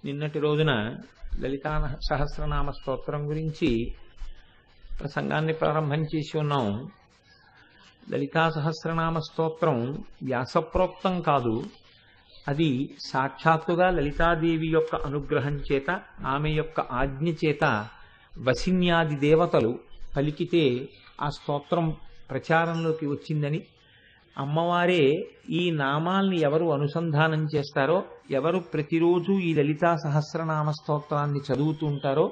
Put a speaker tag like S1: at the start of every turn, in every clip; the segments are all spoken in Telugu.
S1: నిన్నటి రోజున లలితా సహస్రనామ స్తోత్రం గురించి ప్రసంగాన్ని ప్రారంభం చేసి ఉన్నాం. లలితా సహస్రనామ స్తోత్రం వ్యాసప్రోక్తం కాదు, అది సాక్షాత్తుగా లలితాదేవి యొక్క అనుగ్రహం చేత, ఆమె యొక్క ఆజ్ఞ చేత వసిన్యాది దేవతలు పలికితే ఆ స్తోత్రం ప్రచారంలోకి వచ్చిందని, అమ్మవారే ఈ నామాల్ని ఎవరు అనుసంధానం చేస్తారో, ఎవరు ప్రతిరోజు ఈ లలితా సహస్రనామ స్తోత్రాన్ని చదువుతూ ఉంటారో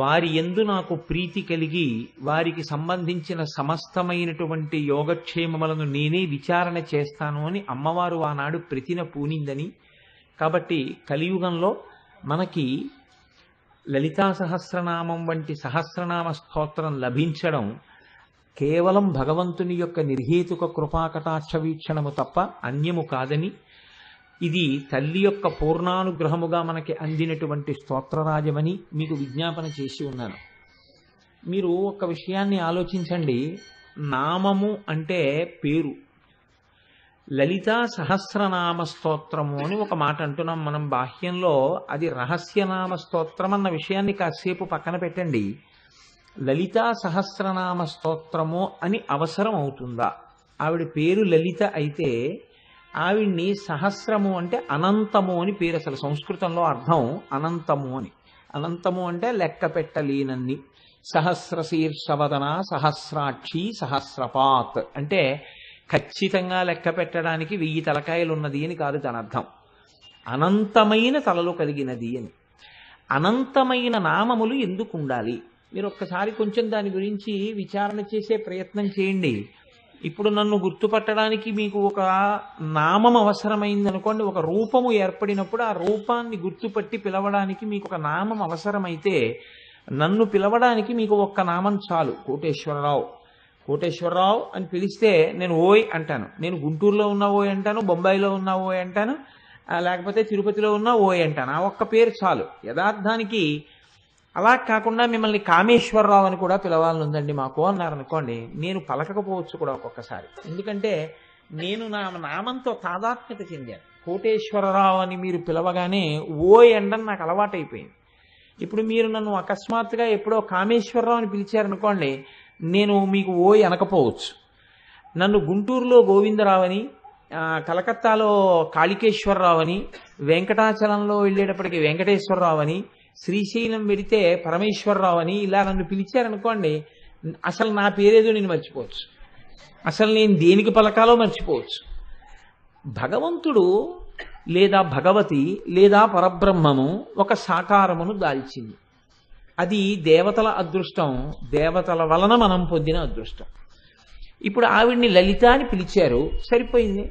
S1: వారి యందు నాకు ప్రీతి కలిగి వారికి సంబంధించిన సమస్తమైనటువంటి యోగక్షేమములను నేనే విచారణ చేస్తాను అని అమ్మవారు ఆనాడు ప్రతిన పూనిందని. కాబట్టి కలియుగంలో మనకి లలితా సహస్రనామం వంటి సహస్రనామ స్తోత్రం లభించడం కేవలం భగవంతుని యొక్క నిర్హేతుక కృపాకటాక్ష వీక్షణము తప్ప అన్యము కాదని, ఇది తల్లి యొక్క పూర్ణానుగ్రహముగా మనకి అందినటువంటి స్తోత్రరాజమని మీకు విజ్ఞాపన చేసి ఉన్నాను. మీరు ఒక విషయాన్ని ఆలోచించండి. నామము అంటే పేరు. లలితా సహస్రనామ స్తోత్రము అని ఒక మాట అంటున్నాం మనం బాహ్యంలో. అది రహస్యనామ స్తోత్రం అన్న విషయాన్ని కాసేపు పక్కన పెట్టండి. లలితా సహస్రనామ స్తోత్రము అని అవసరం అవుతుందా? ఆవిడ పేరు లలిత అయితే ఆవిడ్ని సహస్రము అంటే అనంతము అని పేరు. అసలు సంస్కృతంలో అర్థం అనంతము అని. అనంతము అంటే లెక్క పెట్టలేనన్ని. సహస్రశీర్షవదన సహస్రాక్షి సహస్రపాత్ అంటే ఖచ్చితంగా లెక్క పెట్టడానికి 1000 తలకాయలు ఉన్నది అని కాదు దాని అర్థం. అనంతమైన తలలు కలిగినది అని. అనంతమైన నామములు ఎందుకు ఉండాలి? మీరు ఒక్కసారి కొంచెం దాని గురించి విచారణ చేసే ప్రయత్నం చేయండి. ఇప్పుడు నన్ను గుర్తుపట్టడానికి మీకు ఒక నామం అవసరమైంది అనుకోండి. ఒక రూపము ఏర్పడినప్పుడు ఆ రూపాన్ని గుర్తుపట్టి పిలవడానికి మీకు ఒక నామం అవసరమైతే, నన్ను పిలవడానికి మీకు ఒక్క నామం చాలు. కోటేశ్వరరావు. కోటేశ్వరరావు అని పిలిస్తే నేను ఓయ్ అంటాను. నేను గుంటూరులో ఉన్న ఓయ్ అంటాను, బొంబాయిలో ఉన్న ఓయ్ అంటాను, లేకపోతే తిరుపతిలో ఉన్న ఓయ్ అంటాను. ఆ ఒక్క పేరు చాలు. యథార్థానికి అలా కాకుండా మిమ్మల్ని కామేశ్వరరావు అని కూడా పిలవాలని ఉందండి మాకు అన్నారనుకోండి, నేను పలకకపోవచ్చు కూడా ఒక్కొక్కసారి. ఎందుకంటే నేను నా నామంతో తాదాత్మ్యత చెందాను. కోటేశ్వరరావు అని మీరు పిలవగానే ఓయ్ అండం నాకు అలవాటైపోయింది. ఇప్పుడు మీరు నన్ను అకస్మాత్తుగా ఎప్పుడో కామేశ్వరరావు అని పిలిచారనుకోండి, నేను మీకు ఓయ్ అనకపోవచ్చు. నన్ను గుంటూరులో గోవిందరావు అని, కలకత్తాలో కాళికేశ్వరరావు అని, వెంకటాచలంలో వెళ్ళేటప్పటికి వెంకటేశ్వరరావు అని, శ్రీశైలం వెడితే పరమేశ్వరరావు అని ఇలా నన్ను పిలిచారనుకోండి, అసలు నా పేరేదో నేను మర్చిపోవచ్చు. అసలు నేను దేనికి పలకాలో మర్చిపోవచ్చు. భగవంతుడు లేదా భగవతి లేదా పరబ్రహ్మము ఒక సాకారమును దాల్చింది. అది దేవతల అదృష్టం. దేవతల వలన మనం పొందిన అదృష్టం. ఇప్పుడు ఆవిడ్ని లలిత అని పిలిచారు, సరిపోయింది.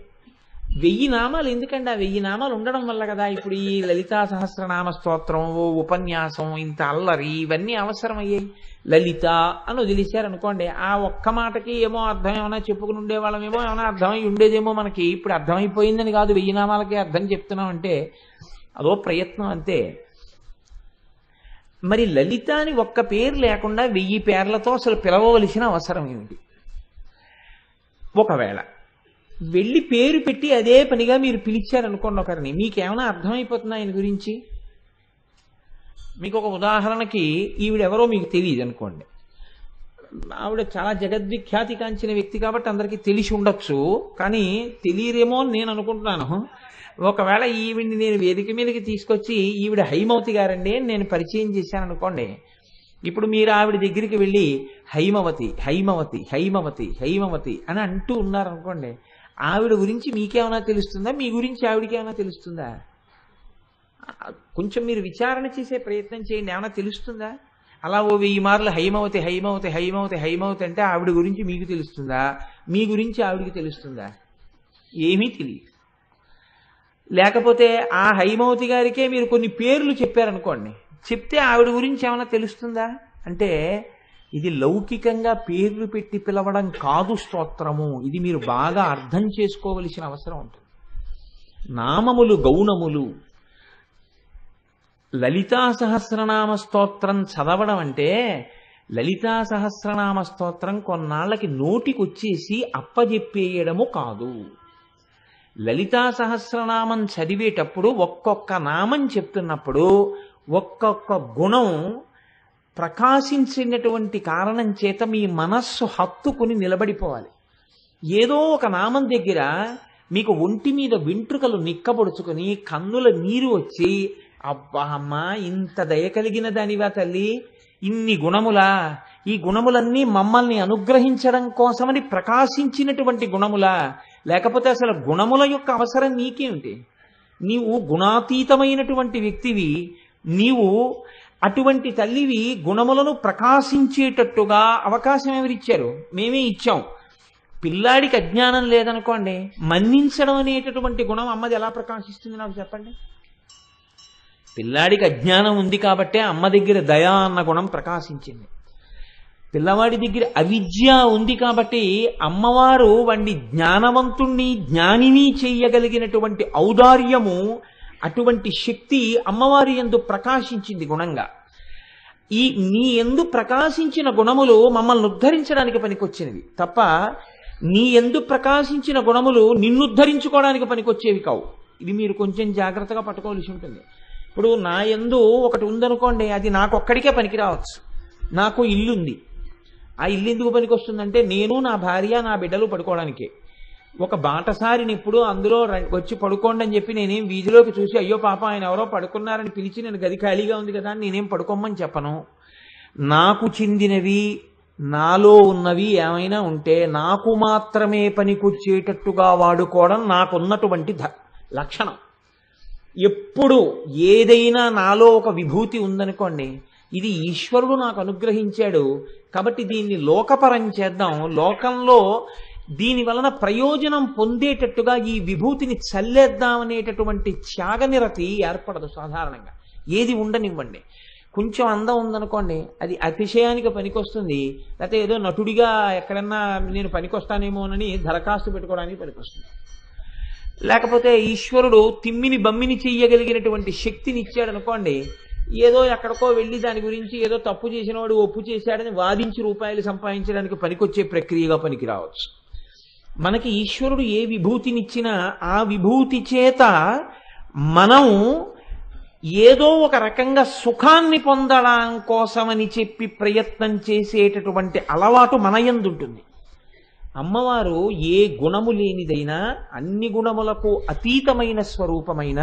S1: 1000 నామాలు ఎందుకండి? ఆ 1000 నామాలు ఉండడం వల్ల కదా ఇప్పుడు ఈ లలితా సహస్రనామ స్తోత్రం, ఉపన్యాసం, ఇంత అల్లరి ఇవన్నీ అవసరమయ్యాయి. లలిత అని వదిలేశారనుకోండి, ఆ ఒక్క మాటకి ఏమో అర్థం ఏమైనా చెప్పుకుని ఉండేవాళ్ళమేమో, ఏమైనా అర్థమై ఉండేదేమో మనకి. ఇప్పుడు అర్థమైపోయిందని కాదు, 1000 నామాలకే అర్థం చెప్తున్నామంటే అదో ప్రయత్నం అంతే. మరి లలిత అని ఒక్క పేరు లేకుండా 1000 పేర్లతో అసలు పిలవవలసిన అవసరం ఏమిటి? ఒకవేళ వెళ్ళి పేరు పెట్టి అదే పనిగా మీరు పిలిచారనుకోండి ఒకరిని, మీకేమైనా అర్థమైపోతుందా ఆయన గురించి? మీకు ఒక ఉదాహరణకి, ఈవిడెవరో మీకు తెలియదు అనుకోండి. ఆవిడ చాలా జగద్విఖ్యాతి కాంచిన వ్యక్తి కాబట్టి అందరికీ తెలిసి ఉండొచ్చు, కానీ తెలియరేమో అని నేను అనుకుంటున్నాను. ఒకవేళ ఈవిడ్ని నేను వేదిక మీదకి తీసుకొచ్చి ఈవిడ హైమవతి గారండి అని నేను పరిచయం చేశాను అనుకోండి, ఇప్పుడు మీరు ఆవిడ దగ్గరికి వెళ్ళి హైమవతి హైమవతి హైమవతి హైమవతి అని అంటూ ఉన్నారనుకోండి, ఆవిడ గురించి మీకేమైనా తెలుస్తుందా? మీ గురించి ఆవిడకేమైనా తెలుస్తుందా? కొంచెం మీరు విచారణ చేసే ప్రయత్నం చేయండి, ఏమైనా తెలుస్తుందా? అలా ఓ 1000 మార్లు హైమవతి హైమవతి హైమవతి హైమవతి అంటే ఆవిడ గురించి మీకు తెలుస్తుందా? మీ గురించి ఆవిడికి తెలుస్తుందా? ఏమీ తెలియదు. లేకపోతే ఆ హైమవతి గారికే మీరు కొన్ని పేర్లు చెప్పారనుకోండి, చెప్తే ఆవిడ గురించి ఏమైనా తెలుస్తుందా? అంటే ఇది లౌకికంగా పేర్లు పెట్టి పిలవడం కాదు స్తోత్రము. ఇది మీరు బాగా అర్థం చేసుకోవలసిన అవసరం ఉంటుంది. నామములు గౌణములు. లలితా సహస్రనామ స్తోత్రం చదవడం అంటే, లలితా సహస్రనామ స్తోత్రం కొన్నాళ్ళకి నోటికొచ్చేసి అప్పజెప్పేయడము కాదు. లలితా సహస్రనామం చదివేటప్పుడు ఒక్కొక్క నామం చెప్తున్నప్పుడు ఒక్కొక్క గుణం ప్రకాశించినటువంటి కారణం చేత మీ మనస్సు హత్తుకుని నిలబడిపోవాలి. ఏదో ఒక నామం దగ్గర మీకు ఒంటి మీద వెంట్రుకలు నిక్కబొడుచుకొని కన్నుల నీరు వచ్చి, అబ్బా అమ్మా ఇంత దయ కలిగిన దానివా తల్లి, ఇన్ని గుణములా, ఈ గుణములన్నీ మమ్మల్ని అనుగ్రహించడం కోసమని ప్రకాశించినటువంటి గుణములా, లేకపోతే అసలు గుణముల యొక్క అవసరం నీకేమిటి? నీవు గుణాతీతమైనటువంటి వ్యక్తివి, నీవు అటువంటి తల్లివి, గుణములను ప్రకాశించేటట్టుగా అవకాశం ఎవరిచ్చారు? మేమే ఇచ్చాం. పిల్లాడికి అజ్ఞానం లేదనుకోండి, మన్నించడం అనేటటువంటి గుణం అమ్మది ఎలా ప్రకాశిస్తుంది నాకు చెప్పండి? పిల్లాడికి అజ్ఞానం ఉంది కాబట్టే అమ్మ దగ్గర దయ అన్న గుణం ప్రకాశించింది. పిల్లవాడి దగ్గర అవిద్య ఉంది కాబట్టి అమ్మవారు వాడిని జ్ఞానవంతుణ్ణి జ్ఞానిని చెయ్యగలిగినటువంటి ఔదార్యము, అటువంటి శక్తి అమ్మవారి యందు ప్రకాశించింది గుణంగా. ఈ నీ యందు ప్రకాశించిన గుణములు మమ్మల్ని ఉద్ధరించడానికి పనికొచ్చినవి తప్ప నీ యందు ప్రకాశించిన గుణములు నిన్నుద్ధరించుకోవడానికి పనికొచ్చేవి కావు. ఇది మీరు కొంచెం జాగ్రత్తగా పట్టుకోవాల్సి ఉంటుంది. ఇప్పుడు నా యందు ఒకటి ఉందనుకోండి, అది నాకొక్కడికే పనికి రావచ్చు. నాకు ఇల్లుంది, ఆ ఇల్లు ఎందుకు పనికి వస్తుందంటే నేను, నా భార్య, నా బిడ్డలు పడుకోవడానికే. ఒక బాటసారిని ఇప్పుడు అందులో వచ్చి పడుకోండి అని చెప్పి నేనేం వీధిలోకి చూసి అయ్యో పాప ఆయన ఎవరో పడుకున్నారని పిలిచి నేను గది ఖాళీగా ఉంది కదా అని నేనేం పడుకోమని చెప్పను. నాకు చెందినవి, నాలో ఉన్నవి ఏమైనా ఉంటే నాకు మాత్రమే పనికొచ్చేటట్టుగా వాడుకోవడం నాకున్నటువంటి లక్షణం. ఎప్పుడు ఏదైనా నాలో ఒక విభూతి ఉందనుకోండి, ఇది ఈశ్వరుడు నాకు అనుగ్రహించాడు కాబట్టి దీన్ని లోకపరం చేద్దాం, లోకంలో దీని వలన ప్రయోజనం పొందేటట్టుగా ఈ విభూతిని చల్లేద్దామనేటటువంటి త్యాగనిరతి ఏర్పడదు సాధారణంగా. ఏది ఉండనివ్వండి, కొంచెం అందం ఉందనుకోండి అది అతిశయానికి పనికొస్తుంది, లేకపోతే ఏదో నటుడిగా ఎక్కడన్నా నేను పనికొస్తానేమోనని దరఖాస్తు పెట్టుకోవడానికి పనికొస్తుంది. లేకపోతే ఈశ్వరుడు తిమ్మిని బమ్మిని చెయ్యగలిగినటువంటి శక్తిని ఇచ్చాడు అనుకోండి, ఏదో ఎక్కడికో వెళ్ళి దాని గురించి ఏదో తప్పు చేసిన వాడు ఒప్పు చేశాడని వాదించి రూపాయలు సంపాదించడానికి పనికొచ్చే ప్రక్రియగా పనికి రావచ్చు. మనకి ఈశ్వరుడు ఏ విభూతినిచ్చినా ఆ విభూతి చేత మనం ఏదో ఒక రకంగా సుఖాన్ని పొందడం కోసమని చెప్పి ప్రయత్నం చేసేటటువంటి అలవాటు మన యందు ఉంటుంది. అమ్మవారు ఏ గుణము లేనిదైనా, అన్ని గుణములకు అతీతమైన స్వరూపమైన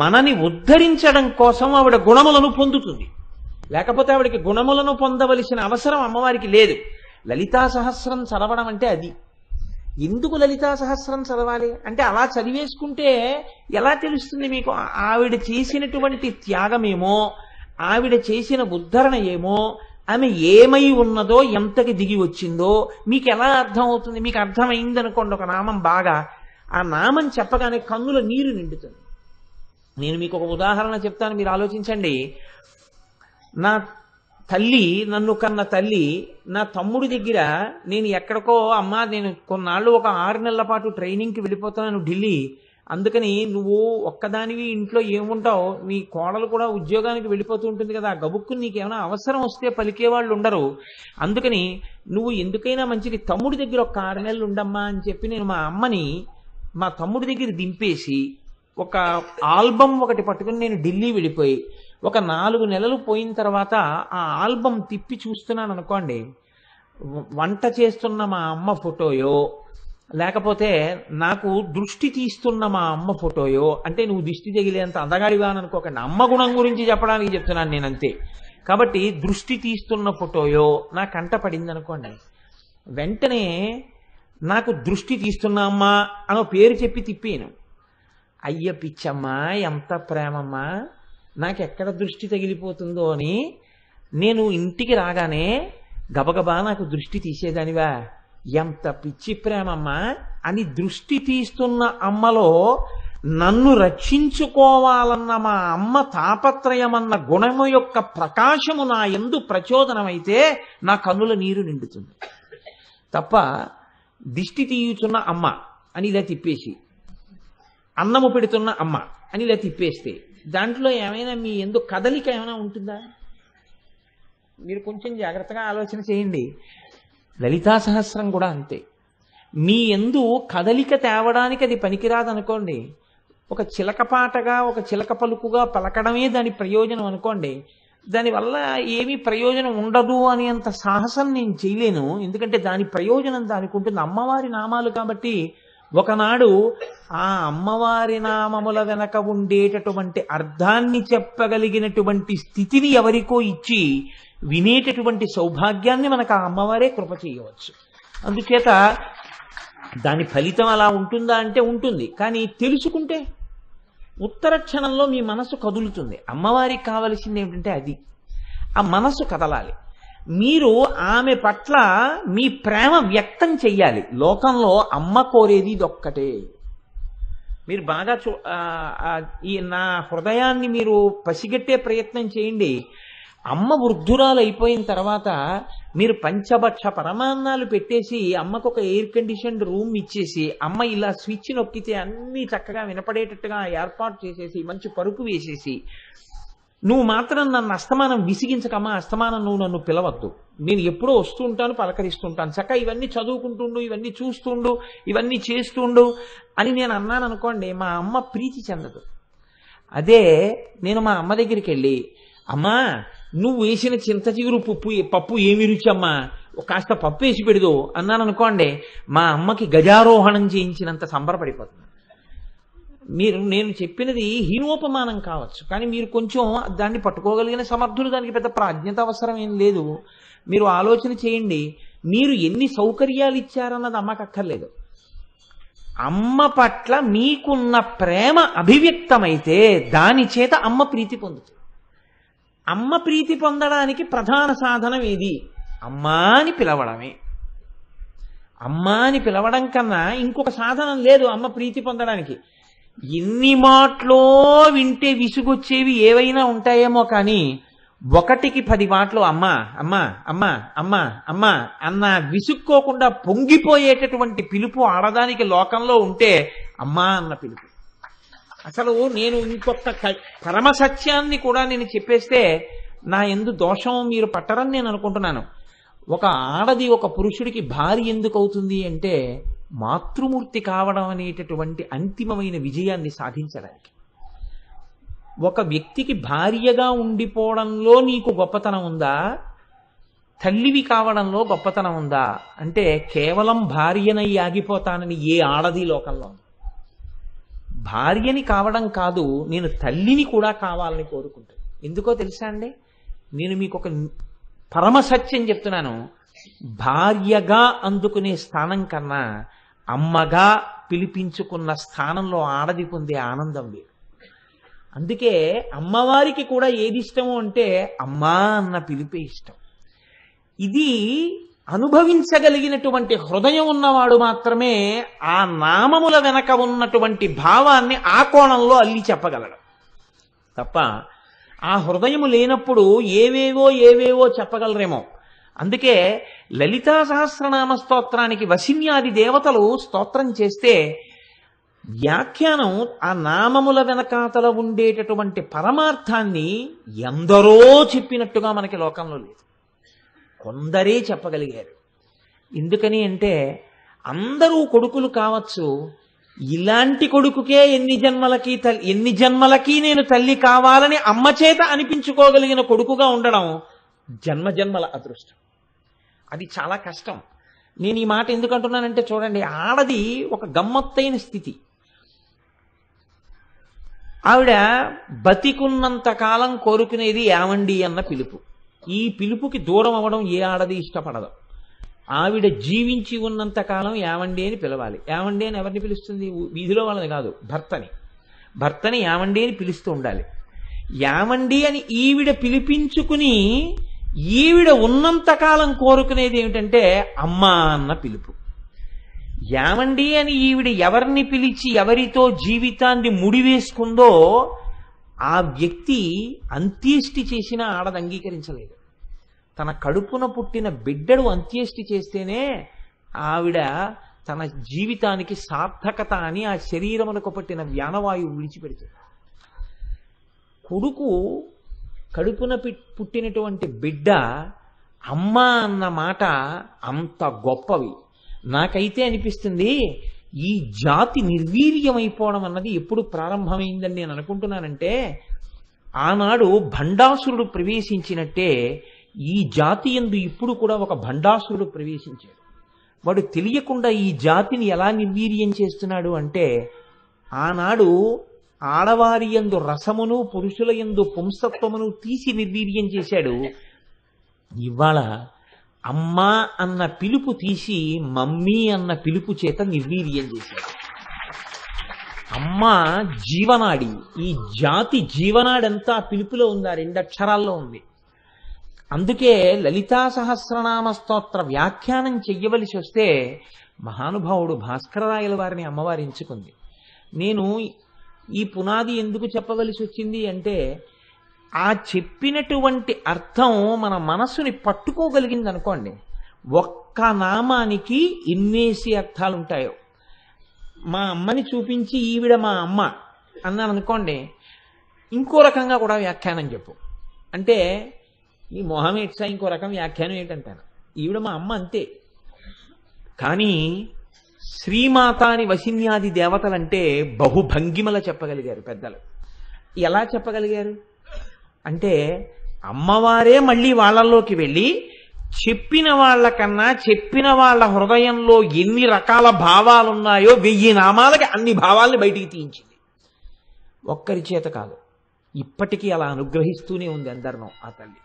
S1: మనని ఉద్ధరించడం కోసం ఆవిడ గుణములను పొందుతుంది. లేకపోతే ఆవిడకి గుణములను పొందవలసిన అవసరం అమ్మవారికి లేదు. లలితా సహస్రం చదవడం అంటే అది. ఎందుకు లలితా సహస్రం చదవాలి అంటే అలా చదివేసుకుంటే ఎలా తెలుస్తుంది మీకు ఆవిడ చేసినటువంటి త్యాగమేమో, ఆవిడ చేసిన ఉద్ధరణ ఏమో, ఆమె ఏమై ఉన్నదో, ఎంతకి దిగి వచ్చిందో మీకు ఎలా అర్థం అవుతుంది? మీకు అర్థమైందనుకోండి ఒక నామం బాగా, ఆ నామం చెప్పగానే కన్నుల నీరు నిండుతుంది. నేను మీకు ఒక ఉదాహరణ చెప్తాను, మీరు ఆలోచించండి. నా తల్లి, నన్ను కన్న తల్లి, నా తమ్ముడి దగ్గర నేను ఎక్కడికో అమ్మా నేను కొన్నాళ్ళు ఒక 6 నెలల పాటు ట్రైనింగ్కి వెళ్ళిపోతున్నాను ఢిల్లీ, అందుకని నువ్వు ఒక్కదానివి ఇంట్లో ఏముంటావు, నీ కోడలు కూడా ఉద్యోగానికి వెళ్ళిపోతూ ఉంటుంది కదా, గబుక్కుని నీకేమైనా అవసరం వస్తే పలికేవాళ్ళు ఉండరు, అందుకని నువ్వు ఎందుకైనా మంచిది తమ్ముడి దగ్గర ఒక 6 నెలలు ఉండమ్మా అని చెప్పి నేను మా అమ్మని మా తమ్ముడి దగ్గర దింపేసి ఒక ఆల్బమ్ ఒకటి పట్టుకుని నేను ఢిల్లీ వెళ్ళిపోయి ఒక 4 నెలలు పోయిన తర్వాత ఆ ఆల్బమ్ తిప్పి చూస్తున్నాను అనుకోండి, వంట చేస్తున్న మా అమ్మ ఫోటోయో, లేకపోతే నాకు దృష్టి తీస్తున్న మా అమ్మ ఫోటోయో, అంటే నువ్వు దిష్టి తగిలేంత అందగాడివా అని అనుకోకండి, అమ్మ గుణం గురించి చెప్పడానికి చెప్తున్నాను నేను అంతే. కాబట్టి దృష్టి తీస్తున్న ఫోటోయో నా కంట పడింది అనుకోండి, వెంటనే నాకు దృష్టి తీస్తున్న అమ్మ అనో పేరు చెప్పి తిప్పాను. అయ్య పిచ్చమ్మా, ఎంత ప్రేమమ్మా, నాకెక్కడ దృష్టి తగిలిపోతుందో అని నేను ఇంటికి రాగానే గబగబా నాకు దృష్టి తీసేదానివా, ఎంత పిచ్చి ప్రేమమ్మా అని దృష్టి తీస్తున్న అమ్మలో నన్ను రక్షించుకోవాలన్న మా అమ్మ తాపత్రయమన్న గుణము యొక్క ప్రకాశము నా యందు ప్రచోదనమైతే నా కన్నుల నీరు నిండుతుంది తప్ప దిష్టి తీయుచున్న అమ్మ అని ఇలా తిప్పేసి, అన్నము పెడుతున్న అమ్మ అని ఇలా తిప్పేస్తే దాంట్లో ఏమైనా మీ యందు కదలిక ఏమైనా ఉంటుందా? మీరు కొంచెం జాగ్రత్తగా ఆలోచన చేయండి. లలితా సహస్రం కూడా అంతే. మీ యందు కదలిక తేవడానికి అది పనికిరాదనుకోండి, ఒక చిలకపాటగా ఒక చిలక పలుకుగా పలకడమే దాని ప్రయోజనం అనుకోండి, దానివల్ల ఏమీ ప్రయోజనం ఉండదు అని అంత సాహసం నేను చేయలేను. ఎందుకంటే దాని ప్రయోజనం దానికి ఉంటుంది. అమ్మవారి నామాలు కాబట్టి ఒకనాడు ఆ అమ్మవారి నామముల వెనక ఉండేటటువంటి అర్థాన్ని చెప్పగలిగినటువంటి స్థితిని ఎవరికో ఇచ్చి వినేటటువంటి సౌభాగ్యాన్ని మనకు ఆ అమ్మవారే కృప చేయవచ్చు. అందుచేత దాని ఫలితం అలా ఉంటుందా అంటే ఉంటుంది. కానీ తెలుసుకుంటే ఉత్తర క్షణంలో మీ మనసు కదులుతుంది. అమ్మవారికి కావలసింది ఏమిటంటే అది, ఆ మనసు కదలాలి. మీరు ఆమె పట్ల మీ ప్రేమ వ్యక్తం చెయ్యాలి. లోకంలో అమ్మ కోరేది ఇదొక్కటే. మీరు బాగా ఈ నా హృదయాన్ని మీరు పసిగట్టే ప్రయత్నం చేయండి. అమ్మ వృద్ధురాలు అయిపోయిన తర్వాత మీరు పంచభక్ష పరమాన్నాలు పెట్టేసి అమ్మకు ఒక ఎయిర్ కండిషన్డ్ రూమ్ ఇచ్చేసి అమ్మ ఇలా స్విచ్ నొక్కితే అన్నీ చక్కగా వినపడేటట్టుగా ఏర్పాటు చేసేసి మంచి పరుపు వేసేసి, నువ్వు మాత్రం నన్ను అస్తమానం విసిగించకమ్మా, అస్తమానం నువ్వు నన్ను పిలవద్దు, నేను ఎప్పుడూ వస్తూ ఉంటాను, పలకరిస్తుంటాను, చక్కగా ఇవన్నీ చదువుకుంటుండు, ఇవన్నీ చూస్తుండు, ఇవన్నీ చేస్తుండు అని నేను అన్నాను అనుకోండి, మా అమ్మ ప్రీతి చెందదు. అదే నేను మా అమ్మ దగ్గరికి వెళ్ళి, అమ్మా నువ్వు వేసిన చింత చిగురు పప్పు ఏమి రుచి అమ్మా, కాస్త పప్పు వేసి పెడదు అన్నాను అనుకోండి, మా అమ్మకి గజారోహణం చేయించినంత సంబరపడిపోతుంది. నేను చెప్పినది హీనోపమానం కావచ్చు, కానీ మీరు కొంచెం దాన్ని పట్టుకోగలిగిన సమర్థులు, దానికి పెద్ద ప్రాజ్ఞత అవసరం ఏం లేదు. మీరు ఆలోచన చేయండి, మీరు ఎన్ని సౌకర్యాలు ఇచ్చారన్నది అమ్మకి అక్కర్లేదు. అమ్మ పట్ల మీకున్న ప్రేమ అభివ్యక్తమైతే దాని చేత అమ్మ ప్రీతి పొందుతుంది. అమ్మ ప్రీతి పొందడానికి ప్రధాన సాధనం ఏది? అమ్మా అని పిలవడమే. అమ్మా అని పిలవడం కన్నా ఇంకొక సాధనం లేదు అమ్మ ప్రీతి పొందడానికి. ఎన్ని మాటలో వింటే విసుగొచ్చేవి ఏవైనా ఉంటాయేమో, కానీ 1కి 10 మాటలు అమ్మా అమ్మా అమ్మా అమ్మా అమ్మా అన్న విసుక్కోకుండా పొంగిపోయేటటువంటి పిలుపు ఆడదానికి లోకంలో ఉంటే అమ్మా అన్న పిలుపు. అసలు నేను ఇంకొక పరమ సత్యాన్ని కూడా నేను చెప్పేస్తే నా యందు దోషం మీరు పట్టరని నేను అనుకుంటున్నాను. ఒక ఆడది ఒక పురుషుడికి భార్య ఎందుకు అవుతుంది అంటే మాతృమూర్తి కావడం అనేటటువంటి అంతిమమైన విజయాన్ని సాధించడానికి. ఒక వ్యక్తికి భార్యగా ఉండిపోవడంలో నీకు గొప్పతనం ఉందా, తల్లివి కావడంలో గొప్పతనం ఉందా అంటే కేవలం భార్యనై ఆగిపోతానని ఏ ఆడది లోకంలో. భార్యని కావడం కాదు, నేను తల్లిని కూడా కావాలని కోరుకుంటాను. ఎందుకో తెలుసా అండి, నేను మీకు ఒక పరమసత్యం చెప్తున్నాను. భార్యగా అందుకునే స్థానం కన్నా అమ్మగా పిలిపించుకున్న స్థానంలో ఆడది పొందే ఆనందం వేరు. అందుకే అమ్మవారికి కూడా ఏది ఇష్టము అంటే అమ్మా అన్న పిలిపే ఇష్టం. ఇది అనుభవించగలిగినటువంటి హృదయం ఉన్నవాడు మాత్రమే ఆ నామముల వెనక ఉన్నటువంటి భావాన్ని ఆ కోణంలో అల్లి చెప్పగలడు. తప్ప ఆ హృదయము లేనప్పుడు ఏవేవో చెప్పగలరేమో. అందుకే లలితా సహస్రనామ స్తోత్రానికి వశిన్యాది దేవతలు స్తోత్రం చేస్తే వ్యాఖ్యానం ఆ నామముల వెనకాతల ఉండేటటువంటి పరమార్థాన్ని ఎందరో చెప్పినట్టుగా మనకి లోకంలో లేదు, కొందరే చెప్పగలిగారు. ఎందుకని అంటే అందరూ కొడుకులు కావచ్చు, ఇలాంటి కొడుకుకే ఎన్ని జన్మలకి నేను తల్లి కావాలని అమ్మ చేత అనిపించుకోగలిగిన కొడుకుగా ఉండడం జన్మజన్మల అదృష్టం. అది చాలా కష్టం. నేను ఈ మాట ఎందుకు అంటున్నానంటే చూడండి, ఆడది ఒక గమ్మత్తైన స్థితి. ఆవిడ బతికున్నంత కాలం కోరుకునేది ఏమండి అన్న పిలుపు. ఈ పిలుపుకి దూరం అవ్వడం ఏ ఆడది ఇష్టపడదు. ఆవిడ జీవించి ఉన్నంత కాలం ఏమండి అని పిలవాలి. ఏమండి అని ఎవరిని పిలుస్తుంది? వీధిలో వాళ్ళని కాదు, భర్తని ఏమండి అని పిలుస్తూ ఉండాలి. ఏమండి అని ఈవిడ పిలిపించుకుని ఈవిడ ఉన్నంతకాలం కోరుకునేది ఏమిటంటే అమ్మా అన్న పిలుపు. ఏమండి అని ఈవిడ ఎవరిని పిలిచి ఎవరితో జీవితాన్ని ముడివేసుకుందో ఆ వ్యక్తి అంత్యేష్టి చేసినా ఆడది అంగీకరించలేదు. తన కడుపున పుట్టిన బిడ్డడు అంత్యేష్టి చేస్తేనే ఆవిడ తన జీవితానికి సార్థకత అని ఆ శరీరమునకు పట్టిన వ్యానవాయువు విడిచిపెడుతుంది. కొడుకు కడుపున పుట్టినటువంటి బిడ్డ అమ్మ అన్న మాట అంత గొప్పవి. నాకైతే అనిపిస్తుంది ఈ జాతి నిర్వీర్యమైపోవడం అన్నది ఎప్పుడు ప్రారంభమైందని నేను అనుకుంటున్నానంటే, ఆనాడు భండాసురుడు ప్రవేశించినట్టే ఈ జాతి యందు ఇప్పుడు కూడా ఒక భండాసురుడు ప్రవేశించాడు. వాడు తెలియకుండా ఈ జాతిని ఎలా నిర్వీర్యం చేస్తున్నాడు అంటే, ఆనాడు ఆడవారి యందు రసమును పురుషుల యందు పుంసత్వమును తీసి నిర్వీర్యం చేశాడు. ఇవాళ అమ్మా అన్న పిలుపు తీసి మమ్మీ అన్న పిలుపు చేత నిర్వీర్యం చేశాడు. అమ్మ జీవనాడి, ఈ జాతి జీవనాడంతా పిలుపులో ఉంది, ఆ 2 అక్షరాల్లో ఉంది. అందుకే లలితా సహస్రనామ స్తోత్ర వ్యాఖ్యానం చెయ్యవలసి వస్తే మహానుభావుడు భాస్కరరాయల వారిని అమ్మవారు ఎంచుకుంది. నేను ఈ పునాది ఎందుకు చెప్పవలసి వచ్చింది అంటే, ఆ చెప్పినటువంటి అర్థం మన మనస్సుని పట్టుకోగలిగింది అనుకోండి. ఒక్క నామానికి ఎన్నేసి అర్థాలు ఉంటాయో. మా అమ్మని చూపించి ఈవిడ మా అమ్మ అన్నాను అనుకోండి, ఇంకో రకంగా కూడా వ్యాఖ్యానం చెప్పు అంటే, ఈ మొహం ఎట్సా ఇంకో రకం వ్యాఖ్యానం ఏంటంటాను. ఈవిడ మా అమ్మ అంతే. కానీ శ్రీమాతాని వశిన్యాది దేవతలంటే బహుభంగిమల చెప్పగలిగారు పెద్దలు. ఎలా చెప్పగలిగారు అంటే, అమ్మవారే మళ్ళీ వాళ్ళల్లోకి వెళ్ళి చెప్పిన వాళ్ళకన్నా చెప్పిన వాళ్ళ హృదయంలో ఎన్ని రకాల భావాలున్నాయో 1000 నామాలకి అన్ని భావాల్ని బయటికి తీయించింది. ఒక్కరి చేత కాదు, ఇప్పటికీ అలా అనుగ్రహిస్తూనే ఉంది అందరినో ఆ తల్లి.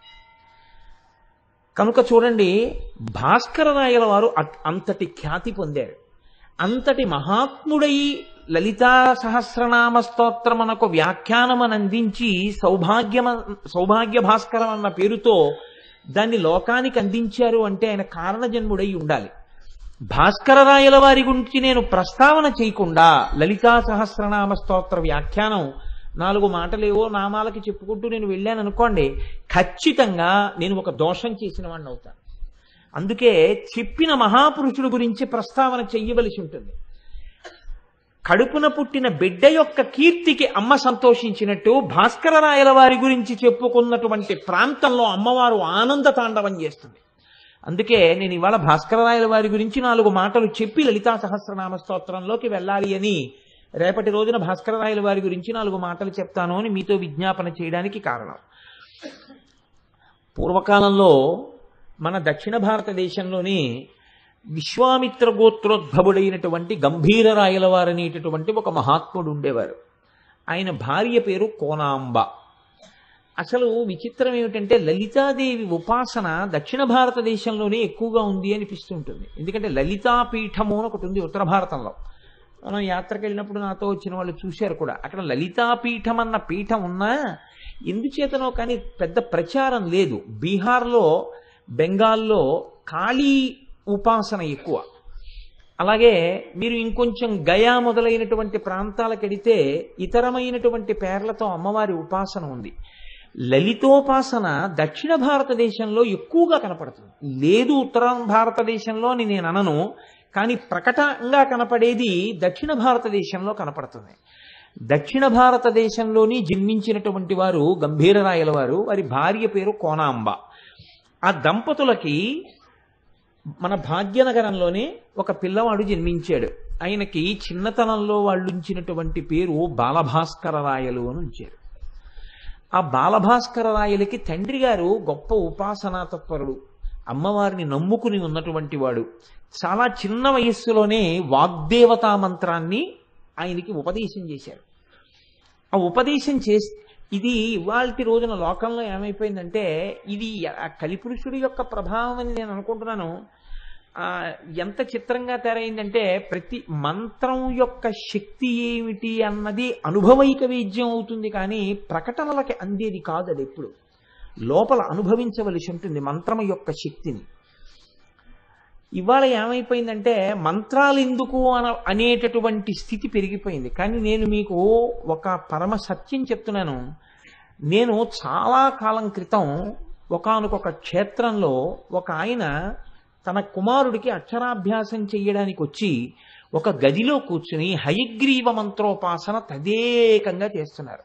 S1: కనుక చూడండి, భాస్కరరాయల వారు అంతటి ఖ్యాతి పొందారు. అంతటి మహాత్ముడై లలితా సహస్రనామ స్తోత్రమునకు వ్యాఖ్యానమనందించి సౌభాగ్య భాస్కరం అన్న పేరుతో దాన్ని లోకానికి అందించారు అంటే ఆయన కారణజన్ముడై ఉండాలి. భాస్కరరాయల వారి గురించి నేను ప్రస్తావన చేయకుండా లలితా సహస్రనామ స్తోత్ర వ్యాఖ్యానం 4 మాటలేవో నామాలకి చెప్పుకుంటూ నేను వెళ్ళాను అనుకోండి, ఖచ్చితంగా నేను ఒక దోషం చేసిన వాడిని అవుతాను. అందుకే చెప్పిన మహాపురుషుడు గురించి ప్రస్తావన చెయ్యవలసి ఉంటుంది. కడుపున పుట్టిన బిడ్డ యొక్క కీర్తికి అమ్మ సంతోషించినట్టు భాస్కరరాయల వారి గురించి చెప్పుకున్నటువంటి ప్రాంతంలో అమ్మవారు ఆనంద తాండవం చేస్తుంది. అందుకే నేను ఇవాళ భాస్కరరాయల వారి గురించి 4 మాటలు చెప్పి లలితా సహస్రనామ స్తోత్రంలోకి వెళ్ళాలి అని, రేపటి రోజున భాస్కరరాయల వారి గురించి 4 మాటలు చెప్తాను అని మీతో విజ్ఞాపన చేయడానికి కారణం. పూర్వకాలంలో మన దక్షిణ భారతదేశంలోని విశ్వామిత్ర గోత్రోద్భవుడైనటువంటి గంభీరరాయల వారనేటటువంటి ఒక మహాత్ముడు ఉండేవారు. ఆయన భార్య పేరు కోనాంబ. అసలు విచిత్రం ఏమిటంటే, లలితాదేవి ఉపాసన దక్షిణ భారతదేశంలోనే ఎక్కువగా ఉంది అనిపిస్తుంటుంది. ఎందుకంటే లలితాపీఠము అని ఒకటి ఉంది ఉత్తర భారతంలో. మనం యాత్రకు వెళ్ళినప్పుడు నాతో వచ్చిన వాళ్ళు చూశారు కూడా. అక్కడ లలితాపీఠం అన్న పీఠం ఉన్నా ఎందుచేతనో కానీ పెద్ద ప్రచారం లేదు. బీహార్లో, బెంగాల్లో కాళీ ఉపాసన ఎక్కువ. అలాగే మీరు ఇంకొంచెం గయా మొదలైనటువంటి ప్రాంతాలకు వెడితే ఇతరమైనటువంటి పేర్లతో అమ్మవారి ఉపాసన ఉంది. లలితోపాసన దక్షిణ భారతదేశంలో ఎక్కువగా కనపడుతుంది. లేదు ఉత్తర భారతదేశంలో అని నేను అనను, కానీ ప్రకటంగా కనపడేది దక్షిణ భారతదేశంలో కనపడుతుంది. దక్షిణ భారతదేశంలోని జన్మించినటువంటి వారు గంభీరరాయల వారు. వారి భార్య పేరు కోనాంబ. ఆ దంపతులకి మన భాగ్యనగరంలోనే ఒక పిల్లవాడు జన్మించాడు. ఆయనకి చిన్నతనంలో వాళ్ళు ఉంచినటువంటి పేరు బాలభాస్కరరాయలు అని ఉంచారు. ఆ బాలభాస్కరరాయలకి తండ్రి గారు గొప్ప ఉపాసనా తత్పరుడు, అమ్మవారిని నమ్ముకుని ఉన్నటువంటి వాడు. చాలా చిన్న వయస్సులోనే వాగ్దేవతా మంత్రాన్ని ఆయనకి ఉపదేశం చేశారు. ఆ ఉపదేశం ఇది ఇవాల్టి రోజున లోకంలో ఏమైపోయిందంటే, ఇది కలిపురుషుడి యొక్క ప్రభావం అని నేను అనుకుంటున్నాను. ఎంత చిత్రంగా తయారైందంటే, ప్రతి మంత్రం యొక్క శక్తి ఏమిటి అన్నది అనుభవైక వేద్యం అవుతుంది, కానీ ప్రకటనలకి అందేది కాదు. అది ఎప్పుడు లోపల అనుభవించవలసి ఉంటుంది మంత్రం యొక్క శక్తిని. ఇవాళ ఏమైపోయిందంటే, మంత్రాలు ఎందుకు అనేటటువంటి స్థితి పెరిగిపోయింది. కానీ నేను మీకు ఒక పరమ సత్యం చెప్తున్నాను. నేను చాలా కాలం క్రితం ఒకానొక క్షేత్రంలో ఒక ఆయన తన కుమారుడికి అక్షరాభ్యాసం చెయ్యడానికి వచ్చి ఒక గదిలో కూర్చుని హయగ్రీవ మంత్రోపాసన తదేకంగా చేస్తున్నారు.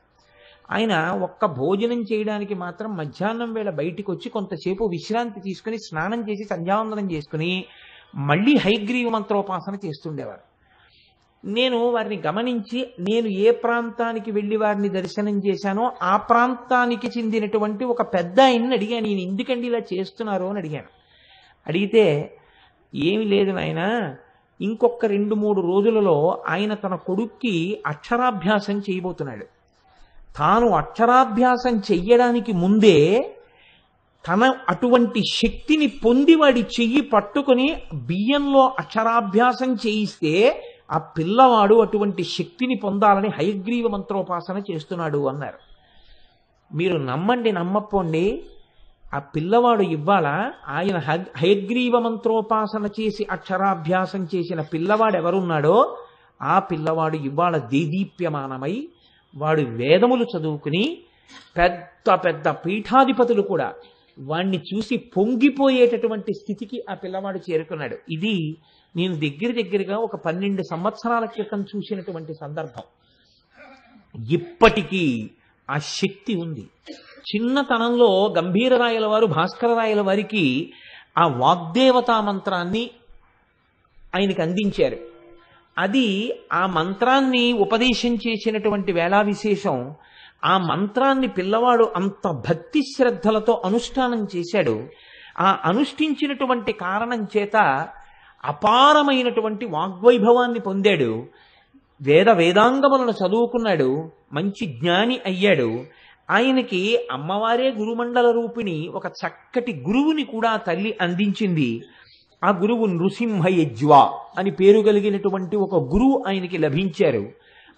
S1: ఆయన ఒక్క భోజనం చేయడానికి మాత్రం మధ్యాహ్నం వేళ బయటికి వచ్చి కొంతసేపు విశ్రాంతి తీసుకుని స్నానం చేసి సంధ్యావందనం చేసుకుని మళ్ళీ హయగ్రీవ మంత్రోపాసన చేస్తుండేవారు. నేను వారిని గమనించి, నేను ఏ ప్రాంతానికి వెళ్ళి వారిని దర్శనం చేశానో ఆ ప్రాంతానికి చెందినటువంటి ఒక పెద్ద ఆయన్ని అడిగాను, నేను ఎందుకండి ఇలా చేస్తున్నారు అని అడిగాను. అడిగితే, ఏమి లేదు నాయన, ఇంకొక 2-3 రోజులలో ఆయన తన కొడుక్కి అక్షరాభ్యాసం చేయబోతున్నాడు. తాను అక్షరాభ్యాసం చెయ్యడానికి ముందే తన అటువంటి శక్తిని పొంది వాడి చెయ్యి పట్టుకుని బియ్యంలో అక్షరాభ్యాసం చేయిస్తే ఆ పిల్లవాడు అటువంటి శక్తిని పొందాలని హయగ్రీవ మంత్రోపాసన చేస్తున్నాడు అన్నారు. మీరు నమ్మండి నమ్మపోండి, ఆ పిల్లవాడు ఇవ్వాల ఆయన హయగ్రీవ మంత్రోపాసన చేసి అక్షరాభ్యాసం చేసిన పిల్లవాడు ఎవరున్నాడో ఆ పిల్లవాడు ఇవాళ దేదీప్యమానమై వాడు వేదములు చదువుకుని పెద్ద పెద్ద పీఠాధిపతులు కూడా వాణ్ణి చూసి పొంగిపోయేటటువంటి స్థితికి ఆ పిల్లవాడు చేరుకున్నాడు. ఇది నేను దగ్గరగా ఒక 12 సంవత్సరాల క్రితం చూసినటువంటి సందర్భం. ఇప్పటికీ ఆ శక్తి ఉంది. చిన్నతనంలో గంభీరరాయల వారు భాస్కరరాయల వారికి ఆ వాగ్దేవతా మంత్రాన్ని ఆయనకి అందించారు. అది ఆ మంత్రాన్ని ఉపదేశం చేసినటువంటి వేళా విశేషం. ఆ మంత్రాన్ని పిల్లవాడు అంత భక్తి శ్రద్ధలతో అనుష్ఠానం చేశాడు. ఆ అనుష్ఠించినటువంటి కారణం చేత అపారమైనటువంటి వాగ్వైభవాన్ని పొందాడు. వేదాంగములను చదువుకున్నాడు, మంచి జ్ఞాని అయ్యాడు. ఆయనకి అమ్మవారే గురుమండల రూపిణి ఒక చక్కటి గురువుని కూడా తల్లి అందించింది. ఆ గురువు నృసింహయజ్వ అని పేరు కలిగినటువంటి ఒక గురువు ఆయనకి లభించారు.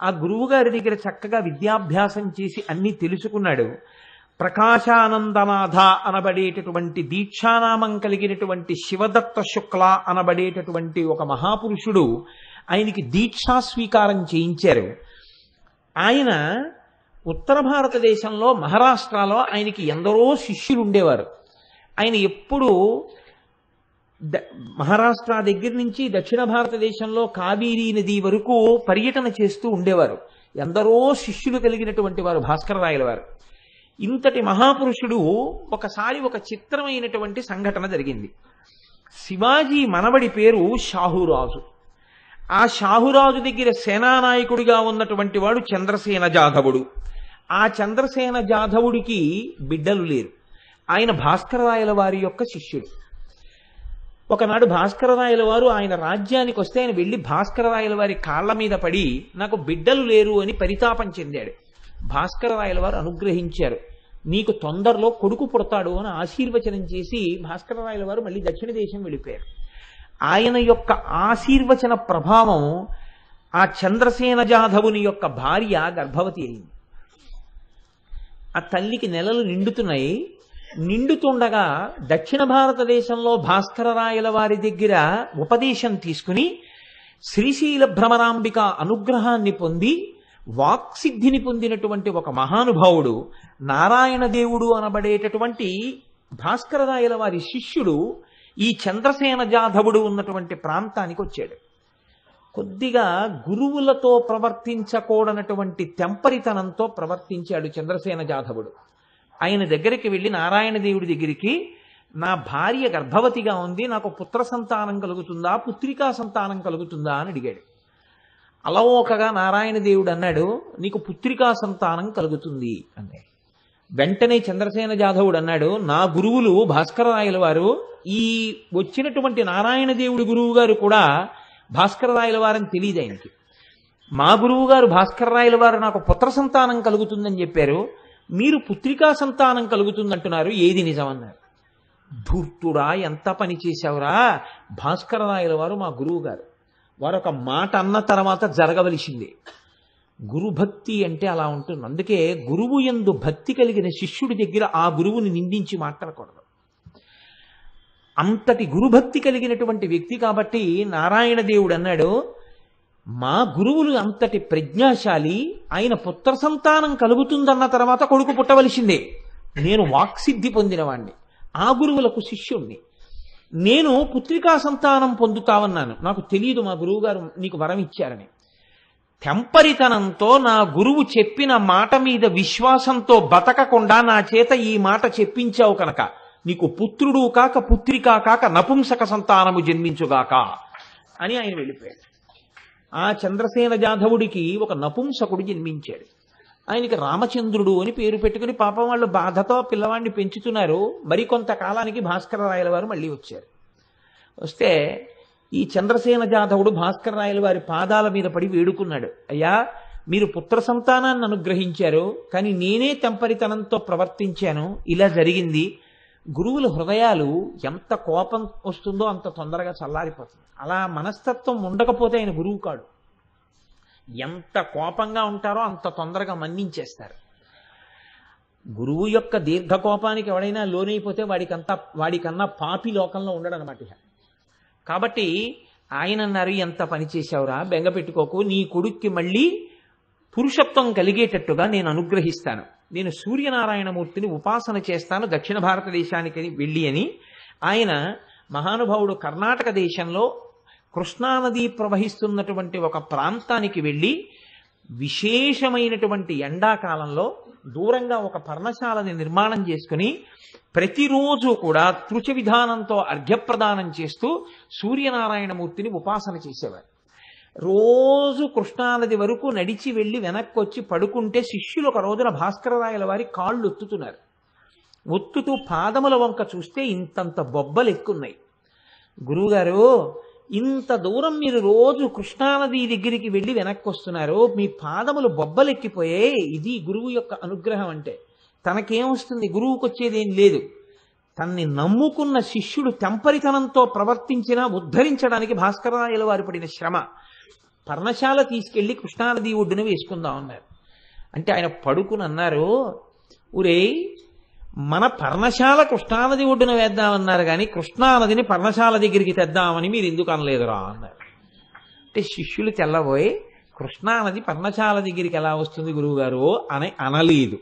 S1: ఆ గురువు గారి దగ్గర చక్కగా విద్యాభ్యాసం చేసి అన్నీ తెలుసుకున్నాడు. ప్రకాశానందనాథ అనబడేటటువంటి దీక్షానామం కలిగినటువంటి శివదత్త శుక్ల అనబడేటటువంటి ఒక మహాపురుషుడు ఆయనకి దీక్షా స్వీకారం చేయించారు. ఆయన ఉత్తర భారతదేశంలో మహారాష్ట్రలో ఆయనకి ఎందరో శిష్యులు ఉండేవారు. ఆయన ఎప్పుడూ మహారాష్ట్ర దగ్గర నుంచి దక్షిణ భారతదేశంలో కావేరీ నది వరకు పర్యటన చేస్తూ ఉండేవారు. ఎందరో శిష్యులు కలిగినటువంటి వారు భాస్కరరాయల వారు. ఇంతటి మహాపురుషుడు ఒకసారి ఒక చిత్రమైనటువంటి సంఘటన జరిగింది. శివాజీ మనవడి పేరు షాహురాజు. ఆ షాహురాజు దగ్గర సేనానాయకుడిగా ఉన్నటువంటి వాడు చంద్రసేన జాధవుడు. ఆ చంద్రసేన జాధవుడికి బిడ్డలు లేరు. ఆయన భాస్కరరాయల వారి యొక్క శిష్యుడు. ఒకనాడు భాస్కరరాయల వారు ఆయన రాజ్యానికి వస్తే ఆయన వెళ్ళి భాస్కరరాయల వారి కాళ్ల మీద పడి నాకు బిడ్డలు లేరు అని పరితాపం చెందాడు. భాస్కరరాయల వారు అనుగ్రహించారు. నీకు తొందరలో కొడుకు పుడతాడు అని ఆశీర్వచనం చేసి భాస్కరరాయల వారు మళ్ళీ దక్షిణ దేశం వెళ్ళిపోయారు. ఆయన యొక్క ఆశీర్వచన ప్రభావం ఆ చంద్రసేన జాధవుని యొక్క భార్య గర్భవతి అయింది. ఆ తల్లికి నెలలు నిండుతున్నాయి. నిండుతుండగా దక్షిణ భారతదేశంలో భాస్కరరాయల వారి దగ్గర ఉపదేశం తీసుకుని శ్రీశైల భ్రమరాంబిక అనుగ్రహాన్ని పొంది వాక్సిద్ధిని పొందినటువంటి ఒక మహానుభావుడు నారాయణ దేవుడు అనబడేటటువంటి భాస్కరరాయల వారి శిష్యుడు ఈ చంద్రసేన జాధవుడు ఉన్నటువంటి ప్రాంతానికి వచ్చాడు. కొద్దిగా గురువులతో ప్రవర్తించకూడనటువంటి తెంపరితనంతో ప్రవర్తించాడు చంద్రసేన జాధవుడు. ఆయన దగ్గరికి వెళ్ళి నారాయణ దేవుడి దగ్గరికి, నా భార్య గర్భవతిగా ఉంది, నాకు పుత్ర సంతానం కలుగుతుందా, పుత్రికా సంతానం కలుగుతుందా అని అడిగాడు. అలవోకగా నారాయణ దేవుడు అన్నాడు, నీకు పుత్రికా సంతానం కలుగుతుంది అన్నాడు. వెంటనే చంద్రసేన జాధవుడు అన్నాడు, నా గురువులు భాస్కరరాయల వారు, ఈ వచ్చినటువంటి నారాయణ దేవుడి గురువు గారు కూడా భాస్కరరాయల వారని తెలియదు ఆయనకి. మా గురువు గారు భాస్కరరాయల వారు నాకు పుత్ర సంతానం కలుగుతుందని చెప్పారు, మీరు పుత్రికా సంతానం కలుగుతుందంటున్నారు, ఏది నిజమన్నారు. ధూర్తుడా, ఎంత పని చేశావురా, భాస్కరరాయల వారు మా గురువు గారు, వారు ఒక మాట అన్న తర్వాత జరగవలసిందే. గురుభక్తి అంటే అలా ఉంటుంది. అందుకే గురువు యందు భక్తి కలిగిన శిష్యుడి దగ్గర ఆ గురువుని నిందించి మాట్లాడకూడదు. అంతటి గురుభక్తి కలిగినటువంటి వ్యక్తి కాబట్టి నారాయణ దేవుడు అన్నాడు, మా గురువులు అంతటి ప్రజ్ఞాశాలి, ఆయన పుత్ర సంతానం కలుగుతుందన్న తర్వాత కొడుకు పుట్టవలసిందే. నేను వాక్సిద్ధి పొందినవాణ్ణి, ఆ గురువులకు శిష్యుణ్ణి. నేను పుత్రికా సంతానం పొందుతావన్నాను, నాకు తెలియదు మా గురువు గారు నీకు వరం ఇచ్చారని. తెంపరితనంతో నా గురువు చెప్పిన మాట మీద విశ్వాసంతో బతకకుండా నా చేత ఈ మాట చెప్పించావు కనుక నీకు పుత్రుడు కాక పుత్రికా కాక నపుంసక సంతానము జన్మించుగాక అని ఆయన వెళ్ళిపోయాడు. ఆ చంద్రసేన జాధవుడికి ఒక నపుంసకుడు జన్మించాడు. ఆయనకి రామచంద్రుడు అని పేరు పెట్టుకుని పాపం వాళ్ళు బాధతో పిల్లవాడిని పెంచుతున్నారు. మరికొంతకాలానికి భాస్కర రాయల వారు మళ్ళీ వచ్చారు. వస్తే ఈ చంద్రసేన జాధవుడు భాస్కర రాయల వారి పాదాల మీద పడి వేడుకున్నాడు, అయ్యా మీరు పుత్ర సంతానాన్ని అనుగ్రహించారు, కానీ నేనే తెంపరితనంతో ప్రవర్తించాను, ఇలా జరిగింది. గురువుల హృదయాలు ఎంత కోపం వస్తుందో అంత తొందరగా చల్లారిపోతుంది. అలా మనస్తత్వం ఉండకపోతే ఆయన గురువు కాడు. ఎంత కోపంగా ఉంటారో అంత తొందరగా మన్నించేస్తారు. గురువు యొక్క దీర్ఘకోపానికి ఎవడైనా లోనైపోతే వాడికన్నా పాపి లోకంలో ఉండడు అనమాట. కాబట్టి ఆయన అన్నారు, ఎంత పని చేశావురా, బెంగ పెట్టుకోకు, నీ కొడుక్కి మళ్ళీ పురుషత్వం కలిగేటట్టుగా నేను అనుగ్రహిస్తాను. నేను సూర్యనారాయణమూర్తిని ఉపాసన చేస్తాను దక్షిణ భారతదేశానికి వెళ్ళి అని ఆయన మహానుభావుడు కర్ణాటక దేశంలో కృష్ణానది ప్రవహిస్తున్నటువంటి ఒక ప్రాంతానికి వెళ్ళి విశేషమైనటువంటి ఎండాకాలంలో దూరంగా ఒక పర్ణశాలని నిర్మాణం చేసుకుని ప్రతిరోజు కూడా తృచ విధానంతో అర్ఘ్యప్రదానం చేస్తూ సూర్యనారాయణమూర్తిని ఉపాసన చేసేవారు. రోజు కృష్ణానది వరకు నడిచి వెళ్ళి వెనక్కి వచ్చి పడుకుంటే శిష్యులు ఒక రోజున భాస్కర రాయల వారి కాళ్ళు ఒత్తుతున్నారు. ఒత్తుతూ పాదముల వంక చూస్తే ఇంతంత బొబ్బలు ఎక్కున్నాయి. గురువుగారు, ఇంత దూరం మీరు రోజు కృష్ణానది దగ్గరికి వెళ్ళి వెనక్కి వస్తున్నారు, మీ పాదములు బొబ్బలెక్కిపోయాయి. ఇది గురువు యొక్క అనుగ్రహం అంటే. తనకేమొస్తుంది, గురువుకు వచ్చేదేం లేదు. తన్ని నమ్ముకున్న శిష్యుడు తెంపరితనంతో ప్రవర్తించినా ఉద్ధరించడానికి భాస్కర రాయల వారు పడిన శ్రమ. పర్ణశాల తీసుకెళ్లి కృష్ణానది ఒడ్డున వేసుకుందాం అన్నారు. అంటే ఆయన పడుకుని అన్నారు, ఒరేయ్ మన పర్ణశాల కృష్ణానది ఒడ్డున వేద్దామన్నారు కానీ కృష్ణానదిని పర్ణశాల దగ్గరికి తెద్దామని మీరు ఎందుకు అనలేదురా అన్నారు. అంటే శిష్యులు తెల్లబోయి, కృష్ణానది పర్ణశాల దగ్గరికి ఎలా వస్తుంది గురువు గారు అని అనలేదు.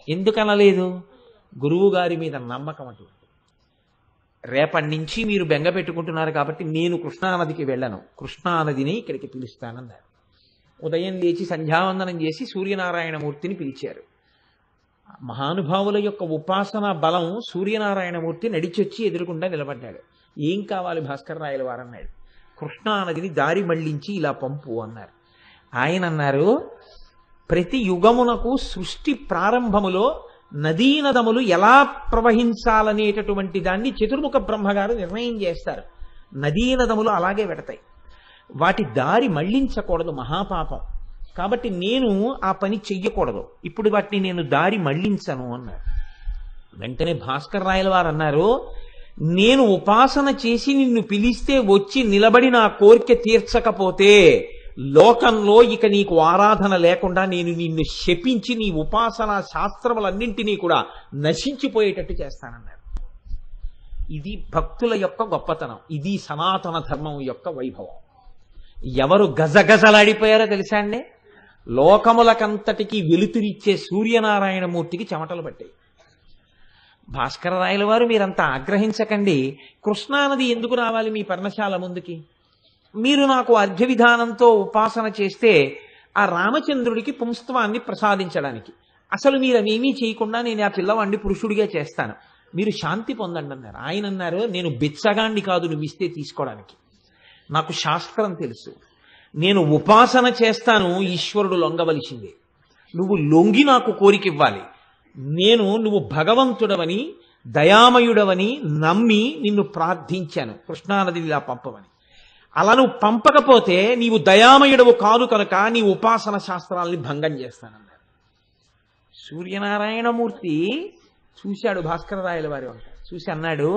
S1: ఎందుకు అనలేదు? గురువు గారి మీద నమ్మకం అటు. రేపటి నుంచి మీరు బెంగ పెట్టుకుంటున్నారు కాబట్టి నేను కృష్ణానదికి వెళ్ళను, కృష్ణానదిని ఇక్కడికి పిలుస్తానన్నారు. ఉదయం లేచి సంధ్యావందనం చేసి సూర్యనారాయణమూర్తిని పిలిచారు. మహానుభావుల యొక్క ఉపాసన బలం సూర్యనారాయణమూర్తి నడిచొచ్చి ఎదురుకుండా నిలబడ్డాడు. ఏం కావాలి భాస్కర రాయల వారు అన్నాడు. కృష్ణానదిని దారి మళ్లించి ఇలా పంపు అన్నారు. ఆయన అన్నారు, ప్రతి యుగమునకు సృష్టి ప్రారంభములో నదీనదములు ఎలా ప్రవహించాలనేటటువంటి దాన్ని చతుర్ముఖ బ్రహ్మగారు నిర్ణయం చేస్తారు. నదీనదములు అలాగే వెడతాయి. వాటి దారి మళ్లించకూడదు, మహాపాపం. కాబట్టి నేను ఆ పని చెయ్యకూడదు, ఇప్పుడు వాటిని నేను దారి మళ్లించను అన్నారు. వెంటనే భాస్కర రాయల వారు అన్నారు, నేను ఉపాసన చేసి నిన్ను పిలిస్తే వచ్చి నిలబడి నా కోరిక తీర్చకపోతే లోకంలో ఇక నీకు ఆరాధన లేకుండా నేను నిన్ను శపించి నీ ఉపాసన శాస్త్రములన్నింటినీ కూడా నశించిపోయేటట్టు చేస్తానన్నారు. ఇది భక్తుల యొక్క గొప్పతనం, ఇది సనాతన ధర్మం యొక్క వైభవం. ఎవరు గజగజలాడిపోయారో తెలుసా అండి? లోకములకంతటికి వెలుతురిచ్చే సూర్యనారాయణమూర్తికి చెమటలు పట్టాయి. భాస్కర రాయల వారు మీరంతా ఆగ్రహించకండి, కృష్ణానది ఎందుకు రావాలి మీ పర్ణశాల ముందుకి? మీరు నాకు అర్ఘ్య విధానంతో ఉపాసన చేస్తే ఆ రామచంద్రుడికి పుంస్తవాన్ని ప్రసాదించడానికి. అసలు మీరు అవేమీ చేయకుండా నేను ఆ పిల్లవాడిని పురుషుడిగా చేస్తాను, మీరు శాంతి పొందండి అన్నారు. ఆయన అన్నారు, నేను బిచ్చగాండి కాదు నువ్వు ఇస్తే తీసుకోవడానికి, నాకు శాస్త్రం తెలుసు, నేను ఉపాసన చేస్తాను, ఈశ్వరుడు లొంగవలసిందే, నువ్వు లొంగి నాకు కోరిక ఇవ్వాలి. నువ్వు భగవంతుడవని దయామయుడవని నమ్మి నిన్ను ప్రార్థించాను కృష్ణానది ఇలా పంపమని. అలా నువ్వు పంపకపోతే నీవు దయామయుడవు కాదు కనుక నీ ఉపాసన శాస్త్రాల్ని భంగం చేస్తానన్నారు. సూర్యనారాయణమూర్తి చూశాడు భాస్కర రాయల వారి వంట, చూసి అన్నాడు,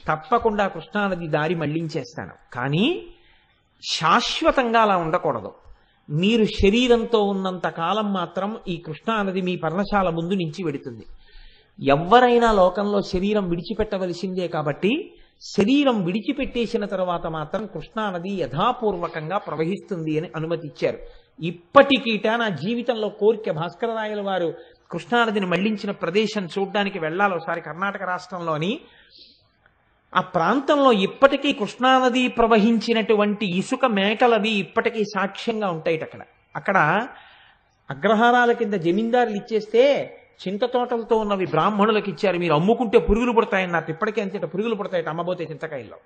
S1: తప్పకుండా కృష్ణానది దారి మళ్లించేస్తాను, కానీ శాశ్వతంగా అలా ఉండకూడదు. మీరు శరీరంతో ఉన్నంత కాలం మాత్రం ఈ కృష్ణానది మీ పర్ణశాల ముందు నుంచి వెడుతుంది. ఎవరైనా లోకంలో శరీరం విడిచిపెట్టవలసిందే కాబట్టి శరీరం విడిచిపెట్టేసిన తర్వాత మాత్రం కృష్ణానది యథాపూర్వకంగా ప్రవహిస్తుంది అని అనుమతి ఇచ్చారు. ఇప్పటికీట నా జీవితంలో కోరిక భాస్కర రాయల వారు కృష్ణానదిని మళ్లించిన ప్రదేశం చూడడానికి వెళ్ళాలి ఒకసారి కర్ణాటక రాష్ట్రంలోని. ఆ ప్రాంతంలో ఇప్పటికీ కృష్ణానది ప్రవహించినటువంటి ఇసుక మేకలవి ఇప్పటికీ సాక్ష్యంగా ఉంటాయి. అక్కడ అగ్రహారాల కింద జమీందారులు ఇచ్చేస్తే చింత తోటలతో ఉన్నవి బ్రాహ్మణులకు ఇచ్చారు, మీరు అమ్ముకుంటే పురుగులు పుడతాయన్నారు. ఇప్పటికే అంతట పురుగులు పుడతాయట అమ్మబోతే చింతకాయల్లో.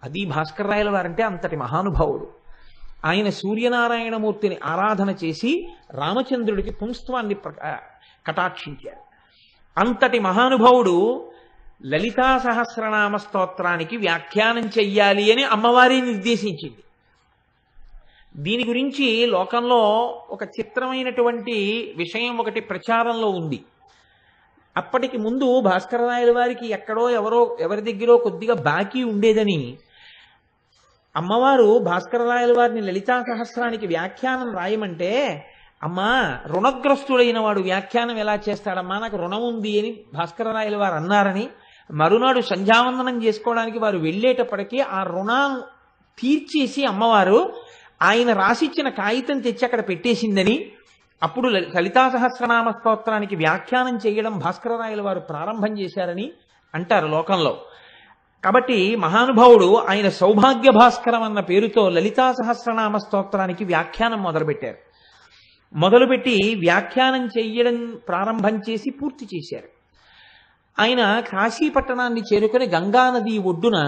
S1: అది భాస్కర రాయల వారంటే అంతటి మహానుభావుడు. ఆయన సూర్యనారాయణమూర్తిని ఆరాధన చేసి రామచంద్రుడికి పుంస్త్వాన్ని కటాక్షించారు. అంతటి మహానుభావుడు లలితా సహస్రనామ స్తోత్రానికి వ్యాఖ్యానం చెయ్యాలి అని అమ్మవారి నిర్దేశించింది. దీని గురించి లోకంలో ఒక చిత్రమైనటువంటి విషయం ఒకటి ప్రచారంలో ఉంది. అప్పటికి ముందు భాస్కర రాయల వారికి ఎక్కడో ఎవరి దగ్గరో కొద్దిగా బాకీ ఉండేదని అమ్మవారు భాస్కర రాయల వారిని లలితా సహస్రానికి వ్యాఖ్యానం రాయమంటే, అమ్మా రుణగ్రస్తుడైన వాడు వ్యాఖ్యానం ఎలా చేస్తాడమ్మా, నాకు రుణం ఉంది అని భాస్కర రాయల వారు అన్నారని మరునాడు సంధ్యావందనం చేసుకోవడానికి వారు వెళ్ళేటప్పటికీ ఆ రుణం తీర్చేసి అమ్మవారు ఆయన రాసిచ్చిన కాగితం తెచ్చి అక్కడ పెట్టేసిందని, అప్పుడు లలితా సహస్రనామ స్తోత్రానికి వ్యాఖ్యానం చేయడం భాస్కర రాయల వారు ప్రారంభం చేశారని అంటారు లోకంలో. కాబట్టి మహానుభావుడు ఆయన సౌభాగ్య భాస్కరం అన్న పేరుతో లలితా సహస్రనామ స్తోత్రానికి వ్యాఖ్యానం మొదలుపెట్టారు. మొదలుపెట్టి వ్యాఖ్యానం చెయ్యడం ప్రారంభం చేసి పూర్తి చేశారు. ఆయన కాశీపట్టణాన్ని చేరుకొని గంగానది ఒడ్డున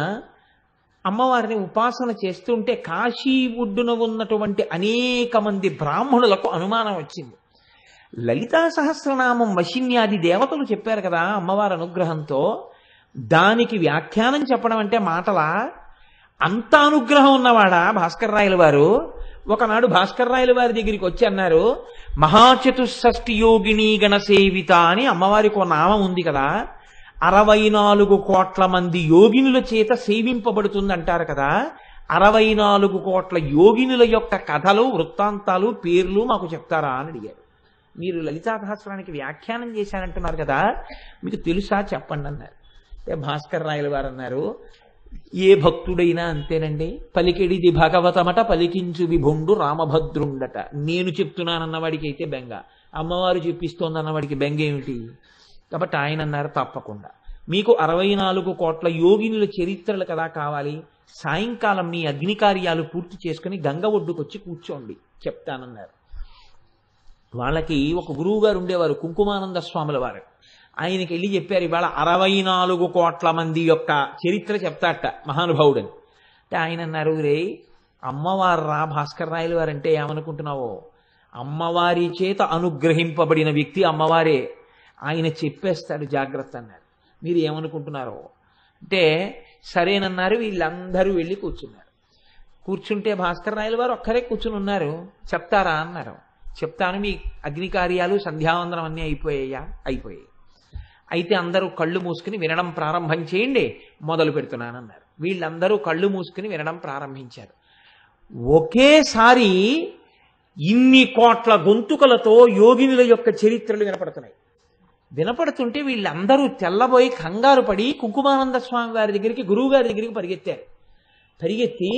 S1: అమ్మవారిని ఉపాసన చేస్తుంటే కాశీ ఒడ్డున ఉన్నటువంటి అనేక మంది బ్రాహ్మణులకు అనుమానం వచ్చింది. లలితా సహస్రనామం వశిన్యాది దేవతలు చెప్పారు కదా అమ్మవారి అనుగ్రహంతో, దానికి వ్యాఖ్యానం చెప్పడం అంటే మాటలా? అంత అనుగ్రహం ఉన్నవాడా భాస్కర రాయల వారు? ఒకనాడు భాస్కర రాయల వారి దగ్గరికి వచ్చి అన్నారు, మహాచతుషష్ఠి యోగిని గణసేవిత అని అమ్మవారికి ఒక నామం ఉంది కదా, 64 కోట్ల మంది యోగినుల చేత సేవింపబడుతుంది అంటారు కదా, 64 కోట్ల యోగినుల యొక్క కథలు వృత్తాంతాలు పేర్లు మాకు చెప్తారా అని అడిగారు. మీరు లలితా సహస్రానికి వ్యాఖ్యానం చేశారంటున్నారు కదా, మీకు తెలుసా చెప్పండి అన్నారు. భాస్కర రాయల వారు అన్నారు, ఏ భక్తుడైనా అంతేనండి, పలికెడిది భగవతమట పలికించు విభుండు రామభద్రుండట. నేను చెప్తున్నానన్నవాడికి అయితే బెంగ, అమ్మవారు చెప్పిస్తోందన్నవాడికి బెంగ ఏమిటి? కాబట్టి ఆయన అన్నారు, తప్పకుండా మీకు 64 కోట్ల యోగినుల చరిత్రలు కదా కావాలి, సాయంకాలం మీ అగ్ని కార్యాలు పూర్తి చేసుకుని గంగ ఒడ్డుకొచ్చి కూర్చోండి చెప్తానన్నారు. వాళ్ళకి ఒక గురువు గారు ఉండేవారు, కుంకుమానంద స్వాముల వారు. ఆయనకి వెళ్ళి చెప్పారు, ఇవాళ 64 కోట్ల మంది యొక్క చరిత్ర చెప్తాట మహానుభావుడని. అంటే ఆయన అన్నారు, రే అమ్మవారు రా భాస్కర రాయల వారు అంటే ఏమనుకుంటున్నావో, అమ్మవారి చేత అనుగ్రహింపబడిన వ్యక్తి అమ్మవారే, ఆయన చెప్పేస్తాడు జాగ్రత్త అన్నారు. మీరు ఏమనుకుంటున్నారో అంటే సరేనన్నారు. వీళ్ళందరూ వెళ్ళి కూర్చున్నారు. కూర్చుంటే భాస్కర రాయల వారు ఒక్కరే కూర్చుని ఉన్నారు. చెప్తారా అన్నారు. చెప్తాను, మీ అగ్ని కార్యాలు సంధ్యావందనం అన్నీ అయిపోయాయా? అయిపోయాయి. అయితే అందరూ కళ్ళు మూసుకుని వినడం ప్రారంభం చేయండి, మొదలు పెడుతున్నానన్నారు. వీళ్ళందరూ కళ్ళు మూసుకుని వినడం ప్రారంభించారు. ఒకేసారి ఇన్ని కోట్ల గొంతుకలతో యోగినుల యొక్క చరిత్రలు వినపడుతున్నాయి. వినపడుతుంటే వీళ్ళందరూ తెల్లబోయి కంగారు పడి కుంకుమానంద స్వామి వారి దగ్గరికి, గురువు గారి దగ్గరికి పరిగెత్తారు. పరిగెత్తి,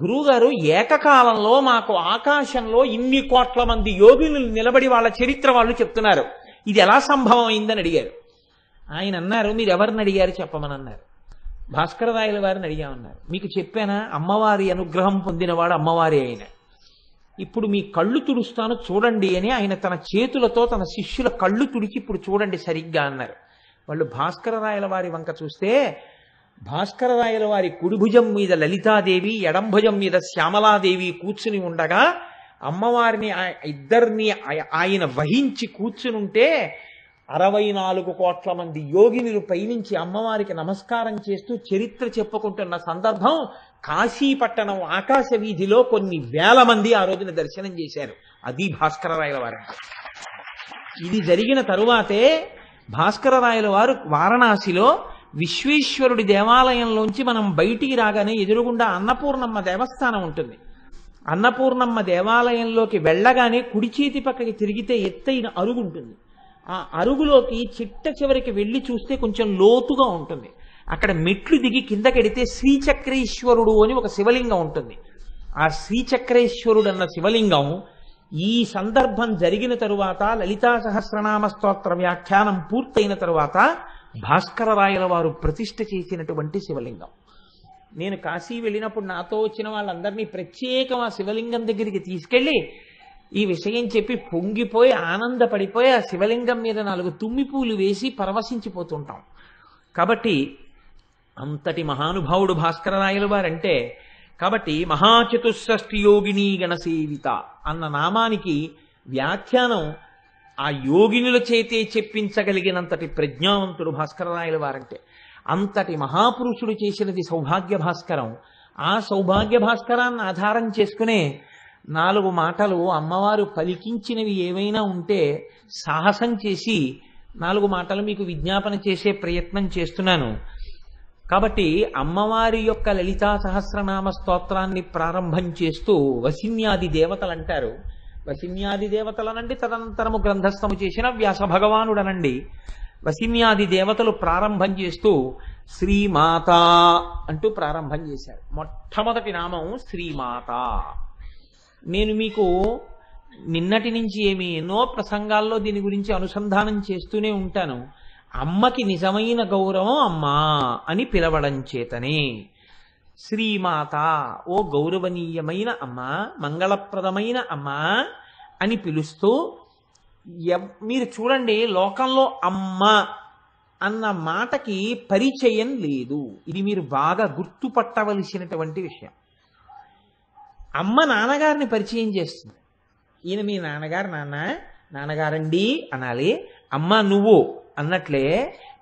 S1: గురువుగారు ఏకకాలంలో మాకు ఆకాశంలో ఇన్ని కోట్ల మంది యోగినులు నిలబడి వాళ్ళ చరిత్ర వాళ్ళు చెప్తున్నారు, ఇది ఎలా సంభవం అయిందని అడిగారు. ఆయన అన్నారు, మీరు ఎవరిని అడిగారు చెప్పమని అన్నారు. భాస్కర రాయల వారిని అడిగామన్నారు. మీకు చెప్పానా, అమ్మవారి అనుగ్రహం పొందినవాడు అమ్మవారి ఆయన. ఇప్పుడు మీ కళ్ళు తుడుస్తాను చూడండి అని ఆయన తన చేతులతో తన శిష్యుల కళ్ళు తుడిచి ఇప్పుడు చూడండి సరిగ్గా అన్నారు. వాళ్ళు భాస్కర రాయల వారి వంక చూస్తే భాస్కర రాయల వారి కుడి భుజం మీద లలితాదేవి, ఎడం భుజం మీద శ్యామలాదేవి కూర్చుని ఉండగా అమ్మవారిని ఇద్దరిని ఆయన వహించి కూర్చునుంటే 64 కోట్ల మంది యోగినులు పైనుంచి అమ్మవారికి నమస్కారం చేస్తూ చరిత్ర చెప్పుకుంటున్న సందర్భం. కాశీపట్టణం ఆకాశ వీధిలో కొన్ని వేల మంది ఆ రోజున దర్శనం చేశారు. అది భాస్కర రాయల వారు. ఇది జరిగిన తరువాతే భాస్కర రాయల వారు వారణాసిలో విశ్వేశ్వరుడి దేవాలయంలోంచి మనం బయటికి రాగానే ఎదురుగుండా అన్నపూర్ణమ్మ దేవస్థానం ఉంటుంది. అన్నపూర్ణమ్మ దేవాలయంలోకి వెళ్ళగానే కుడి చేతి పక్కకి తిరిగితే ఎత్తైన అరుగు ఉంటుంది. ఆ అరుగులోకి చిట్ట చివరికి వెళ్ళి చూస్తే కొంచెం లోతుగా ఉంటుంది. అక్కడ మెట్లు దిగి కిందకెడితే శ్రీచక్రేశ్వరుడు అని ఒక శివలింగం ఉంటుంది. ఆ శ్రీచక్రేశ్వరుడు అన్న శివలింగం ఈ సందర్భం జరిగిన తరువాత, లలితా సహస్రనామ స్తోత్ర వ్యాఖ్యానం పూర్తయిన తరువాత భాస్కర రాయల వారు ప్రతిష్ఠ చేసినటువంటి శివలింగం. నేను కాశీ వెళ్ళినప్పుడు నాతో వచ్చిన వాళ్ళందరినీ ప్రత్యేకం ఆ శివలింగం దగ్గరికి తీసుకెళ్ళి ఈ విషయం చెప్పి పొంగిపోయి ఆనందపడిపోయి ఆ శివలింగం మీద 4 తుమ్మి పూలు వేసి పరవశించిపోతుంటాం. కాబట్టి అంతటి మహానుభావుడు భాస్కరరాయలు వారంటే, కాబట్టి మహాచతుషష్ఠి యోగిని గణసేవిత అన్న నామానికి వ్యాఖ్యానం ఆ యోగినుల చేతే చెప్పించగలిగినంతటి ప్రజ్ఞావంతుడు భాస్కరరాయలు వారంటే. అంతటి మహాపురుషుడు చేసినది సౌభాగ్య భాస్కరం. ఆ సౌభాగ్య భాస్కరాన్ని ఆధారం చేసుకునే 4 మాటలు అమ్మవారు పలికించినవి ఏవైనా ఉంటే సాహసం చేసి 4 మాటలు మీకు విజ్ఞాపన చేసే ప్రయత్నం చేస్తున్నాను. కాబట్టి అమ్మవారి యొక్క లలితా సహస్రనామ స్తోత్రాన్ని ప్రారంభం చేస్తూ వసిన్యాది దేవతలు అంటారు. వసిన్యాది దేవతలనండి, తదనంతరము గ్రంథస్థము చేసిన వ్యాస భగవానుడనండి. వసిన్యాది దేవతలు ప్రారంభం చేస్తూ శ్రీమాత అంటూ ప్రారంభం చేశారు. మొట్టమొదటి నామం శ్రీమాత. నేను మీకు నిన్నటి నుంచి ఎన్నో ప్రసంగాల్లో దీని గురించి అనుసంధానం చేస్తూనే ఉంటాను. అమ్మకి నిజమైన గౌరవం అమ్మా అని పిలవడం చేతనే శ్రీమాత, ఓ గౌరవనీయమైన అమ్మ, మంగళప్రదమైన అమ్మ అని పిలుస్తూ, మీరు చూడండి లోకంలో అమ్మ అన్న మాటకి పరిచయం లేదు. ఇది మీరు బాగా గుర్తుపట్టవలసినటువంటి విషయం. అమ్మ నాన్నగారిని పరిచయం చేస్తుంది. ఈయన మీ నాన్నగారు, నాన్నగారండి అనాలి. అమ్మ నువ్వు అన్నట్లే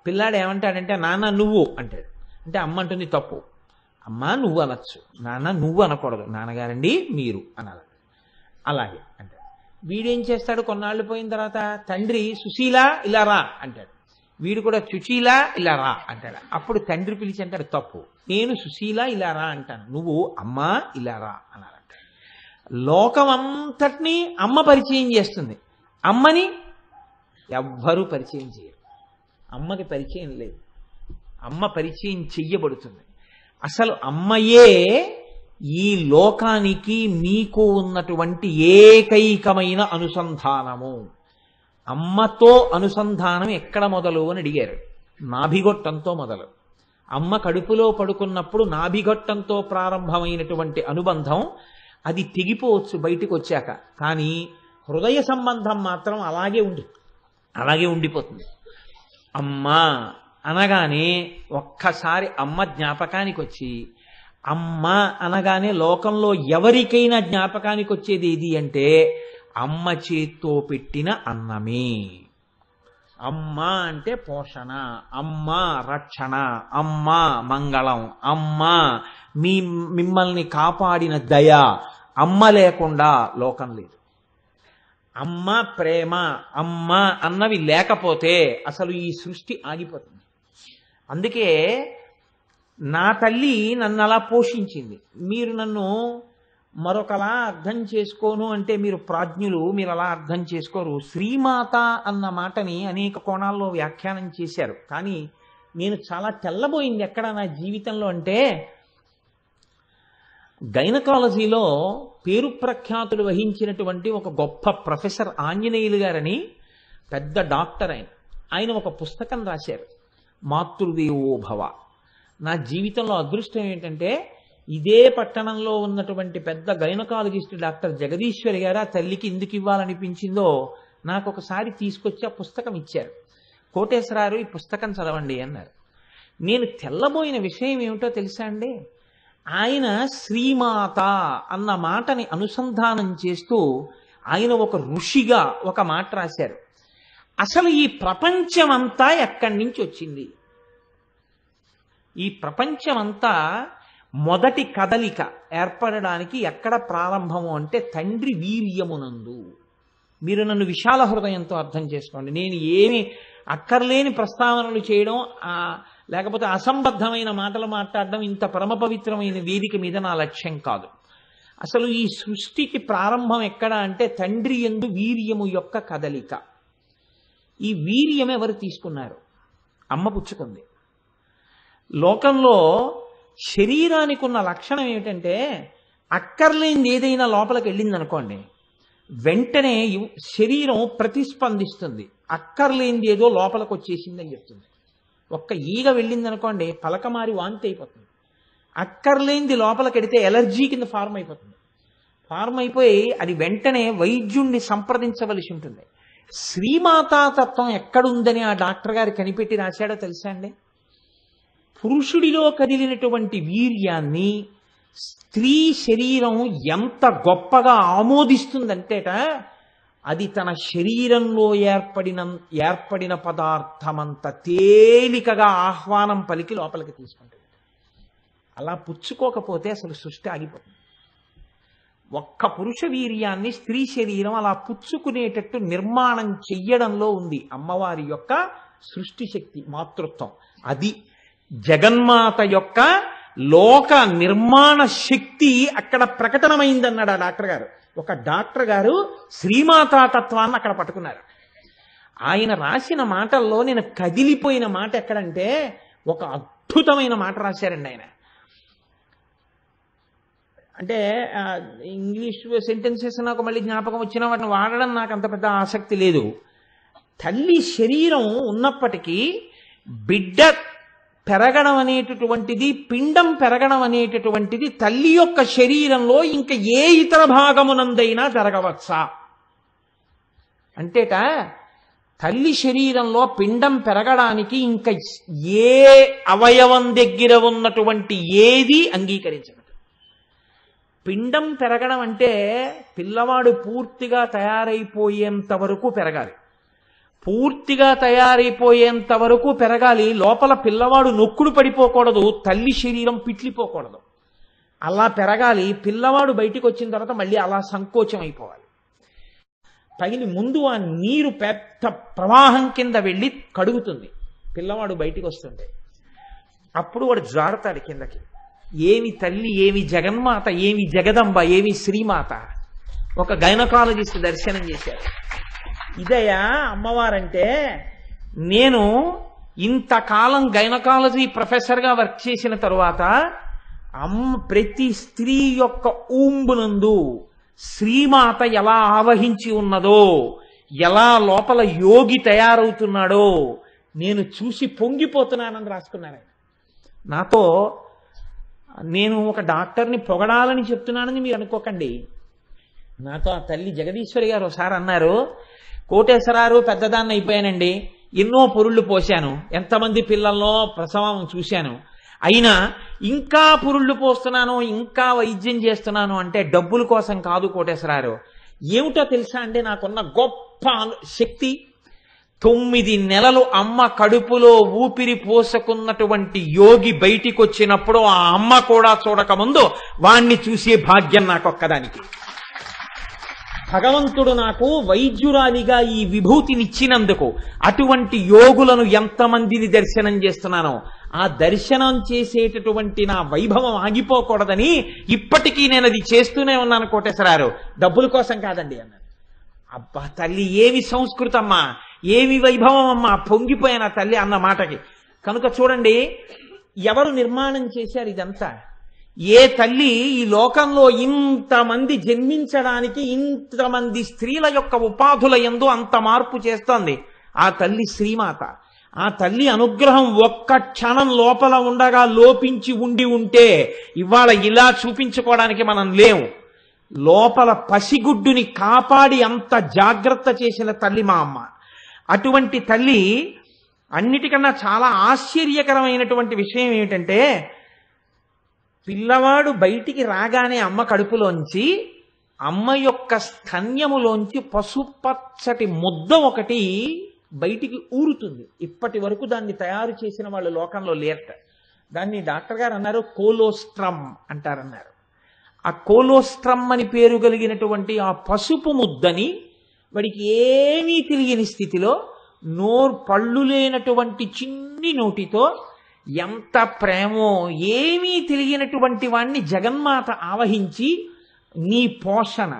S1: పిల్లాడు ఏమంటాడంటే నాన్న నువ్వు అంటాడు. అంటే అమ్మ అంటుంది తప్పు. అమ్మ నువ్వు అనొచ్చు, నాన్న నువ్వు అనకూడదు, నాన్నగారండి మీరు అనాలి. అలాగే అంటాడు. వీడేం చేస్తాడు, కొన్నాళ్ళు పోయిన తర్వాత తండ్రి సుశీల ఇలా రా అంటాడు. వీడు కూడా చుచీల ఇలా రా అంటాడు. అప్పుడు తండ్రి పిలిచి అంటాడు తప్పు, నేను సుశీల ఇలా రా అంటాను, నువ్వు అమ్మ ఇలా రా అనాలంట. లోకం అంతటినీ అమ్మ పరిచయం చేస్తుంది, అమ్మని ఎవ్వరూ పరిచయం చేయరు. అమ్మకి పరిచయం లేదు, అమ్మ పరిచయం చెయ్యబడుతుంది. అసలు అమ్మయే ఈ లోకానికి మీకు ఉన్నటువంటి ఏకైకమైన అనుసంధానము. అమ్మతో అనుసంధానం ఎక్కడ మొదలు అని అడిగారు. నాభిగొట్టంతో మొదలు. అమ్మ కడుపులో పడుకున్నప్పుడు నాభిగొట్టంతో ప్రారంభమైనటువంటి అనుబంధం అది తెగిపోవచ్చు బయటికి వచ్చాక, కానీ హృదయ సంబంధం మాత్రం అలాగే ఉండిపోతుంది. అమ్మ అనగానే ఒక్కసారి అమ్మ జ్ఞాపకానికి వచ్చి, అమ్మ అనగానే లోకంలో ఎవరికైనా జ్ఞాపకానికి వచ్చేది ఏది అంటే అమ్మ చేత్తో పెట్టిన అన్నమే. అమ్మ అంటే పోషణ, అమ్మ రక్షణ, అమ్మ మంగళం, అమ్మ మిమ్మల్ని కాపాడిన దయ. అమ్మ లేకుండా లోకం లేదు. అమ్మ ప్రేమ, అమ్మ అన్నవి లేకపోతే అసలు ఈ సృష్టి ఆగిపోతుంది. అందుకే నా తల్లి నన్ను అలా పోషించింది, మీరు నన్ను మరొకలా అర్థం చేసుకోను అంటే మీరు ప్రాజ్ఞులు, మీరు అలా అర్థం చేసుకోరు. శ్రీమాత అన్న మాటని అనేక కోణాల్లో వ్యాఖ్యానం చేశారు. కానీ నేను చాలా తెల్లబోయింది ఎక్కడ నా జీవితంలో అంటే, గైనకాలజీలో పేరు ప్రఖ్యాతులు వహించినటువంటి ఒక గొప్ప ప్రొఫెసర్ ఆంజనేయులు గారని పెద్ద డాక్టర్ ఆయన ఒక పుస్తకం రాశారు, మాతృదేవో భవ. నా జీవితంలో అదృష్టం ఏంటంటే ఇదే పట్టణంలో ఉన్నటువంటి పెద్ద గైనకాలజిస్ట్ డాక్టర్ జగదీశ్వరి గారు ఆ తల్లికి ఎందుకు ఇవ్వాలనిపించిందో నాకు ఒకసారి తీసుకొచ్చి ఆ పుస్తకం ఇచ్చారు. కోటేశ్వరారు ఈ పుస్తకం చదవండి అన్నారు. నేను తెల్లబోయిన విషయం ఏమిటో తెలుసా అండి, ఆయన శ్రీమాత అన్న మాటని అనుసంధానం చేస్తూ ఆయన ఒక ఋషిగా ఒక మాట రాశారు. అసలు ఈ ప్రపంచమంతా ఎక్కడి నుంచి వచ్చింది? ఈ ప్రపంచమంతా మొదటి కదలిక ఏర్పడడానికి ఎక్కడ ప్రారంభము అంటే తండ్రి వీర్యమునందు. మీరు నన్ను విశాల హృదయంతో అర్థం చేసుకోండి. నేను ఏమి అక్కర్లేని ప్రస్తావనలు చేయడం లేకపోతే అసంబద్ధమైన మాటలు మాట్లాడడం ఇంత పరమ పవిత్రమైన వేదిక మీద నా లక్ష్యం కాదు. అసలు ఈ సృష్టికి ప్రారంభం ఎక్కడ అంటే తండ్రి యందు వీర్యము యొక్క కదలిక. ఈ వీర్యం ఎవరు తీసుకున్నారు? అమ్మ పుచ్చుకుంది. లోకంలో శరీరానికి ఉన్న లక్షణం ఏమిటంటే అక్కర్లేనిది ఏదైనా లోపలికి వెళ్ళింది అనుకోండి, వెంటనే శరీరం ప్రతిస్పందిస్తుంది. అక్కర్లేనిది ఏదో లోపలికి వచ్చేసిందని చెప్తుంది. ఒక్క ఈగ వెళ్ళింది అనుకోండి, పలకమారి వాంతి అయిపోతుంది. అక్కర్లేనిది లోపలికి వెడితే ఎలర్జీ కింద ఫార్మ్ అయిపోతుంది. ఫార్మ్ అయిపోయి అది వెంటనే వైద్యుణ్ణి సంప్రదించవలసి ఉంటుంది. శ్రీమాతాతత్వం ఎక్కడుందని ఆ డాక్టర్ గారు కనిపెట్టి రాశాడో తెలుసా అండి? పురుషుడిలో కదిలినటువంటి వీర్యాన్ని స్త్రీ శరీరం ఎంత గొప్పగా ఆమోదిస్తుందంటేట, అది తన శరీరంలో ఏర్పడిన పదార్థమంత తేలికగా ఆహ్వానం పలికి లోపలికి తీసుకుంటుంది. అలా పుచ్చుకోకపోతే అసలు సృష్టి ఆగిపోతుంది. ఒక్క పురుష వీర్యాన్ని స్త్రీ శరీరం అలా పుచ్చుకునేటట్టు నిర్మాణం చెయ్యడంలో ఉంది అమ్మవారి యొక్క సృష్టి శక్తి, మాతృత్వం. అది జగన్మాత యొక్క లోక నిర్మాణ శక్తి అక్కడ ప్రకటనమైందన్నాడు ఆ డాక్టర్ గారు. ఒక డాక్టర్ గారు శ్రీమాతాతత్వాన్ని అక్కడ పట్టుకున్నారు. ఆయన రాసిన మాటల్లో నేను కదిలిపోయిన మాట ఎక్కడంటే, ఒక అద్భుతమైన మాట రాశారండి ఆయన. అంటే ఇంగ్లీష్ సెంటెన్సెస్ నాకు మళ్ళీ జ్ఞాపకం వచ్చిన వాటిని వాడడం నాకు అంత పెద్ద ఆసక్తి లేదు. తల్లి శరీరం ఉన్నప్పటికీ బిడ్డ పెరగడం అనేటటువంటిది, పిండం పెరగడం అనేటటువంటిది తల్లి యొక్క శరీరంలో ఇంకా ఏ ఇతర భాగమునందైనా జరగవచ్చా అంటేట, తల్లి శరీరంలో పిండం పెరగడానికి ఇంకా ఏ అవయవం దగ్గర ఉన్నటువంటి ఏది అంగీకరించదు. పిండం పెరగడం అంటే పిల్లవాడు పూర్తిగా తయారైపోయేంత వరకు పెరగాలి. పూర్తిగా తయారైపోయేంత వరకు పెరగాలి. లోపల పిల్లవాడు నొక్కుడు పడిపోకూడదు, తల్లి శరీరం పిట్లిపోకూడదు. అలా పెరగాలి. పిల్లవాడు బయటికి వచ్చిన తర్వాత మళ్ళీ అలా సంకోచం అయిపోవాలి. పగిలి ముందు ఆ నీరు పెద్ద ప్రవాహం కింద వెళ్ళి కడుగుతుంది పిల్లవాడు బయటికి వస్తుంటే. అప్పుడు వాడు జారుతాడు కిందకి. ఏమి తల్లి, ఏమి జగన్మాత, ఏమి జగదంబ, ఏమి శ్రీమాత. ఒక గైనకాలజిస్ట్ దర్శనం చేశారు. ఇదయా అమ్మవారంటే, నేను ఇంతకాలం గైనకాలజీ ప్రొఫెసర్గా వర్క్ చేసిన తరువాత ప్రతి స్త్రీ యొక్క ఊంబునందు శ్రీమాత ఎలా ఆవహించి ఉన్నదో, ఎలా లోపల యోగి తయారవుతున్నాడో నేను చూసి పొంగిపోతున్నానని రాసుకున్నాను. నాతో నేను ఒక డాక్టర్ని పొగడాలని చెప్తున్నానని మీరు అనుకోకండి. నాతో ఆ తల్లి జగదీశ్వరి గారు ఒకసారి అన్నారు, కోటేశ్వరారు పెద్దదాన్ని అయిపోయానండి, ఎన్నో పురుళ్ళు పోశాను, ఎంతమంది పిల్లల్లో ప్రసవం చూశాను, అయినా ఇంకా పురుళ్ళు పోస్తున్నాను, ఇంకా వైద్యం చేస్తున్నాను అంటే డబ్బుల కోసం కాదు కోటేశ్వరారు. ఏమిటో తెలుసా అండి నాకున్న గొప్ప శక్తి? 9 నెలలు అమ్మ కడుపులో ఊపిరి పోసుకున్నటువంటి యోగి బయటికి వచ్చినప్పుడు ఆ అమ్మ కూడా చూడకముందు వాణ్ణి చూసే భాగ్యం నాకొక్కదానికి. భగవంతుడు నాకు వైద్యురాలిగా ఈ విభూతినిచ్చినందుకు అటువంటి యోగులను ఎంతమందిని దర్శనం చేస్తున్నానో, ఆ దర్శనం చేసేటటువంటి నా వైభవం ఆగిపోకూడదని ఇప్పటికీ నేను అది చేస్తూనే ఉన్నాను కోటేశ్వరారు, డబ్బుల కోసం కాదండి అన్నాడు. అబ్బా తల్లి ఏమి సంస్కృతమ్మా, ఏమి వైభవం అమ్మా, పొంగిపోయిన తల్లి అన్న మాటకి. కనుక చూడండి, ఎవరు నిర్మాణం చేశారు ఇదంతా? ఏ తల్లి ఈ లోకంలో ఇంతమంది జన్మించడానికి ఇంతమంది స్త్రీల యొక్క ఉపాధుల యందు అంత మార్పు చేస్తోంది? ఆ తల్లి శ్రీమాత. ఆ తల్లి అనుగ్రహం ఒక్క క్షణం లోపల ఉండగా లోపించి ఉంటే ఇవాళ ఇలా చూపించుకోవడానికి మనం లేము. లోపల పసిగుడ్డుని కాపాడి అంత జాగ్రత్త చేసిన తల్లి మా అమ్మ. అటువంటి తల్లి అన్నిటికన్నా చాలా ఆశ్చర్యకరమైనటువంటి విషయం ఏమిటంటే, పిల్లవాడు బయటికి రాగానే అమ్మ కడుపులోంచి, అమ్మ యొక్క స్తన్యములోంచి పసుపచ్చటి ముద్ద ఒకటి బయటికి ఊరుతుంది. ఇప్పటి వరకు దాన్ని తయారు చేసిన వాళ్ళు లోకంలో లేరట. దాన్ని డాక్టర్ గారు అన్నారు కోలోస్ట్రమ్ అంటారన్నారు. ఆ కోలోస్ట్రమ్ అని పేరు కలిగినటువంటి ఆ పసుపు ముద్దని వాడికి ఏమీ తెలియని స్థితిలో పళ్ళు లేనటువంటి చిన్ని నోటితో ఎంత ప్రేమో ఏమీ తెలియనటువంటి వాణ్ణి జగన్మాత ఆవహించి, నీ పోషణ,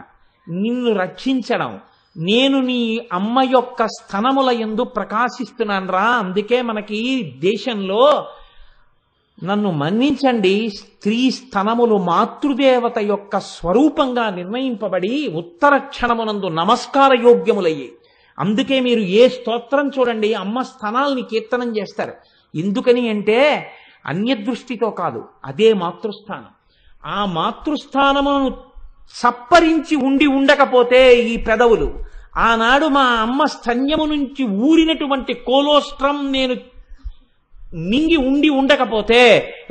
S1: నిన్ను రక్షించడం, నేను నీ అమ్మ యొక్క స్తనముల యందు ప్రకాశిస్తున్నాను రా, అందుకే మనకి దేశంలో నన్ను మన్నించండి, స్త్రీ స్తనములు మాతృదేవత యొక్క స్వరూపంగా నిర్ణయింపబడి ఉత్తర క్షణమునందు నమస్కార యోగ్యములయ్యాయి. అందుకే మీరు ఏ స్తోత్రం చూడండి అమ్మ స్తనాల్ని కీర్తనం చేస్తారు. ఎందుకని అంటే అన్యదృష్టితో కాదు, అదే మాతృస్థానం. ఆ మాతృస్థానమును సప్పరించి ఉండి ఉండకపోతే ఈ పెదవులు, ఆనాడు మా అమ్మ స్తన్యము నుంచి ఊరినటువంటి కోలోస్ట్రం నేను మింగి ఉండి ఉండకపోతే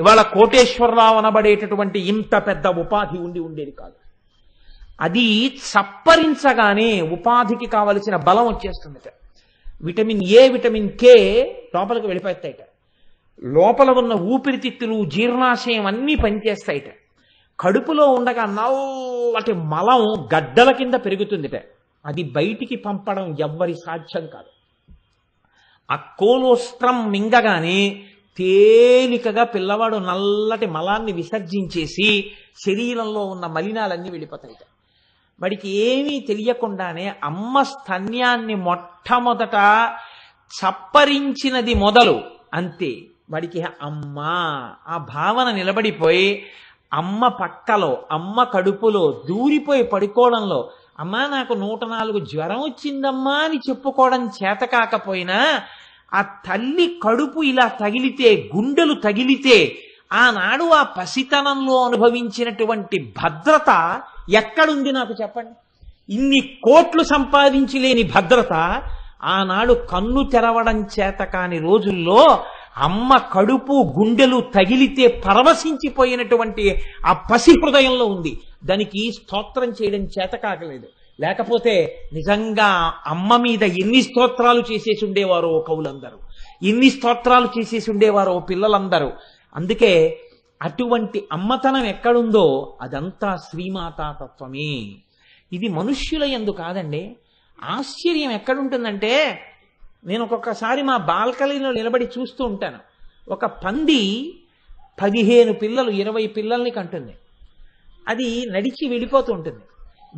S1: ఇవాళ కోటేశ్వరరావు అనబడేటటువంటి ఇంత పెద్ద ఉపాధి ఉండి ఉండేది కాదు. అది చప్పరించగానే ఉపాధికి కావలసిన బలం వచ్చేస్తుందట. విటమిన్ ఏ, విటమిన్ కే లోపలికి వెళ్ళిపోతాయిట. లోపల ఉన్న ఊపిరితిత్తులు, జీర్ణాశయం అన్నీ పనిచేస్తాయిట. కడుపులో ఉండగా నల్లటి మలం గడ్డల కింద పెరుగుతుందిట. అది బయటికి పంపడం ఎవ్వరి సాధ్యం కాదు. ఆ కోలోస్ట్రం మింగగానే తేలికగా పిల్లవాడు నల్లటి మలాన్ని విసర్జించేసి శరీరంలో ఉన్న మలినాలన్నీ వెళ్ళిపోతాయిట. వాడికి ఏమీ తెలియకుండానే అమ్మ స్తన్యాన్ని మొట్టమొదట చప్పరించినది మొదలు అంతే. వాడికి అమ్మ ఆ భావన నిలబడిపోయి అమ్మ పక్కలో, అమ్మ కడుపులో దూరిపోయి పడుకోవడంలో, అమ్మా నాకు 104 జ్వరం వచ్చిందమ్మా అని చెప్పుకోవడం చేత కాకపోయినా ఆ తల్లి కడుపు ఇలా తగిలితే, గుండెలు తగిలితే ఆనాడు ఆ పసితనంలో అనుభవించినటువంటి భద్రత ఎక్కడుంది నాకు చెప్పండి? ఇన్ని కోట్లు సంపాదించి లేని భద్రత ఆనాడు కన్ను తెరవడం చేత కాని రోజుల్లో అమ్మ కడుపు గుండెలు తగిలితే పరవశించిపోయినటువంటి ఆ పసి హృదయంలో ఉంది. దానికి స్తోత్రం చేయడం చేత కాకలేదు. లేకపోతే నిజంగా అమ్మ మీద ఎన్ని స్తోత్రాలు చేసేసి ఉండేవారో కవులందరూ, ఎన్ని స్తోత్రాలు చేసేసి ఉండేవారో పిల్లలందరూ. అందుకే అటువంటి అమ్మతనం ఎక్కడుందో అదంతా శ్రీమాతా తత్వమే. ఇది మనుష్యుల యందు కాదండి. ఆశ్చర్యం ఎక్కడుంటుందంటే, నేను ఒక్కొక్కసారి మా బాల్కనీలో నిలబడి చూస్తూ ఉంటాను. ఒక పంది 15 పిల్లలు 20 పిల్లల్ని కంటుంది. అది నడిచి వెళ్ళిపోతూ ఉంటుంది.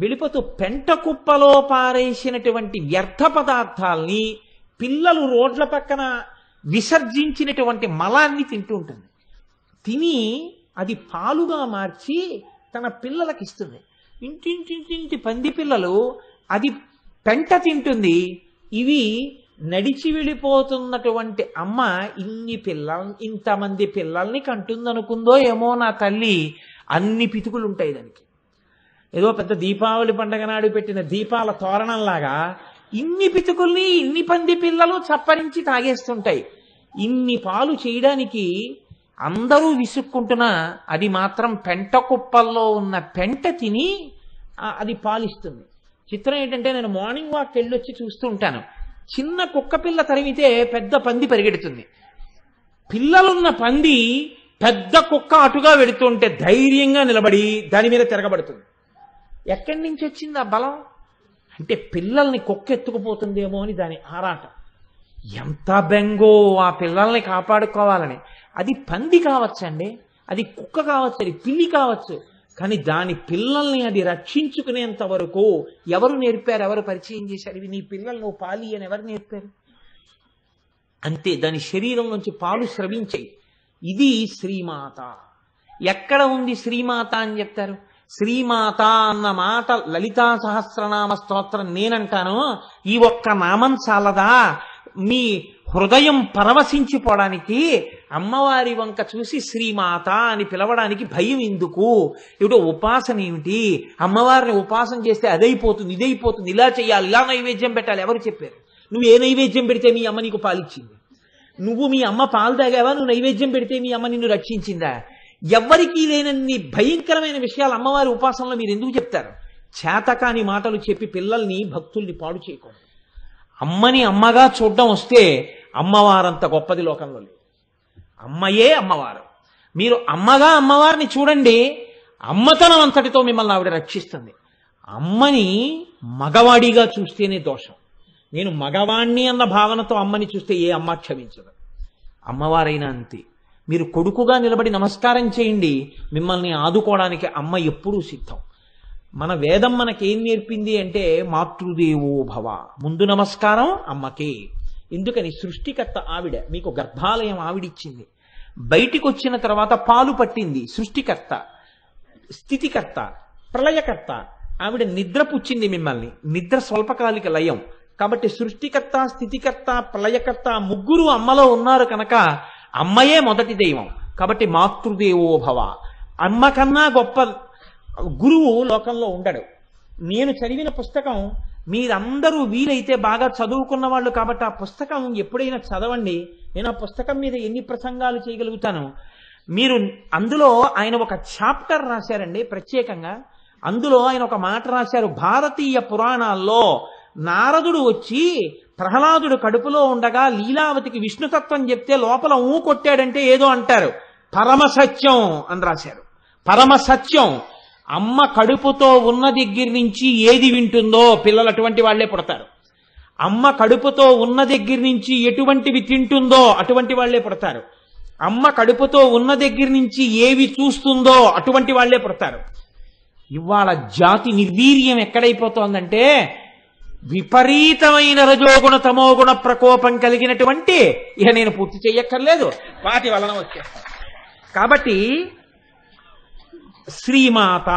S1: వెళ్ళిపోతూ పెంట కుప్పలో పారేసినటువంటి వ్యర్థ పదార్థాల్ని, పిల్లలు రోడ్ల పక్కన విసర్జించినటువంటి మలాన్ని తింటూ ఉంటుంది. తిని అది పాలుగా మార్చి తన పిల్లలకి ఇస్తుంది. ఇంటింటి పంది పిల్లలు అది పెంట తింటుంది. ఇవి నడిచి వెళ్ళిపోతున్నటువంటి అమ్మ ఇంతమంది పిల్లల్ని కంటుందనుకుందో ఏమో నా తల్లి. అన్ని పితుకులు ఉంటాయి దానికి. ఏదో పెద్ద దీపావళి పండగ నాడు పెట్టిన దీపాల తోరణంలాగా ఇన్ని పితుకుల్ని ఇన్ని పంది పిల్లలు చప్పరించి తాగేస్తుంటాయి. ఇన్ని పాలు చేయడానికి అందరూ విసుక్కుంటున్నా అది మాత్రం పెంట కుప్పల్లో ఉన్న పెంట తిని అది పాలిస్తుంది. చిత్రం ఏంటంటే, నేను మార్నింగ్ వాక్ వెళ్ళొచ్చి చూస్తూ ఉంటాను. చిన్న కుక్క పిల్ల తరిమితే పెద్ద పంది పరిగెడుతుంది. పిల్లలున్న పంది పెద్ద కుక్క అటుగా వెడుతుంటే ధైర్యంగా నిలబడి దాని మీద తిరగబడుతుంది. ఎక్కడి నుంచి వచ్చింది ఆ బలం? అంటే పిల్లల్ని కుక్క ఎత్తుకుపోతుందేమో అని దాని ఆరాటం. ఎంత బెంగో ఆ పిల్లల్ని కాపాడుకోవాలని. అది పంది కావచ్చండి, అది కుక్క కావచ్చు, అది పిల్లి కావచ్చు, కానీ దాని పిల్లల్ని అది రక్షించుకునేంత వరకు ఎవరు నేర్పారు? ఎవరు పరిచయం చేశారు? ఇవి నీ పిల్లలు నువ్వు పాలి అని ఎవరు నేర్పారు? అంతే, దాని శరీరం నుంచి పాలు స్రవించాయి. ఇది శ్రీమాత. ఎక్కడ ఉంది శ్రీమాత అని చెప్తారు? శ్రీమాత అన్న మాట లలితా సహస్రనామ స్తోత్రం నేనంటాను. ఈ ఒక్క నామం చాలదా మీ హృదయం పరవశించిపోవడానికి? అమ్మవారి వంక చూసి శ్రీమాత అని పిలవడానికి భయం ఎందుకు? ఏమిటో ఉపాసన ఏమిటి? అమ్మవారిని ఉపాసన చేస్తే అదైపోతుంది, ఇదైపోతుంది, ఇలా చెయ్యాలి, ఇలా నైవేద్యం పెట్టాలి. ఎవరు చెప్పారు? నువ్వు ఏ నైవేద్యం పెడితే మీ అమ్మ నీకు పాలిచ్చింది? నువ్వు మీ అమ్మ పాలు తాగావా? నువ్వు నైవేద్యం పెడితే మీ అమ్మ నిన్ను రక్షించిందా? ఎవ్వరికీ లేనన్ని భయంకరమైన విషయాలు అమ్మవారి ఉపాసనలో మీరు ఎందుకు చెప్తారు? చేతకాని మాటలు చెప్పి పిల్లల్ని, భక్తుల్ని పాడు చేయకూడదు. అమ్మని అమ్మగా చూడడం వస్తే అమ్మవారంత గొప్పది లోకంలో లేదు. అమ్మయే అమ్మవారు. మీరు అమ్మగా అమ్మవారిని చూడండి, అమ్మతనం అంతటితో మిమ్మల్ని ఆవిడ రక్షిస్తుంది. అమ్మని మగవాడిగా చూస్తేనే దోషం. నేను మగవాణ్ణి అన్న భావనతో అమ్మని చూస్తే ఏ అమ్మ క్షమించదు. అమ్మవారైనా అంతే. మీరు కొడుకుగా నిలబడి నమస్కారం చేయండి, మిమ్మల్ని ఆదుకోవడానికి అమ్మ ఎప్పుడూ సిద్ధం. మన వేదం మనకేం నేర్పింది అంటే మాతృదేవో భవ. ముందు నమస్కారం అమ్మకే. ఎందుకని? సృష్టికర్త ఆవిడ. మీకు గర్భాలయం ఆవిడిచ్చింది. బయటికి వచ్చిన తర్వాత పాలు పట్టింది సృష్టికర్త, స్థితికర్త, ప్రళయకర్త. ఆవిడ నిద్ర పుచ్చింది మిమ్మల్ని. నిద్ర స్వల్పకాలిక లయం. కాబట్టి సృష్టికర్త, స్థితికర్త, ప్రళయకర్త ముగ్గురు అమ్మలో ఉన్నారు కనుక అమ్మయే మొదటి దైవం. కాబట్టి మాతృదేవో భవ. అమ్మ కన్నా గొప్ప గురువు లోకంలో ఉండడు. నేను చదివిన పుస్తకం మీరందరూ వీలైతే బాగా చదువుకున్న వాళ్ళు కాబట్టి ఆ పుస్తకం ఎప్పుడైనా చదవండి. నేను ఆ పుస్తకం మీద ఎన్ని ప్రసంగాలు చేయగలుగుతాను. మీరు అందులో ఆయన ఒక చాప్టర్ రాశారండి ప్రత్యేకంగా. అందులో ఆయన ఒక మాట రాశారు. భారతీయ పురాణాల్లో నారదుడు వచ్చి ప్రహ్లాదుడు కడుపులో ఉండగా లీలావతికి విష్ణుతత్వం చెప్తే లోపల కొట్టాడంటే ఏదో అంటారు. పరమసత్యం అని రాశారు. పరమసత్యం. అమ్మ కడుపుతో ఉన్న దగ్గర నుంచి ఏది వింటుందో పిల్లలు అటువంటి వాళ్లే పుడతారు. అమ్మ కడుపుతో ఉన్న దగ్గర నుంచి ఎటువంటివి తింటుందో అటువంటి వాళ్లే పుడతారు. అమ్మ కడుపుతో ఉన్న దగ్గర నుంచి ఏవి చూస్తుందో అటువంటి వాళ్లే పుడతారు. ఇవాళ జాతి నిర్వీర్యం ఎక్కడైపోతోందంటే విపరీతమైన రజోగుణ తమోగుణ ప్రకోపం కలిగినటువంటి, ఇక నేను పూర్తి చెయ్యక్కర్లేదు, వాటి వలన వచ్చేస్తాను. కాబట్టి శ్రీమాత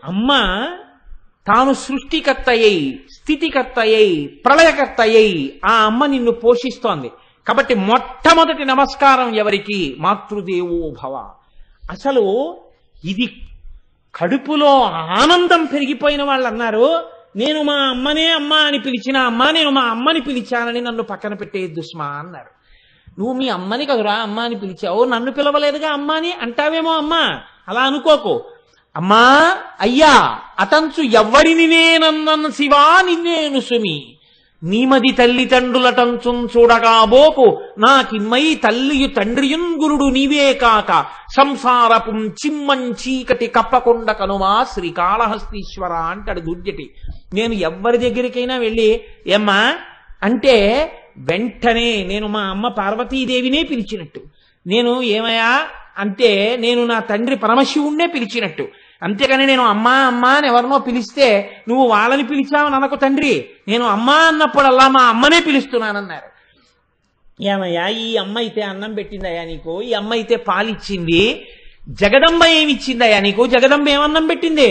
S1: అమ్మ తాను సృష్టికర్త అయి స్థితికర్త అయి ప్రళయకర్త అయి ఆ అమ్మ నిన్ను పోషిస్తోంది. కాబట్టి మొట్టమొదటి నమస్కారం ఎవరికి? మాతృదేవో భవ. అసలు ఇది కడుపులో ఆనందం పెరిగిపోయిన వాళ్ళు అన్నారు, నేను మా అమ్మనే అమ్మ అని పిలిచిన అమ్మ, నేను మా అమ్మని పిలిచానని నన్ను పక్కన పెట్టేయద్దు సుమా అన్నారు. నువ్వు మీ అమ్మని కదురా అమ్మ అని పిలిచావు, నన్ను పిలవలేదుగా అమ్మ అని అంటావేమో. అమ్మ అలా అనుకోకు. అమ్మా అయ్యా అతంచు ఎవ్వడిని నేనన్నను శివా నిన్నేను సుమి, నీమది తల్లిదండ్రులటంచున్ చూడగాబోకు నాకిమ్మై తల్లియు తండ్రియున్ గురుడు నీవే కాక సంసారపుం చిమ్మం చీకటి కప్పకొండ కనుమా శ్రీకాళహస్తీశ్వర అంటాడు దుర్జటి. నేను ఎవ్వరి దగ్గరికైనా వెళ్ళి ఏమ్మా అంటే వెంటనే నేను మా అమ్మ పార్వతీదేవినే పిలిచినట్టు, నేను ఏమయ్యా అంటే నేను నా తండ్రి పరమశివుణ్ణే పిలిచినట్టు. అంతేగాని నేను అమ్మా అమ్మా అని ఎవరినో పిలిస్తే నువ్వు వాళ్ళని పిలిచావు ననకు తండ్రి, నేను అమ్మా అన్నప్పుడల్లా మా అమ్మనే పిలుస్తున్నానన్నారు. ఏమయ్యా ఈ అమ్మ అయితే అన్నం పెట్టిందయ్యా నీకు, ఈ అమ్మ అయితే పాలిచ్చింది, జగదంబ ఏమిచ్చిందయ్యా నీకు, జగదంబ ఏమన్నం పెట్టింది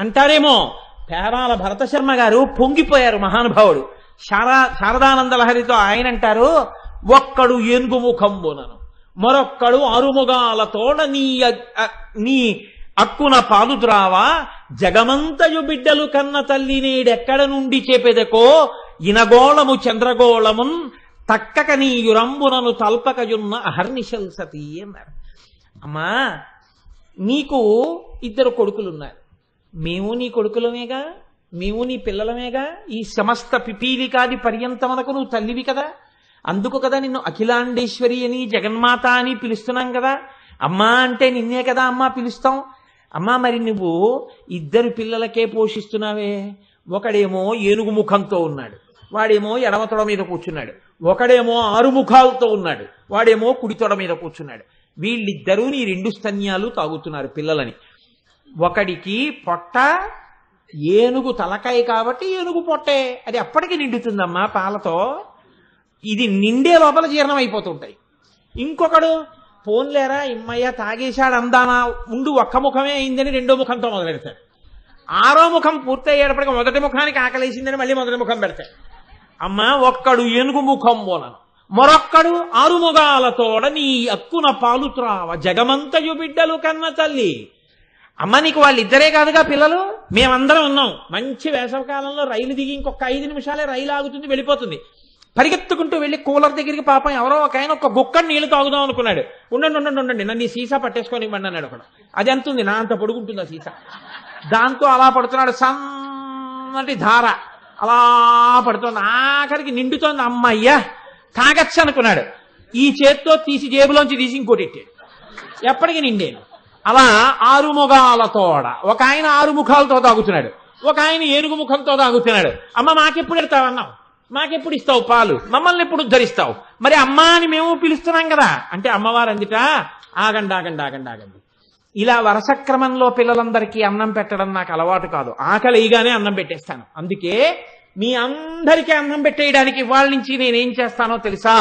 S1: అంటారేమో. పేరాల భరత శర్మ గారు పొంగిపోయారు మహానుభావుడు. శారదానంద లహరితో ఆయన అంటారు, ఒక్కడు ఏనుగు ముఖంబునను మరొక్కడు ఆరుముగాలతోడ నీ అక్కున పాలు ద్రావా జగమంతయు బిడ్డలు కన్న తల్లి నేడెక్కడ నుండి చేపెదకో ఇనగోళము చంద్రగోళమున్ తక్కక నీయురంబునను తల్పకయున్న అహర్నిశల్ సతీ అన్నారు. అమ్మా నీకు 2 కొడుకులున్నారు, మేము నీ కొడుకులమేగా, మేము నీ పిల్లలమేగా, ఈ సమస్త పిపీలికాది పర్యంతమనకు నువ్వు తల్లివి కదా, అందుకు కదా నిన్ను అఖిలాండేశ్వరి అని జగన్మాత అని పిలుస్తున్నాం కదా. అమ్మా అంటే నిన్నే కదా అమ్మా పిలుస్తాం. అమ్మా మరి నువ్వు 2 పిల్లలకే పోషిస్తున్నావే, ఒకడేమో ఏనుగు ముఖంతో ఉన్నాడు, వాడేమో ఎడమ తొడ మీద కూర్చున్నాడు, ఒకడేమో 6 ముఖాలతో ఉన్నాడు, వాడేమో కుడి తొడ మీద కూర్చున్నాడు. వీళ్ళిద్దరూ నీ 2 స్తన్యాలు తాగుతున్నారు పిల్లలని. ఒకడికి పొట్ట ఏనుగు తలకాయ కాబట్టి ఏనుగు పొట్టే, అది అప్పటికి నిండుతుందమ్మా పాలతో, ఇది నిండే లోపల జీర్ణం అయిపోతుంటాయి. ఇంకొకడు పోన్లేరా ఇమ్మయ్య తాగేశాడు అందానా ఉండు ఒక్క ముఖమే అయిందని 2వ ముఖంతో మొదలెడతాడు. 6వ ముఖం పూర్తయ్యేటప్పటికి మొదటి ముఖానికి ఆకలేసిందని మళ్ళీ మొదటి ముఖం పెడతాడు. అమ్మ ఒక్కడు ఏనుగు ముఖం పోనను మరొక్కడు 6 ముగాలతోడ నీ అక్కున పాలు త్రావ జగమంతయు బిడ్డలు కన్న తల్లి. అమ్మ నీకు వాళ్ళిద్దరే కాదుగా పిల్లలు, మేమందరం ఉన్నాం. మంచి వేసవకాలంలో రైలు దిగి ఇంకొక 5 నిమిషాలే రైలు ఆగుతుంది, వెళ్ళిపోతుంది. పరిగెత్తుకుంటూ వెళ్ళి కూలర్ దగ్గరికి పాపం ఎవరో ఒక ఆయన ఒక గుక్కడి నీళ్లు తాగుదాం అనుకున్నాడు. ఉండండి నన్ను ఈ సీసా పట్టేసుకొని ఇవ్వండి అన్నాడు ఒకడు. అది ఎంత ఉంది, నా అంత పొడుగుంటుంది ఆ సీసా. దాంతో అలా పడుతున్నాడు, సన్నటి ధార అలా పడుతోంది, ఆఖరికి నిండుతోంది. అమ్మయ్యా తాగచ్చు అనుకున్నాడు, ఈ చేత్తో తీసి జేబులోంచి తీసి ఇంకోటి ఎట్టాడు, ఎప్పటికీ నిండేను. అలా 6 ముఖాలతోడ ఒక ఆయన 6 ముఖాలతో తాగుతున్నాడు, ఒక ఆయన ఏనుగు ముఖంతో తాగుతున్నాడు. అమ్మ మాకెప్పుడు ఎడతావన్నావు, మాకెప్పుడు ఇస్తావు పాలు, మమ్మల్ని ఎప్పుడు ఉద్ధరిస్తావు, మరి అమ్మ అని మేము పిలుస్తున్నాం కదా అంటే అమ్మవారు అందుట ఆగండి, ఇలా వరుస క్రమంలో పిల్లలందరికీ అన్నం పెట్టడం నాకు అలవాటు కాదు, ఆకలిగానే అన్నం పెట్టేస్తాను. అందుకే మీ అందరికీ అన్నం పెట్టేయడానికి ఇవాళ నుంచి నేనేం చేస్తానో తెలుసా?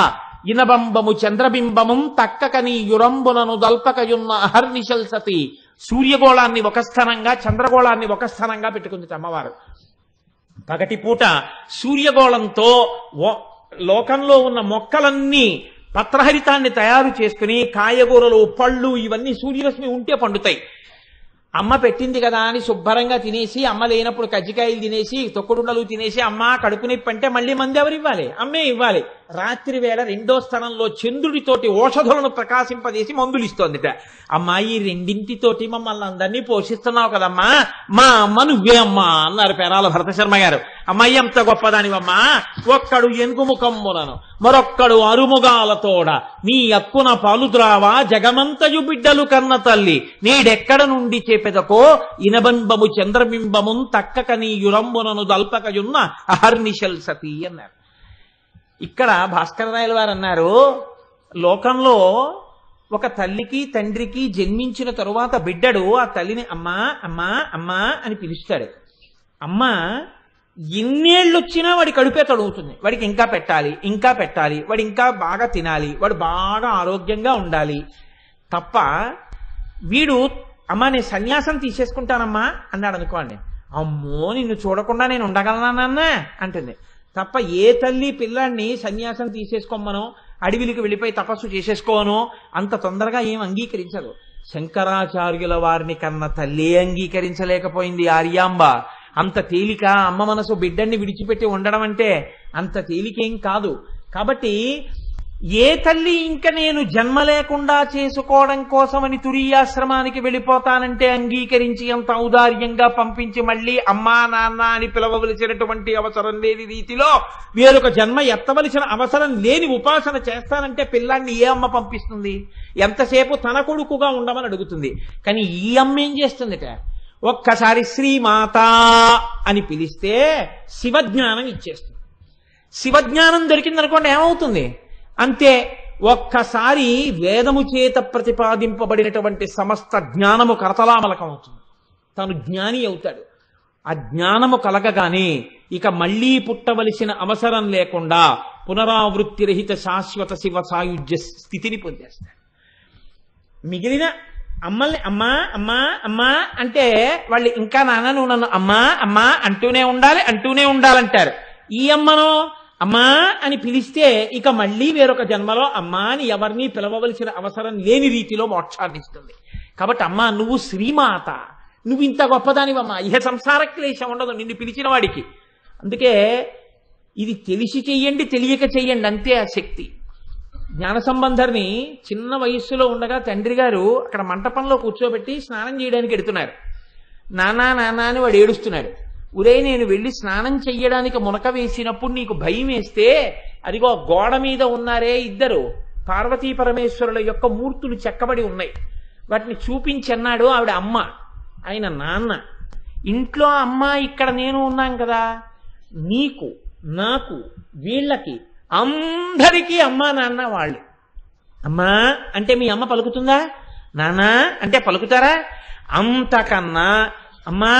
S1: ఇనబంబము చంద్రబింబము తక్కక నీ యురంబునను దల్పకయున్న అహర్నిశల్ సతి. సూర్యగోళాన్ని ఒక స్థానంగా చంద్రగోళాన్ని ఒక స్థానంగా పెట్టుకుంది అమ్మవారు. పగటిపూట సూర్యగోళంతో లోకంలో ఉన్న మొక్కలన్నీ పత్రహరితాన్ని తయారు చేసుకుని కాయగూరలు పళ్ళు ఇవన్నీ సూర్యరశ్మి ఉంటే పండుతాయి.
S2: అమ్మ పెట్టింది కదా అని శుభ్రంగా తినేసి, అమ్మ లేనప్పుడు కజ్జికాయలు తినేసి, తొక్కుడుండలు తినేసి, అమ్మ కడుపు నొప్పి అంటే మళ్ళీ మంది ఎవరు ఇవ్వాలి? అమ్మే ఇవ్వాలి. రాత్రి వేళ రెండో స్థలంలో చంద్రుడితోటి ఓషధులను ప్రకాశింపజేసి మందులు ఇస్తోందిట. అమ్మా, ఈ రెండింటితోటి మమ్మల్ని అందరినీ పోషిస్తున్నావు కదమ్మా, మా అమ్మ నువ్వే అమ్మా అన్నారు పేరాల భరతశర్మ గారు. అమ్మాయి ఎంత గొప్పదానివమ్మా, ఒక్కడు ఎనుగుముఖమ్ములను మరొక్కడు అరుముగాలతోడ నీ అక్కున పాలుద్రావా జగమంతయు బిడ్డలు కన్న తల్లి నీడెక్కడ నుండి చేపెదకో ఇనబంబము చంద్రబింబమున్ తక్కక నీ యురంబునను దల్పకయున్న అహర్నిశల్ సతీ అన్నారు. ఇక్కడ భాస్కరరాయల వారు అన్నారు, లోకంలో ఒక తల్లికి తండ్రికి జన్మించిన తరువాత బిడ్డడు ఆ తల్లిని అమ్మా అమ్మా అమ్మా అని పిలుస్తాడు. అమ్మ ఎన్నేళ్ళు వచ్చినా వాడి కడుపే తడుగుతుంది. వాడికి ఇంకా పెట్టాలి, ఇంకా పెట్టాలి, వాడు ఇంకా బాగా తినాలి, వాడు బాగా ఆరోగ్యంగా ఉండాలి తప్ప వీడు అమ్మా నేను సన్యాసం తీసేసుకుంటానమ్మా అన్నాడు అనుకోండి, అమ్మో నిన్ను చూడకుండా నేను ఉండగలనానన్నా అంటుంది తప్ప ఏ తల్లి పిల్లాడిని సన్యాసం తీసేసుకోమనో అడవిలకు వెళ్ళిపోయి తపస్సు చేసేసుకోనో అంత తొందరగా ఏం అంగీకరించదు. శంకరాచార్యుల వారిని కన్న తల్లి అంగీకరించలేకపోయింది ఆర్యాంబ. అంత తేలిక అమ్మ మనసు బిడ్డన్ని విడిచిపెట్టి ఉండడం అంటే అంత తేలికేం కాదు. కాబట్టి ఏ తల్లి ఇంక నేను జన్మ లేకుండా చేసుకోవడం కోసమని తురీయాశ్రమానికి వెళ్ళిపోతానంటే అంగీకరించి అంత ఔదార్యంగా పంపించి మళ్ళీ అమ్మా నాన్న అని పిలవవలసినటువంటి అవసరం లేని రీతిలో వేరొక జన్మ ఎత్తవలసిన అవసరం లేని ఉపాసన చేస్తానంటే పిల్లాన్ని ఏ అమ్మ పంపిస్తుంది? ఎంతసేపు తన కొడుకుగా ఉండమని అడుగుతుంది. కానీ ఈ అమ్మ ఏం చేస్తుందిట, ఒక్కసారి శ్రీమాత అని పిలిస్తే శివజ్ఞానం ఇచ్చేస్తుంది. శివజ్ఞానం దొరికిందనుకోండి ఏమవుతుంది? అంతే, ఒక్కసారి వేదము చేత ప్రతిపాదింపబడినటువంటి సమస్త జ్ఞానము కరతలామలకం అవుతుంది. తను జ్ఞాని అవుతాడు. ఆ జ్ఞానము కలగగానే ఇక మళ్లీ పుట్టవలసిన అవసరం లేకుండా పునరావృత్తి రహిత శాశ్వత శివ సాయుధ్య స్థితిని పొందేస్తాడు. మిగిలిన అమ్మల్ని అమ్మా అమ్మా అమ్మా అంటే వాళ్ళు ఇంకా నాన్న నువ్వు నన్ను అమ్మా అమ్మా అంటూనే ఉండాలంటారు. ఈ అమ్మనో అమ్మా అని పిలిస్తే ఇక మళ్ళీ వేరొక జన్మలో అమ్మా అని ఎవరిని పిలవవలసిన అవసరం లేని రీతిలో మోక్షాన్ని ఇస్తుంది. కాబట్టి అమ్మా నువ్వు శ్రీమాత, నువ్వు ఇంత గొప్పదానివమ్మా, ఇహ సంసార క్లేశం ఉండదు నిన్ను పిలిచిన వాడికి. అందుకే ఇది తెలిసి చెయ్యండి తెలియక చెయ్యండి అంతే ఆ శక్తి. జ్ఞాన సంబంధర్ని చిన్న వయస్సులో ఉండగా తండ్రి గారు అక్కడ మంటపంలో కూర్చోబెట్టి స్నానం చేయడానికి ఎడుతున్నారు. నానా నానా అని వాడు ఏడుస్తున్నాడు. ఉరే నేను వెళ్ళి స్నానం చెయ్యడానికి మునక వేసినప్పుడు నీకు భయం వేస్తే అదిగో గోడ మీద ఉన్నారే ఇద్దరు పార్వతీ పరమేశ్వరుల యొక్క మూర్తులు చెక్కబడి ఉన్నాయి, వాటిని చూపించన్నాడు. ఆవిడ అమ్మ, ఆయన నాన్న. ఇంట్లో అమ్మ, ఇక్కడ నేను ఉన్నాం కదా, నీకు నాకు వీళ్ళకి అందరికీ అమ్మా నాన్న వాళ్ళు. అమ్మా అంటే మీ అమ్మ పలుకుతుందా? నాన్న అంటే పలుకుతారా? అంతకన్నా అమ్మా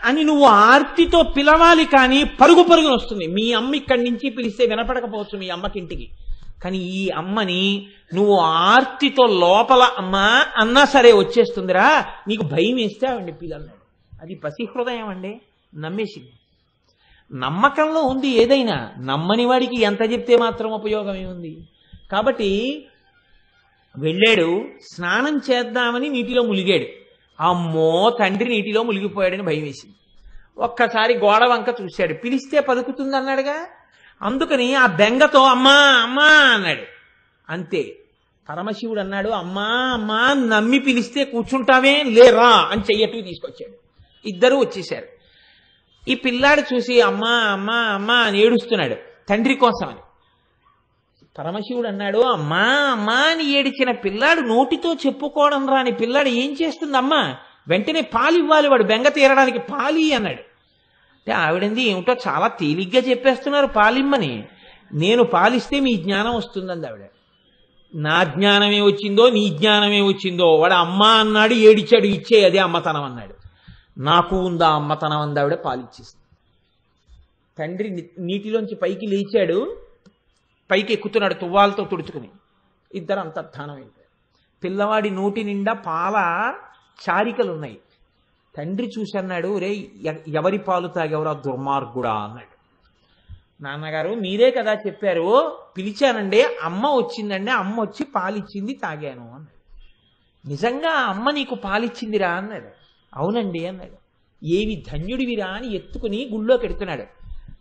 S2: అని నువ్వు ఆర్తితో పిలవాలి, కానీ పరుగు పరుగున వస్తుంది. మీ అమ్మ ఇక్కడి నుంచి పిలిస్తే వినపడకపోవచ్చు మీ అమ్మకింటికి, కానీ ఈ అమ్మని నువ్వు ఆర్తితో లోపల అమ్మా అన్నా సరే వచ్చేస్తుందిరా. నీకు భయం వేస్తే ఆవిడ్ని పిలన్నాడు. అది పసి హృదయం అండి, నమ్మేసింది. నమ్మకంలో ఉంది ఏదైనా, నమ్మని వాడికి ఎంత చెప్తే మాత్రం ఉపయోగం ఏముంది? కాబట్టి వెళ్ళాడు, స్నానం చేద్దామని నీటిలో ములిగాడు. అమ్మో తండ్రి నీటిలో మునిగిపోయాడని భయం వేసింది. ఒక్కసారి గోడ వంక చూశాడు, పిలిస్తే పలుకుతుంది అన్నాడుగా, అందుకని ఆ బెంగతో అమ్మా అమ్మా అన్నాడు. అంతే, పరమశివుడు అన్నాడు అమ్మా అమ్మా నమ్మి పిలిస్తే కూర్చుంటావే లేరా అని చెయ్యటూ తీసుకొచ్చాడు. ఇద్దరూ వచ్చేశారు. ఈ పిల్లాడు చూసి అమ్మా అమ్మా అమ్మా అని ఏడుస్తున్నాడు తండ్రి కోసమని. పరమశివుడు అన్నాడు అమ్మా అమ్మా అని ఏడిచిన పిల్లాడు నోటితో చెప్పుకోవడం రాని పిల్లాడు ఏం చేస్తుందమ్మా, వెంటనే పాలు ఇవ్వాలి, వాడు బెంగ తీరడానికి పాలి అన్నాడు. అంటే ఆవిడంది ఏమిటో చాలా తేలిగ్గా చెప్పేస్తున్నారు పాలిమ్మని, నేను పాలిస్తే మీ జ్ఞానం వస్తుందంది ఆవిడ. నా జ్ఞానమే వచ్చిందో నీ జ్ఞానమే వచ్చిందో, వాడు అమ్మా అన్నాడు ఏడిచాడు, ఇచ్చే అదే అమ్మతనం అన్నాడు. నాకు ఉందా అమ్మతనం అంది ఆవిడ, పాలిచ్చేసింది. తండ్రి నీటిలోంచి పైకి లేచాడు, పైకి ఎక్కుతున్నాడు తువ్వాలతో తుడుచుకుని. ఇద్దరు అంతర్ధానం అయిపోయారు. పిల్లవాడి నోటి నిండా పాల చారికలున్నాయి. తండ్రి చూసి అన్నాడు, రే ఎవరి పాలు తాగెవరా దుర్మార్గుడా అన్నాడు. నాన్నగారు మీరే కదా చెప్పారు, పిలిచానండి, అమ్మ వచ్చిందండి, అమ్మ వచ్చి పాలిచ్చింది తాగాను అన్నాడు. నిజంగా అమ్మ నీకు పాలిచ్చిందిరా అన్నాడు. అవునండి అన్నాడు. ఏవి ధన్యుడివిరా అని ఎత్తుకుని గుళ్ళోకి ఎడుతున్నాడు.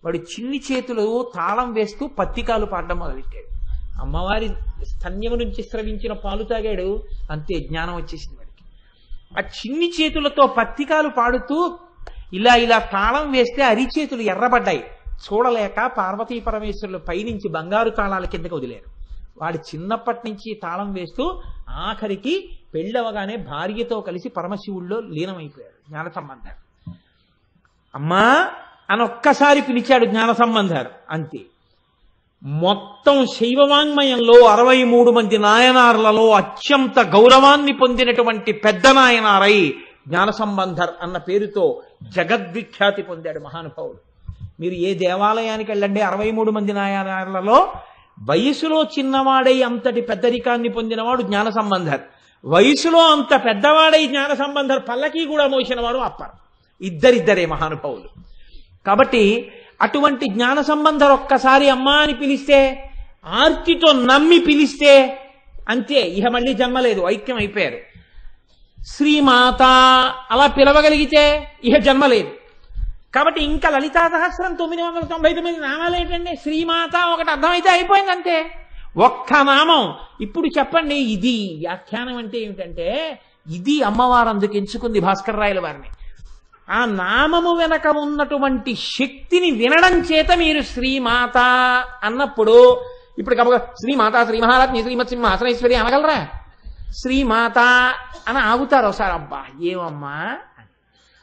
S2: వాడు చిన్ని చేతులు తాళం వేస్తూ పత్తికాలు పాడడం మొదలెట్టాడు. అమ్మవారి స్తన్యము నుంచి స్రవించిన పాలు తాగాడు, అంతే జ్ఞానం వచ్చేసింది వాడికి. ఆ చిన్ని చేతులతో పత్తికాలు పాడుతూ ఇలా ఇలా తాళం వేస్తే అరిచేతులు ఎర్రబడ్డాయి. చూడలేక పార్వతీ పరమేశ్వరులు పైనుంచి బంగారు తాళాల కిందకి వదిలేరు. వాడు చిన్నప్పటి నుంచి తాళం వేస్తూ ఆఖరికి పెళ్ళవగానే భార్యతో కలిసి పరమశివుల్లో లీనమైపోయాడు జ్ఞాన సంబంధాలు. అమ్మా అని ఒక్కసారి పిలిచాడు జ్ఞాన సంబంధాలు, అంతే. మొత్తం శైవవాంగ్మయంలో 63 మంది నాయనార్లలో అత్యంత గౌరవాన్ని పొందినటువంటి పెద్ద నాయనారై జ్ఞాన సంబంధర్ అన్న పేరుతో జగద్విఖ్యాతి పొందాడు మహానుభావుడు. మీరు ఏ దేవాలయానికి వెళ్ళండి, 63 మంది నాయనార్లలో వయసులో చిన్నవాడై అంతటి పెద్దరికాన్ని పొందినవాడు జ్ఞాన సంబంధర్. వయసులో అంత పెద్దవాడై జ్ఞాన సంబంధర్ పల్లకి కూడా మోసినవాడు అప్పర్. ఇద్దరిద్దరే మహానుభావులు. కాబట్టి అటువంటి జ్ఞాన సంబంధర్ ఒక్కసారి అమ్మా అని పిలిస్తే, ఆర్తితో నమ్మి పిలిస్తే అంతే, ఇహ మళ్ళీ జన్మలేదు, ఐక్యం అయిపోయారు. శ్రీమాత అలా పిలవగలిగితే ఇహ జన్మలేదు. కాబట్టి ఇంకా లలితా సహస్రం 999 నామాలు ఏంటండి? శ్రీమాత ఒకటి అర్థమైతే అయిపోయింది, అంతే. ఒక్క నామం. ఇప్పుడు చెప్పండి, ఇది వ్యాఖ్యానం అంటే ఏమిటంటే, ఇది అమ్మవారు అందుకు ఎంచుకుంది భాస్కర్ రాయల వారిని. ఆ నామము వెనక ఉన్నటువంటి శక్తిని వినడం చేత మీరు శ్రీమాత అన్నప్పుడు, ఇప్పుడు కనుక శ్రీమాత శ్రీ మహారాజ్ని శ్రీమత్ సింహాసనేశ్వరి అనగలరా? శ్రీమాత అని ఆగుతారు ఒకసారి. అబ్బా ఏమమ్మా.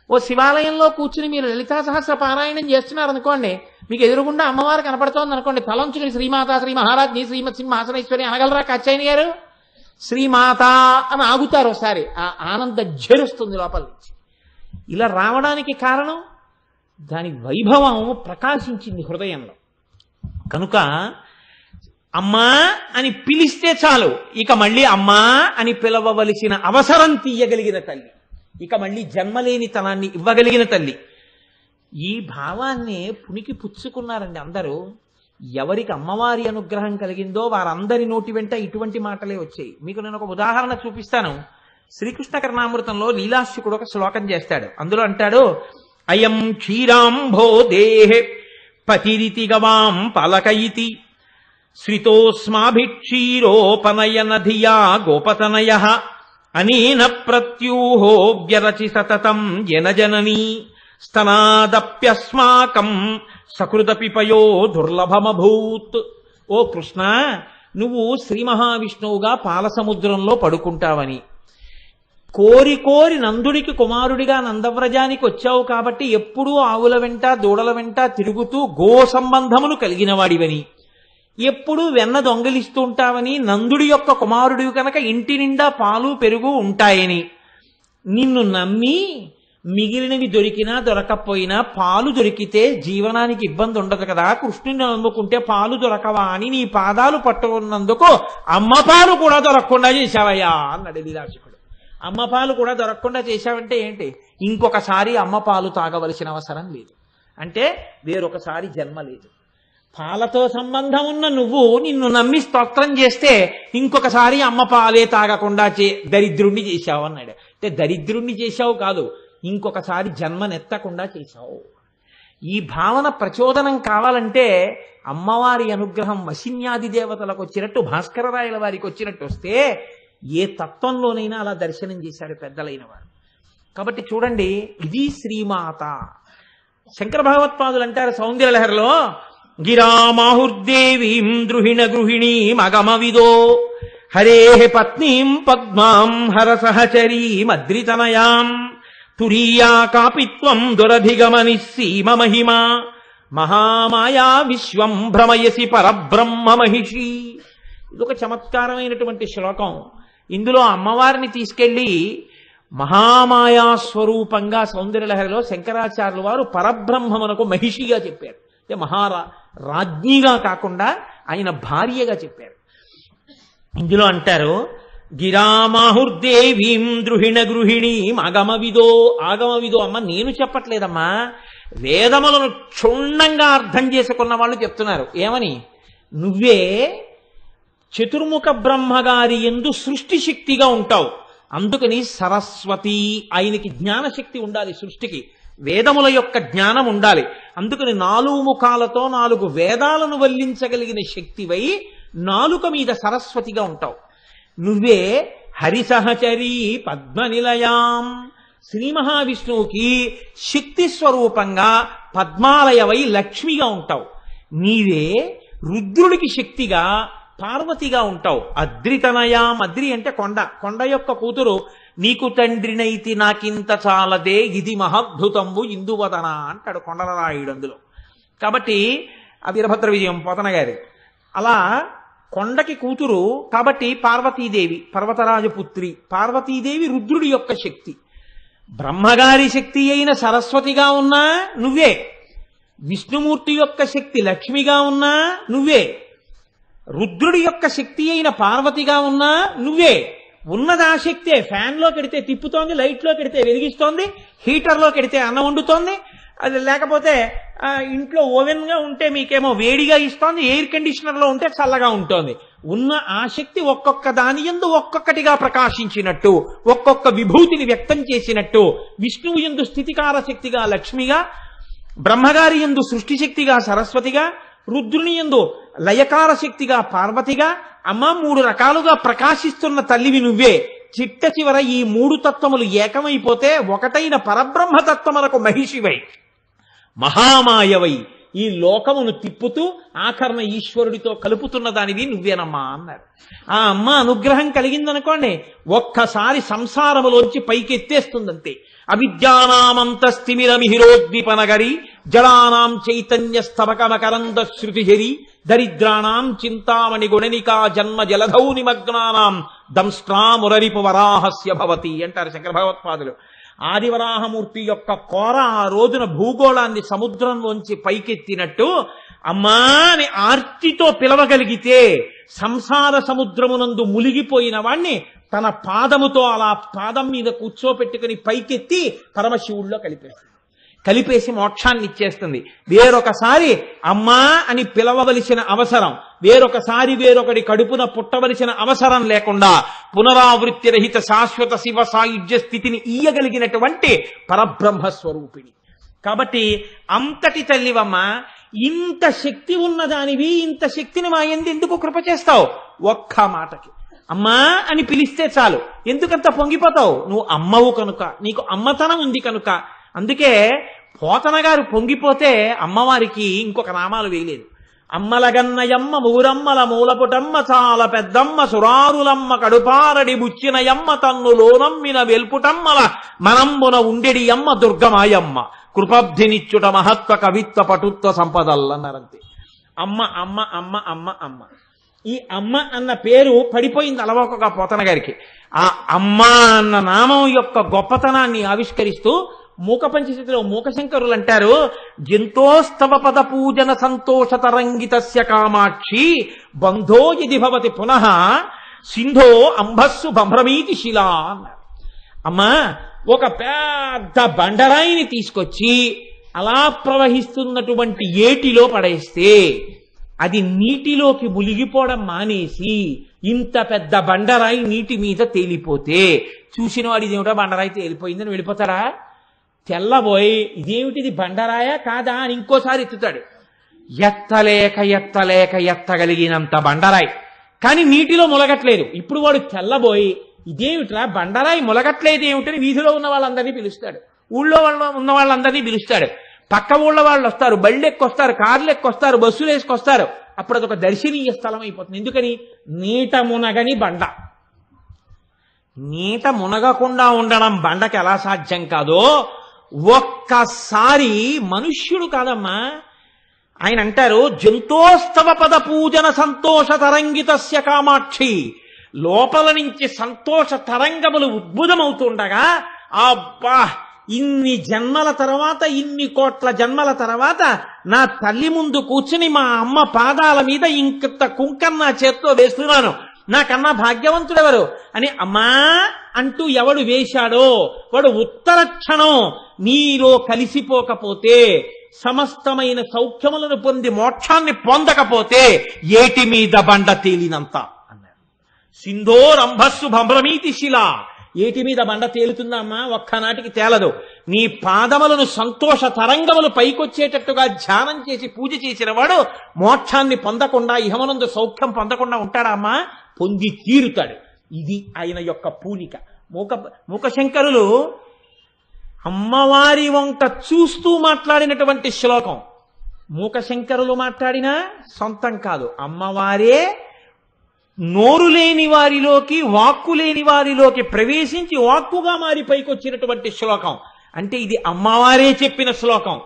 S2: ఓ శివాలయంలో కూర్చుని మీరు లలితా సహస్ర పారాయణం చేస్తున్నారు అనుకోండి, మీకు ఎదురుగుండా అమ్మవారు కనపడుతోంది అనుకోండి, తలంచుకుని శ్రీమాత శ్రీ మహారాజ్ని శ్రీమత్ సింహాసనేశ్వరి అనగలరా కాచాయని గారు? శ్రీమాత అని ఆగుతారు ఒకసారి. ఆ ఆనంద జరుస్తుంది లోపల నుంచి. ఇలా రావడానికి కారణం దాని వైభవం ప్రకాశించింది హృదయంలో. కనుక అమ్మా అని పిలిస్తే చాలు, ఇక మళ్ళీ అమ్మా అని పిలవవలసిన అవసరం తీయగలిగిన తల్లి, ఇక మళ్ళీ జన్మలేని తనాన్ని ఇవ్వగలిగిన తల్లి. ఈ భావాన్ని పునికి పుచ్చుకున్నారండి అందరూ. ఎవరికి అమ్మవారి అనుగ్రహం కలిగిందో వారందరి నోటి వెంట ఇటువంటి మాటలే వచ్చాయి. మీకు నేను ఒక ఉదాహరణ చూపిస్తాను. శ్రీకృష్ణ కర్ణామృతంలో లీలాశుకుడు ఒక శ్లోకం చేస్తాడు. అందులో అంటాడు, అయం క్షీరాంభో దేహే పతిరితి గవాం పలకయితి శ్రితోస్మాభిక్షీరోపనయన ధియా గోపతనయః అనేన ప్రత్యూహో వ్యరచి సతతం జనజననీ స్తనాదప్యస్మాకం సకృతపిపయో దుర్లభమభూత్. ఓ కృష్ణ, నువ్వు శ్రీ మహావిష్ణువుగా పాలసముద్రంలో పడుకుంటావని కోరి కోరి నందుడికి కుమారుడిగా నందవ్రజానికి వచ్చావు కాబట్టి ఎప్పుడూ ఆవుల వెంట దూడల వెంట తిరుగుతూ గో సంబంధములు కలిగిన వాడివని, ఎప్పుడూ వెన్న దొంగిలిస్తూ ఉంటావని, నందుడి యొక్క కుమారుడివి కనుక ఇంటి నిండా పాలు పెరుగు ఉంటాయని నిన్ను నమ్మి మిగిలినవి దొరికినా దొరకపోయినా పాలు దొరికితే జీవనానికి ఇబ్బంది ఉండదు కదా, కృష్ణుని నమ్ముకుంటే పాలు దొరకవా అని నీ పాదాలు పట్టుకున్నందుకు అమ్మ పాలు కూడా దొరకకుండా చేశావయ్యా అన్నాడు లీలాశకుడు. అమ్మ పాలు కూడా దొరకకుండా చేశావంటే ఏంటి? ఇంకొకసారి అమ్మ పాలు తాగవలసిన అవసరం లేదు, అంటే వేరొకసారి జన్మ లేదు. పాలతో సంబంధం ఉన్న నువ్వు నిన్ను నమ్మి స్తోత్రం చేస్తే ఇంకొకసారి అమ్మ పాలే తాగకుండా దరిద్రుణ్ణి చేశావు అన్నాడు. అంటే దరిద్రుణ్ణి చేశావు కాదు, ఇంకొకసారి జన్మనెత్తకుండా చేశావు. ఈ భావన ప్రచోదనం కావాలంటే అమ్మవారి అనుగ్రహం వశిన్యాది దేవతలకు వచ్చినట్టు భాస్కర రాయల వారికి వచ్చినట్టు వస్తే ఏ తత్వంలోనైనా అలా దర్శనం చేశారు పెద్దలైన వారు. కాబట్టి చూడండి, ఇది శ్రీమాత. శంకర భగవత్పాదులు అంటారు సౌందర్యలహరిలో, గిరామాహుర్దేవీం ద్రుహిణ గృహిణీం అగమవిదో హరే పత్నీం పద్మాం హరసహచరీం అద్రితనయాం తురీయా కాపిత్వం దురధిగమని సీమ మహిమా మహామాయా విశ్వం భ్రమయసి పరబ్రహ్మ మహిషి. ఇదొక చమత్కారమైనటువంటి శ్లోకం. ఇందులో అమ్మవారిని తీసుకెళ్లి మహామాయా స్వరూపంగా సౌందర్యలహరిలో శంకరాచార్యుల వారు పరబ్రహ్మమునకు మహిషిగా చెప్పారు. అంటే రాజ్ఞిగా కాకుండా ఆయన భార్యగా చెప్పారు. ఇందులో అంటారు, గిరామాహుర్దేవీం ద్రుహిణ గృహిణీం ఆగమవిదో. ఆగమవిదో అమ్మ నేను చెప్పట్లేదమ్మా, వేదములను క్షుణ్ణంగా అర్థం చేసుకున్న వాళ్ళు చెప్తున్నారు. ఏమని? నువ్వే చతుర్ముఖ బ్రహ్మగారి యందు సృష్టి శక్తిగా ఉంటావు, అందుకని సరస్వతి, ఆయనకి జ్ఞానశక్తి ఉండాలి, సృష్టికి వేదముల యొక్క జ్ఞానం ఉండాలి. అందుకని 4 ముఖాలతో 4 వేదాలను వల్లించగలిగిన శక్తివై నాలుక మీద సరస్వతిగా ఉంటావు. నువ్వే హరిసహచరీ పద్మనిలయాం, శ్రీ మహావిష్ణువుకి శక్తి స్వరూపంగా పద్మాలయవై లక్ష్మిగా ఉంటావు. నీవే రుద్రుడికి శక్తిగా పార్వతిగా ఉంటావు. అద్రితనయాం, అద్రి అంటే కొండ, కొండ యొక్క కూతురు, నీకు తండ్రినైతి నాకింత చాలదే ఇది మహాద్భుతంబు ఇందువదన అంటాడు కొండలరాయుడు అందులో. కాబట్టి ఆ వీరభద్ర విజయం పోతన గారి అలా కొండకి కూతురు కాబట్టి పార్వతీదేవి, పర్వతరాజపుత్రి పార్వతీదేవి రుద్రుడి యొక్క శక్తి. బ్రహ్మగారి శక్తి అయిన సరస్వతిగా ఉన్నా నువ్వే, విష్ణుమూర్తి యొక్క శక్తి లక్ష్మిగా ఉన్నా నువ్వే, రుద్రుడి యొక్క శక్తి అయిన పార్వతిగా ఉన్నా నువ్వే. ఉన్నది ఆ శక్తే. ఫ్యాన్లో కెడితే తిప్పుతోంది, లైట్లో కెడితే వెలిగిస్తోంది, హీటర్లో కెడితే అన్నం వండుతోంది, అది లేకపోతే ఇంట్లో ఓవెన్గా ఉంటే మీకేమో వేడిగా ఇస్తోంది, ఎయిర్ కండిషనర్లో ఉంటే చల్లగా ఉంటుంది. ఉన్న ఆ శక్తి ఒక్కొక్క దాని యందు ఒక్కొక్కటిగా ప్రకాశించినట్టు, ఒక్కొక్క విభూతిని వ్యక్తం చేసినట్టు, విష్ణువు యందు స్థితికార శక్తిగా లక్ష్మిగా, బ్రహ్మగారి యందు సృష్టి శక్తిగా సరస్వతిగా, రుద్రుని యందు లయకార శక్తిగా పార్వతిగా, అమ్మ 3 రకాలుగా ప్రకాశిస్తున్న తల్లివి నువ్వే. చిట్ట చివర ఈ 3 తత్వములు ఏకమైపోతే ఒకటైన పరబ్రహ్మతత్వములకు మహిషివై మహామాయవై ఈ లోకమును తిప్పుతూ ఆఖరణ ఈశ్వరుడితో కలుపుతున్న దానివి నువ్వేనమ్మా అన్నారు. ఆ అమ్మ అనుగ్రహం కలిగిందనుకోండి, ఒక్కసారి సంసారములోంచి పైకెత్తేస్తుందంతే. అవిద్యానామంతస్తిమిరమిహిరోద్దీపనగరి జడానాం చైతన్య స్తవకమకరంద శృతిహరి దరిద్రాణం చింతామణి గుణనికా జన్మ జలధౌ నిమగ్నానాం దంష్ట్రామురరిపు వరాహస్య భవతి అంటారు శంకర భగవత్పాదులు. ఆదివరాహమూర్తి యొక్క కోర ఆ రోజున భూగోళాన్ని సముద్రంలోంచి పైకెత్తినట్టు అమ్మా అని ఆర్తితో పిలవగలిగితే సంసార సముద్రమునందు మునిగిపోయిన వాణ్ణి తన పాదముతో అలా పాదం మీద కూర్చోపెట్టుకుని పైకెత్తి పరమశివుల్లో కలిపేసి మోక్షాన్ని ఇచ్చేస్తుంది. వేరొకసారి అమ్మా అని పిలవవలసిన అవసరం, వేరొకసారి వేరొకటి కడుపున పుట్టవలసిన అవసరం లేకుండా పునరావృత్తి రహిత శాశ్వత శివ సాయుధ్య స్థితిని ఇయ్యగలిగినటువంటి పరబ్రహ్మ స్వరూపిణి. కాబట్టి అంతటి తల్లివమ్మ, ఇంత శక్తి ఉన్నదానివి, ఇంత శక్తిని మా యందు ఎందుకు కృప చేస్తావు? ఒక్క మాటకి అమ్మా అని పిలిస్తే చాలు. ఎందుకంత పొంగిపోతావు? నువ్వు అమ్మవు కనుక, నీకు అమ్మతనం ఉంది కనుక. అందుకే పోతన గారు పొంగిపోతే అమ్మవారికి ఇంకొక నామాలు వేయలేదు. అమ్మలగన్నయమ్మ ఊరమ్మల మూలపుటమ్మ చాలా పెద్దమ్మ సురారులమ్మ కడుపారడి బుచ్చినయమ్మ తన్నులోనమ్మిన వెల్పుటమ్మల మనంబున ఉండెడి అమ్మ దుర్గమాయమ్మ కృపబ్ధినిచ్చుట మహత్వ కవిత్వ పటుత్వ సంపదల్లన్నారంతే. అమ్మ అమ్మ అమ్మ అమ్మ అమ్మ. ఈ అమ్మ అన్న పేరు పడిపోయింది అలవోకగా పోతన గారికి. ఆ అమ్మ అన్న నామం యొక్క గొప్పతనాన్ని ఆవిష్కరిస్తూ మూక పంచశతిలో మూకశంకరులు అంటారు, జంతోస్తవ పద పూజన సంతోష తరంగితస్య కామాక్షి బంధో ఇది భవతి పునః సింధో అంబస్సు భ్రమీతి శిలా అన్నారు. అమ్మా, ఒక పెద్ద బండరాయిని తీసుకొచ్చి అలా ప్రవహిస్తున్నటువంటి ఏటిలో పడేస్తే అది నీటిలోకి మునిగిపోవడం మానేసి ఇంత పెద్ద బండరాయి నీటి మీద తేలిపోతే చూసిన వాడు ఇదేమిటో బండరాయి తేలిపోయిందని వెళ్ళిపోతాడా? తెల్లబోయి ఇదేమిటిది బండరాయా కాదా అని ఇంకోసారి ఎత్తుతాడు. ఎత్తలేక ఎత్తలేక ఎత్తగలిగినంత బండరాయి, కానీ నీటిలో ములగట్లేదు. ఇప్పుడు వాడు తెల్లబోయి ఇదేమిట్రా బండరాయి ములగట్లేదు ఏమిటని వీధిలో ఉన్న వాళ్ళందరినీ పిలుస్తాడు, ఊళ్ళో ఉన్న వాళ్ళందరినీ పిలుస్తాడు. పక్క ఊళ్ళో వాళ్ళు వస్తారు, బళ్ళు ఎక్కొస్తారు, కార్లు ఎక్కొస్తారు, బస్సులు వేసుకొస్తారు. అప్పుడు అదొక దర్శనీయ స్థలం అయిపోతుంది. ఎందుకని? నీట మునగని బండ. నీట మునగకుండా ఉండడం బండకి ఎలా సాధ్యం కాదో ఒక్కసారి మనుష్యుడు కాదమ్మా. ఆయన అంటారు, జంతోస్తవ పద పూజన సంతోష తరంగితస్య కామాక్షి. లోపల నుంచి సంతోష తరంగములు ఉద్భుతమవుతుండగా అబ్బా, ఇన్ని జన్మల తర్వాత, ఇన్ని కోట్ల జన్మల తర్వాత నా తల్లి ముందు కూర్చుని మా అమ్మ పాదాల మీద ఇంత కుంకన్న చేత్తో వేస్తున్నాను, నాకన్నా భాగ్యవంతుడెవరు అని అమ్మా అంటూ ఎవడు వేశాడో వాడు ఉత్తర క్షణం నీలో కలిసిపోకపోతే, సమస్తమైన సౌఖ్యములను పొంది మోక్షాన్ని పొందకపోతే ఏటి మీద బండ తేలినంత అన్నారు. సింధోరంభస్సు భ్రమీతి శిల. ఏటి మీద బండ తేలుతుందా అమ్మా? ఒక్కనాటికి తేలదు. నీ పాదములను సంతోష తరంగములు పైకొచ్చేటట్టుగా ధ్యానం చేసి పూజ చేసిన వాడు మోక్షాన్ని పొందకుండా, ఇహమనందు సౌఖ్యం పొందకుండా ఉంటాడా అమ్మా? పొంది తీరుతాడు. ఇది ఆయన యొక్క పూనిక. మూకశంకరులు అమ్మవారి వంక చూస్తూ మాట్లాడినటువంటి శ్లోకం. మూకశంకరులు మాట్లాడినా సొంతం కాదు, అమ్మవారే నోరు లేని వారిలోకి, వాక్కు లేని వారిలోకి ప్రవేశించి వాక్కుగా మారి పైకొచ్చినటువంటి శ్లోకం. అంటే ఇది అమ్మవారే చెప్పిన శ్లోకం.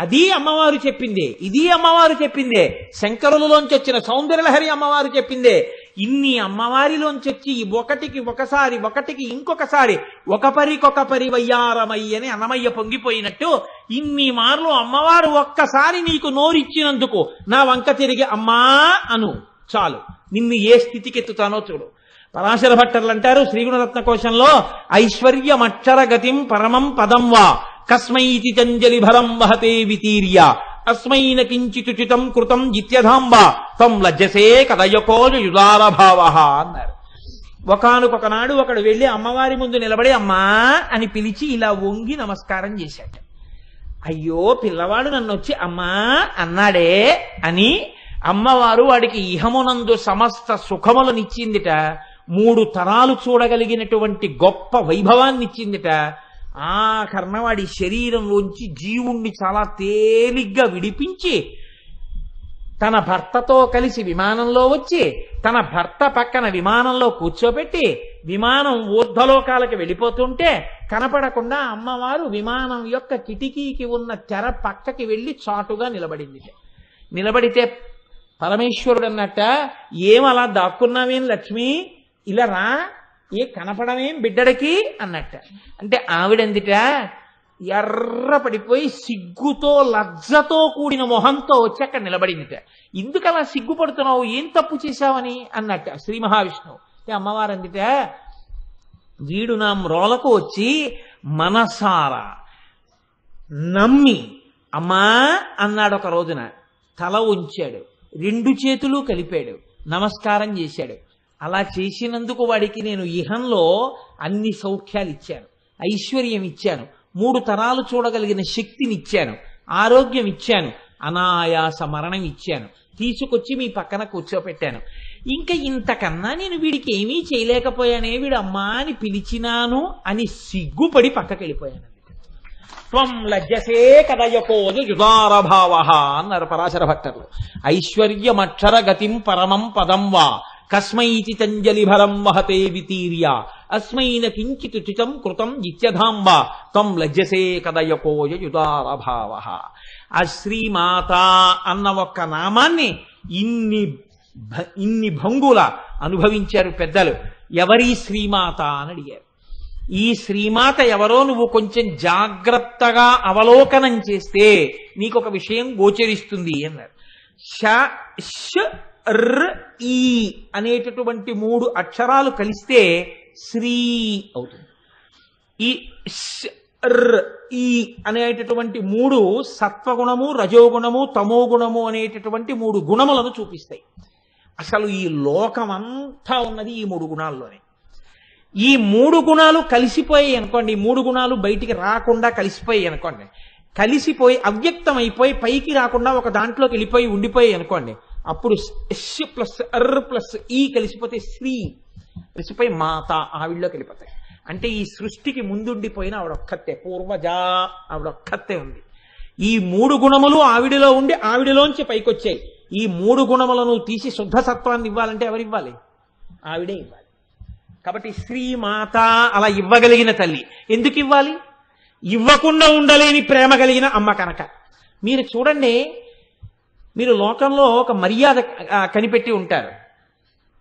S2: అది అమ్మవారు చెప్పిందే, ఇది అమ్మవారు చెప్పిందే. శంకరులలోంచి వచ్చిన సౌందర్యలహరి అమ్మవారు చెప్పిందే. ఇన్ని అమ్మవారిలోంచి వచ్చి ఒకటికి ఒకసారి, ఒకటికి ఇంకొకసారి, ఒక పరికొక వయ్యారమయ్యని అన్నమయ్య పొంగిపోయినట్టు ఇన్ని మార్లు అమ్మవారు ఒక్కసారి నీకు నోరిచ్చినందుకు నా వంక తిరిగి అమ్మా అను చాలు, నిన్ను ఏ స్థితికి ఎత్తుతానో చూడు. పరాశర భట్టర్లు అంటారు శ్రీగుణరత్న కోశంలో, ఐశ్వర్యమక్షర గతిం పరమం పదం వా కస్మైతి చంజలి భరం వహతే వితీర్య అస్మైన కించితుచితం కృతం జిత్యధాంబ తం లజ్జసే కదయకోజుదారభావ అన్నారు. ఒకానొకనాడు ఒకడు వెళ్ళి అమ్మవారి ముందు నిలబడి అమ్మా అని పిలిచి ఇలా వంగి నమస్కారం చేశాడు. అయ్యో పిల్లవాడు నన్ను వచ్చి అమ్మా అన్నాడే అని అమ్మవారు వాడికి ఇహమునందు సమస్త సుఖములనిచ్చిందిట. 3 తరాలు చూడగలిగినటువంటి గొప్ప వైభవాన్నిచ్చిందిట. ఆ కర్ణవాడి శరీరంలోంచి జీవుణ్ణి చాలా తేలిగ్గా విడిపించి తన భర్తతో కలిసి విమానంలో వచ్చి తన భర్త పక్కన విమానంలో కూర్చోబెట్టి విమానం ఊర్ధ్వలోకాలకి వెళ్ళిపోతుంటే కనపడకుండా అమ్మవారు విమానం యొక్క కిటికీకి ఉన్న తెర పక్కకి వెళ్ళి చాటుగా నిలబడింది. నిలబడితే పరమేశ్వరుడు అన్నట్ట, ఏమలా దాక్కున్నావేం లక్ష్మి, ఇలా రా, ఏ కనపడమేం బిడ్డడికి అన్నట్ట. అంటే ఆవిడందిట ఎర్ర పడిపోయి సిగ్గుతో లజ్జతో కూడిన మొహంతో వచ్చి అక్కడ నిలబడిందిట. ఎందుకు అలా సిగ్గుపడుతున్నావు, ఏం తప్పు చేశావని అన్నట్ట శ్రీ మహావిష్ణువు. అమ్మవారు అందిట, వీడు నా మ్రోలకు వచ్చి మనసారా నమ్మి అమ్మా అన్నాడు. ఒక రోజున తల ఉంచాడు, 2 చేతులు కలిపాడు, నమస్కారం చేశాడు. అలా చేసినందుకు వాడికి నేను ఇహంలో అన్ని సౌఖ్యాలు ఇచ్చాను, ఐశ్వర్యం ఇచ్చాను, 3 తరాలు చూడగలిగిన శక్తిని ఇచ్చాను, ఆరోగ్యం ఇచ్చాను, అనాయాస మరణం ఇచ్చాను, తీసుకొచ్చి మీ పక్కన కూర్చోపెట్టాను. ఇంకా ఇంతకన్నా నేను వీడికి ఏమీ చేయలేకపోయానే, వీడు అమ్మా అని పిలిచినాను అని సిగ్గుపడి పక్కకెళ్ళిపోయాను. త్వం లజ్జసే కదయకోజు యుదారభావ అన్నారు పరాశర భట్టర్లు. ఐశ్వర్యమక్షర గతిం పరమం పదం వా కస్మైతి తంజలి భరం వహతే వితీర్య అస్మైన కించిత్ చితం కృతం జిత్యధాంబ త్వం లజ్జసే కదయకోజయుదారభావ. ఆ శ్రీమాత అన్న ఒక్క నామాన్ని ఇన్ని భంగుల అనుభవించారు పెద్దలు. ఎవరి శ్రీమాత అని అడిగారు. ఈ శ్రీమాత ఎవరో నువ్వు కొంచెం జాగ్రత్తగా అవలోకనం చేస్తే నీకు ఒక విషయం గోచరిస్తుంది అన్నారు. ష ష్ ర్ ఈ అనేటటువంటి 3 అక్షరాలు కలిస్తే శ్రీ అవుతుంది. ఈ ష్ ర్ ఈ అనేటటువంటి 3 సత్వగుణము, రజోగుణము, తమోగుణము అనేటటువంటి 3 గుణములను చూపిస్తాయి. అసలు ఈ లోకమంతా ఉన్నది ఈ 3 గుణాల్లోనే. ఈ 3 గుణాలు కలిసిపోయాయి అనుకోండి, 3 గుణాలు బయటికి రాకుండా కలిసిపోయాయి అనుకోండి, కలిసిపోయి అవ్యక్తం అయిపోయి పైకి రాకుండా ఒక దాంట్లోకి వెళ్ళిపోయి ఉండిపోయాయి అనుకోండి, అప్పుడు ఎస్ ప్లస్ అర్ ప్లస్ ఈ కలిసిపోతే శ్రీ, కలిసిపోయి మాత ఆవిడలోకి వెళ్ళిపోతాయి. అంటే ఈ సృష్టికి ముందుండిపోయిన ఆవిడొక్కతే, పూర్వజా ఆవిడొక్కతే ఉంది. ఈ 3 గుణములు ఆవిడలో ఉండి ఆవిడలోంచి పైకొచ్చాయి. ఈ 3 గుణములను తీసి శుద్ధ సత్వాన్ని ఇవ్వాలంటే ఎవరివ్వాలి? ఆవిడే ఇవ్వాలి. కాబట్టి శ్రీమాత అలా ఇవ్వగలిగిన తల్లి. ఎందుకు ఇవ్వాలి? ఇవ్వకుండా ఉండలేని ప్రేమ కలిగిన అమ్మ కనుక. మీరు చూడండి, మీరు లోకంలో ఒక మర్యాద కనిపెట్టి ఉంటారు.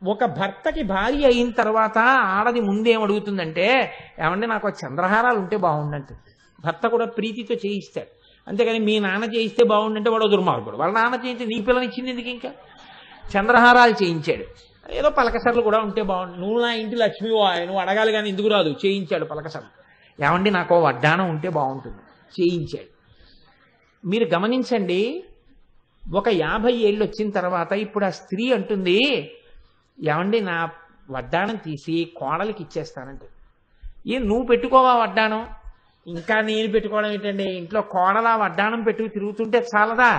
S2: ఒక భర్తకి భార్య అయిన తర్వాత ఆడది ముందేం అడుగుతుందంటే, ఏమంటే నాకు చంద్రహారాలు ఉంటే బాగుండంటుంది. భర్త కూడా ప్రీతితో చేయిస్తాడు. అంతేగాని మీ నాన్న చేయిస్తే బాగుండంటే వాడు దుర్మార్గుడు. వాళ్ళ నాన్న చేయించి నీ పిల్లనిచ్చింది ఎందుకు? ఇంకా చంద్రహారాలు చేయించాడు. ఏదో పలకసర్లు కూడా ఉంటే బాగుండు. నువ్వు నా ఇంటి లక్ష్మి, నువ్వు అడగాలి కానీ ఎందుకు రాదు, చేయించాడు పలకసర్లు. ఏమండి నాకు వడ్డానం ఉంటే బాగుంటుంది, చేయించాడు. మీరు గమనించండి, ఒక 50 ఏళ్ళు వచ్చిన తర్వాత ఇప్పుడు ఆ స్త్రీ అంటుంది, ఏమండి నా వడ్డానం తీసి కోడలికి ఇచ్చేస్తానంటే. నువ్వు పెట్టుకోవా వడ్డానం? ఇంకా నేను పెట్టుకోవడం ఏంటండి, ఇంట్లో కోడలా వడ్డానం పెట్టుకు తిరుగుతుంటే చాలదా?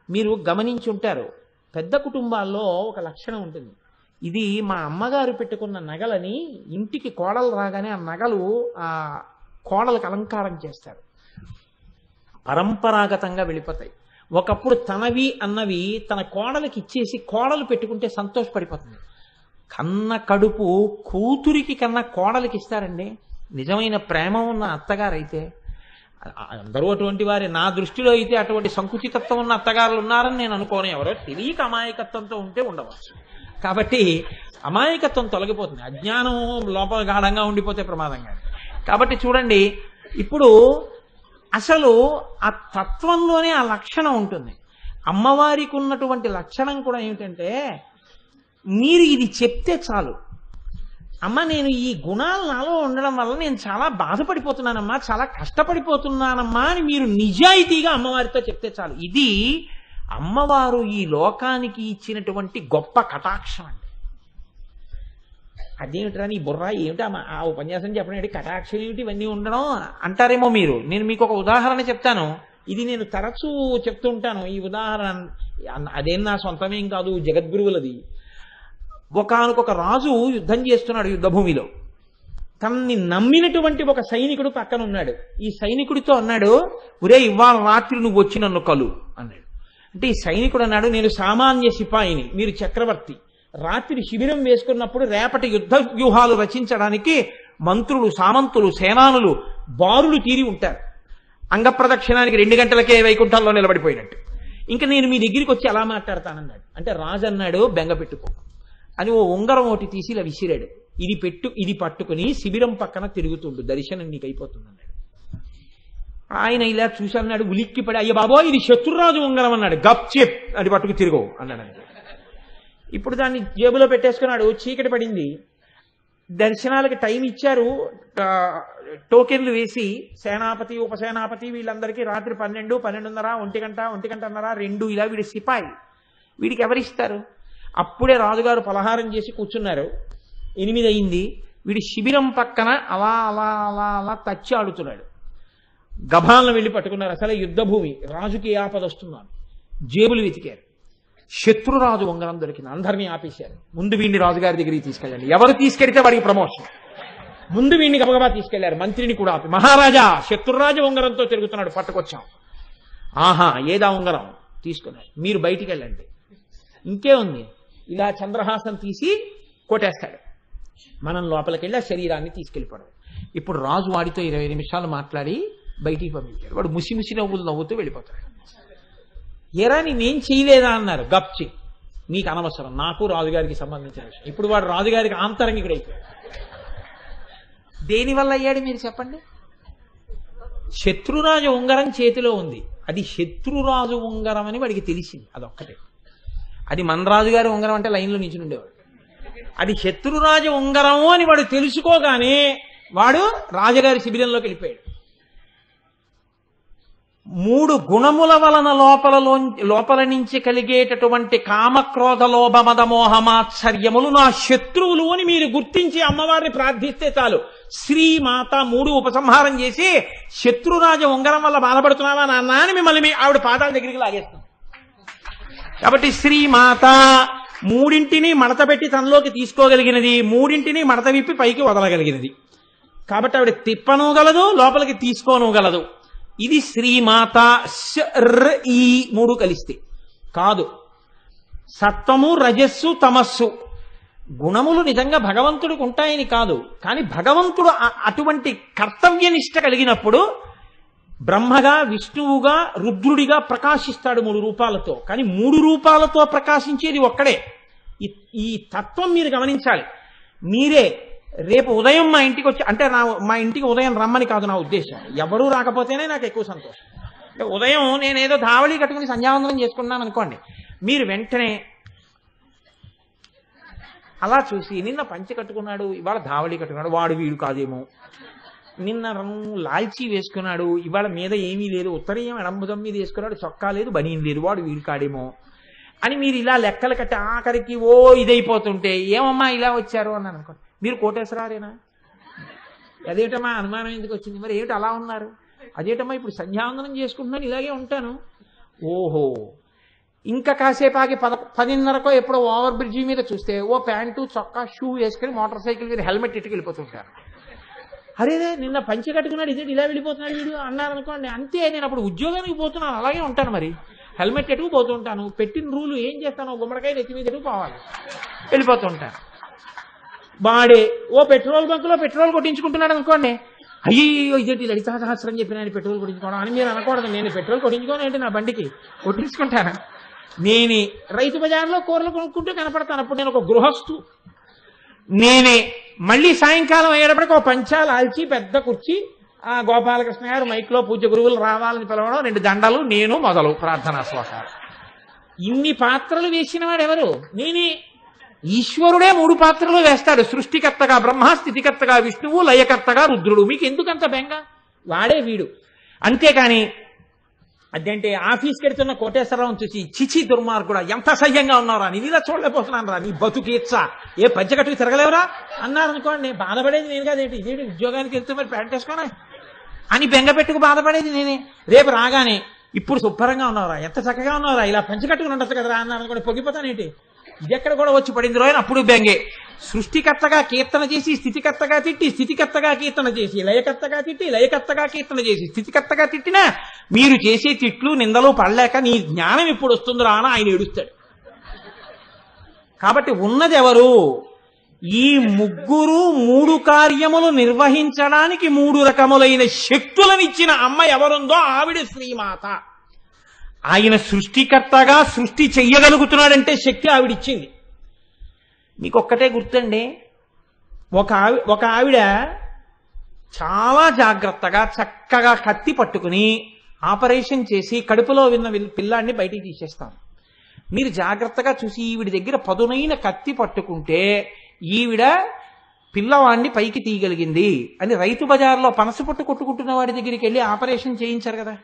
S2: మీరు గమనించి ఉంటారు, పెద్ద కుటుంబాల్లో ఒక లక్షణం ఉంటుంది. ఇది మా అమ్మగారు పెట్టుకున్న నగలని ఇంటికి కోడలు రాగానే ఆ నగలు ఆ కోడలకు అలంకారం చేస్తారు, పరంపరాగతంగా వెళ్ళిపోతాయి. ఒకప్పుడు తనవి అన్నవి తన కోడలికి ఇచ్చేసి కోడలు పెట్టుకుంటే సంతోషపడిపోతుంది. కన్న కడుపు కూతురికి కన్నా కోడలికి ఇస్తారండి నిజమైన ప్రేమ ఉన్న అత్తగారైతే. అందరూ అటువంటి వారే. నా దృష్టిలో అయితే అటువంటి సంకుచితత్వం ఉన్న అత్తగారులు ఉన్నారని నేను అనుకోను. ఎవరో తెలియక అమాయకత్వంతో ఉంటే ఉండవచ్చు. కాబట్టి అమాయకత్వం తొలగిపోతుంది, అజ్ఞానం లోపల గాఢంగా ఉండిపోతే ప్రమాదంగా. కాబట్టి చూడండి, ఇప్పుడు అసలు ఆ తత్వంలోనే ఆ లక్షణం ఉంటుంది. అమ్మవారికి ఉన్నటువంటి లక్షణం కూడా ఏమిటంటే, మీరు ఇది చెప్తే చాలు, అమ్మ నేను ఈ గుణాలు నాలో ఉండడం వల్ల నేను చాలా బాధపడిపోతున్నానమ్మా, చాలా కష్టపడిపోతున్నానమ్మా అని మీరు నిజాయితీగా అమ్మవారితో చెప్తే చాలు. ఇది అమ్మవారు ఈ లోకానికి ఇచ్చినటువంటి గొప్ప కటాక్షం అండి. అదేమిట్రా నీ బుర్రా, ఏమిటా ఆ ఉపన్యాసం చెప్పడం, కటాక్షం ఏమిటి, ఇవన్నీ ఉండడం అంటారేమో మీరు. నేను మీకు ఒక ఉదాహరణ చెప్తాను. ఇది నేను తరచూ చెప్తూ ఉంటాను ఈ ఉదాహరణ. అదేం నా సొంతమేం కాదు, జగద్గురువులది. ఒకానొక రాజు యుద్ధం చేస్తున్నాడు యుద్ధభూమిలో. తనని నమ్మినటువంటి ఒక సైనికుడు పక్కన ఉన్నాడు. ఈ సైనికుడితో అన్నాడు, ఒరే ఇవాళ రాత్రి నువ్వు వచ్చి నన్ను కలు అన్నాడు. అంటే ఈ సైనికుడు అన్నాడు, నేను సామాన్య సిపాయిని, మీరు చక్రవర్తి. రాత్రి శిబిరం వేసుకున్నప్పుడు రేపటి యుద్ధ వ్యూహాలు రచించడానికి మంత్రులు, సామంతులు, సేనానులు బారులు తీరి ఉంటారు. అంగప్రదక్షిణానికి 2 గంటలకే వైకుంఠంలో నిలబడిపోయినట్టు. ఇంకా నేను మీ దగ్గరికి వచ్చి ఎలా మాట్లాడతానన్నాడు. అంటే రాజు అన్నాడు, బెంగ పెట్టుకో అని ఓ ఉంగరం ఒకటి తీసి ఇలా విసిరాడు. ఇది పట్టుకుని శిబిరం పక్కన తిరుగుతుండు, దర్శనం నీకు అయిపోతుంది అన్నాడు. ఆయన ఇలా చూసి అన్నాడు, ఉలిక్కిపడి, అయ్య బాబో ఇది శత్రురాజు ఉంగరం అన్నాడు. గప్ చెప్, అది పట్టుకు తిరగవు అన్నాడు. ఇప్పుడు దాన్ని జేబులో పెట్టేసుకున్నాడు. చీకటి పడింది, దర్శనాలకి టైం ఇచ్చారు, టోకెన్లు వేసి సేనాపతి, ఉపసేనాపతి వీళ్ళందరికీ రాత్రి 12, 12:30, 1 గంటన్నర, 2 ఇలా వీడి సిపాయి. వీడికి ఎవరిస్తారు? అప్పుడే రాజుగారు పలహారం చేసి కూర్చున్నారు. 8 అయింది. వీడి శిబిరం పక్కన అలా అలా అలా అలా తచ్చి ఆడుతున్నాడు. గభాలను వెళ్ళి పట్టుకున్నారు. అసలే యుద్ధభూమి, రాజుకి ఆపద వస్తున్నాను. జేబులు వెతికారు, శత్రురాజు ఉంగరం దొరికింది. అందరినీ ఆపేశారు. ముందు వీడిని రాజుగారి దగ్గరికి తీసుకెళ్ళండి, ఎవరు తీసుకెళ్తే వాడికి ప్రమోషన్. ముందు వీడిని గబగబా తీసుకెళ్లారు. మంత్రిని కూడా ఆపి, మహారాజా శత్రురాజు ఉంగరంతో తిరుగుతున్నాడు, పట్టుకొచ్చాం. ఆహా, ఏదా ఉంగరం? తీసుకున్నారు. మీరు బయటికి వెళ్ళండి. ఇంకే ఉంది, ఇలా చంద్రహాసం తీసి కొట్టేస్తాడు. మనం లోపలికి వెళ్ళి ఆ శరీరాన్ని తీసుకెళ్ళిపోవడం. ఇప్పుడు రాజు వాడితో 20 నిమిషాలు మాట్లాడి బయటికి పంపించాడు. వాడు ముసి నవ్వులు నవ్వుతూ వెళ్ళిపోతాడు. ఎరా నేనేం చేయలేదా అన్నారు. గప్చి, నీకు అనవసరం, నాకు రాజుగారికి సంబంధించిన విషయం. ఇప్పుడు వాడు రాజుగారికి ఆంతరంగికుడు అయిపోయాడు. దేనివల్ల అయ్యాడు మీరు చెప్పండి? శత్రురాజు ఉంగరం చేతిలో ఉంది. అది శత్రురాజు ఉంగరం అని వాడికి తెలిసింది. అదొక్కటే. అది మన రాజుగారి ఉంగరం అంటే లైన్లో నించుని ఉండేవాడు. అది శత్రురాజు ఉంగరము అని వాడు తెలుసుకోగానే వాడు రాజుగారి శిబిరంలోకి వెళ్ళిపోయాడు. 3 గుణముల వలన లోపల నుంచి కలిగేటటువంటి కామక్రోధ లోభ మద మోహమాత్సర్యములు నా శత్రువులు అని మీరు గుర్తించి అమ్మవారిని ప్రార్థిస్తే చాలు. శ్రీమాత 3 ఉపసంహారం చేసి, శత్రురాజ ఉంగరం వల్ల బాధపడుతున్నావా నాన్న అని మిమ్మల్ని ఆవిడ పాదాల దగ్గరికి లాగేస్తుంది. కాబట్టి శ్రీమాత 3 మడత పెట్టి తనలోకి తీసుకోగలిగినది, 3 మడత విప్పి పైకి వదలగలిగినది. కాబట్టి ఆవిడ తిప్పనూగలదు, లోపలికి తీసుకోనూగలదు. ఇది శ్రీమాత. ఈ 3 కలిస్తే కాదు. సత్వము, రజస్సు, తమస్సు గుణములు నిజంగా భగవంతుడికి ఉంటాయని కాదు, కానీ భగవంతుడు అటువంటి కర్తవ్యనిష్ట కలిగినప్పుడు బ్రహ్మగా, విష్ణువుగా, రుద్రుడిగా ప్రకాశిస్తాడు 3 రూపాలతో. కానీ 3 రూపాలతో ప్రకాశించేది ఒక్కడే. ఈ తత్వం మీరు గమనించాలి. మీరే రేపు ఉదయం మా ఇంటికి వచ్చి, అంటే మా ఇంటికి ఉదయం రమ్మని కాదు నా ఉద్దేశం, ఎవరూ రాకపోతేనే నాకు ఎక్కువ సంతోషం. ఉదయం నేనేదో ధావళి కట్టుకుని సంధ్యావందనం చేసుకున్నాను అనుకోండి, మీరు వెంటనే అలా చూసి, నిన్న పంచె కట్టుకున్నాడు, ఇవాళ ధావళి కట్టుకున్నాడు, వాడు వీడు కాదేమో, నిన్న లాల్చీ వేసుకున్నాడు, ఇవాళ మీద ఏమీ లేదు, ఉత్తరీయం ఎడంబుదం మీద వేసుకున్నాడు, చొక్కా లేదు, బనీన్ లేదు, వాడు వీడు కాడేమో అని మీరు ఇలా లెక్కలు కట్టి ఆఖరికి ఇదైపోతుంటే, ఏమమ్మా ఇలా వచ్చారు అన్నాను అనుకోండి, మీరు కోటేశ్వరారేనా? అదేటమ్మా అనుమానం ఎందుకు వచ్చింది? మరి ఏమిటి అలా ఉన్నారు? అదేటమ్మా ఇప్పుడు సంధ్యావందనం చేసుకుంటున్నాను, ఇలాగే ఉంటాను. ఓహో, ఇంకా కాసేపు ఆగి 10:30కో ఎప్పుడో ఓవర్ బ్రిడ్జి మీద చూస్తే ఓ ప్యాంటు చొక్కా షూ వేసుకుని మోటార్ సైకిల్ మీద హెల్మెట్ ఇట్టుకు వెళ్ళిపోతుంటారు. అరేదే నిన్న పంచె కట్టుకున్నాడు, ఇదే ఇలా వెళ్ళిపోతున్నాడు వీడు అన్నారనుకోండి, అంతే. నేను అప్పుడు ఉద్యోగానికి పోతున్నాను, అలాగే ఉంటాను. మరి హెల్మెట్ ఎట్టుకు పోతుంటాను, పెట్టిన రూలు ఏం చేస్తాను, గుమ్మడికాయ నెత్తి మీద ఎటుకు పోవాలి, వెళ్ళిపోతుంటాను. వాడే ఓ పెట్రోల్ బంకులో పెట్రోల్ కొట్టించుకుంటున్నాడు అనుకోండి, అయ్యో ఇదేంటి లలితా సహస్రం చెప్పిన ఆయన పెట్రోల్ కొట్టించుకోవడం అని మీరు అనకూడదు. నేను పెట్రోల్ కొట్టించుకోను ఏంటి, నా బండికి కొట్టించుకుంటాను. నేనే రైతు బజార్లో కూరలు కొనుక్కుంటూ కనపడతాను, అప్పుడు నేను ఒక గృహస్థు. నేనే మళ్ళీ సాయంకాలం అయ్యేటప్పటికి ఒక పంచాలు ఆల్చి పెద్ద కుర్చీ, ఆ గోపాలకృష్ణ గారు మైక్లో పూజ్య గురువులు రావాలని పిలవడం, 2 దండలు, నేను మొదలు ప్రార్థనా శ్లోకాలు. ఇన్ని పాత్రలు వేసిన వాడు ఎవరు? నేనే. ఈశ్వరుడే 3 పాత్రలు వేస్తాడు, సృష్టికర్తగా బ్రహ్మ, స్థితికర్తగా విష్ణువు, లయకర్తగా రుద్రుడు. మీకు ఎందుకంత బెంగ? వాడే వీడు. అంతేకాని అదేంటే ఆఫీస్కి వెళ్తున్న కోటేశ్వరరావు చూసి చిచి దుర్మార్గుడా ఎంత సహ్యంగా ఉన్నారా, నేను ఇలా చూడలేకపోతున్నాను రా, నీ బతుకు ఇచ్చా, ఏ పంచకట్టుకు తిరగలేవురా అన్నారనుకోండి, బాధపడేది నేను కాదేంటి, ఇదేంటి ఉద్యోగానికి వెళ్తే మరి ప్యాంట్ వేసుకోనా అని బెంగ పెట్టుకు బాధపడేది నేనే. రేపు రాగానే ఇప్పుడు శుభ్రంగా ఉన్నావురా, ఎంత చక్కగా ఉన్నావురా, ఇలా పంచకట్టుకుని ఉండొచ్చు కదరా అన్నారనుకోండి, పొగిపోతానేంటి, ఇదెక్కడ కూడా వచ్చి పడింది రోజు. అప్పుడు బెంగే. సృష్టికర్తగా కీర్తన చేసి స్థితికర్తగా తిట్టి, స్థితికర్తగా కీర్తన చేసి లయకర్తగా తిట్టి, లయకర్తగా కీర్తన చేసి స్థితికర్తగా తిట్టినా మీరు చేసే తిట్లు నిందలు పడలేక నీ జ్ఞానం ఎప్పుడు వస్తుందిరా అని ఆయన ఏడుస్తాడు. కాబట్టి ఉన్నది ఎవరు? ఈ ముగ్గురు 3 కార్యములు నిర్వహించడానికి 3 రకములైన శక్తులనిచ్చిన అమ్మ ఎవరుందో ఆవిడ శ్రీమాత. ఆయన సృష్టికర్తగా సృష్టి చెయ్యగలుగుతున్నాడంటే శక్తి ఆవిడిచ్చింది. మీకు ఒక్కటే గుర్తండి, ఒక ఆవిడ చాలా జాగ్రత్తగా చక్కగా కత్తి పట్టుకుని ఆపరేషన్ చేసి కడుపులో విన్న పిల్లాన్ని బయటికి తీసేస్తాం. మీరు జాగ్రత్తగా చూసి ఈవిడ దగ్గర పదునైన కత్తి పట్టుకుంటే ఈవిడ పిల్లవాడిని పైకి తీయగలిగింది అని రైతు బజార్లో పనస పొట్టు కొట్టుకుంటున్న వాడి దగ్గరికి వెళ్ళి ఆపరేషన్ చేయించారు కదా.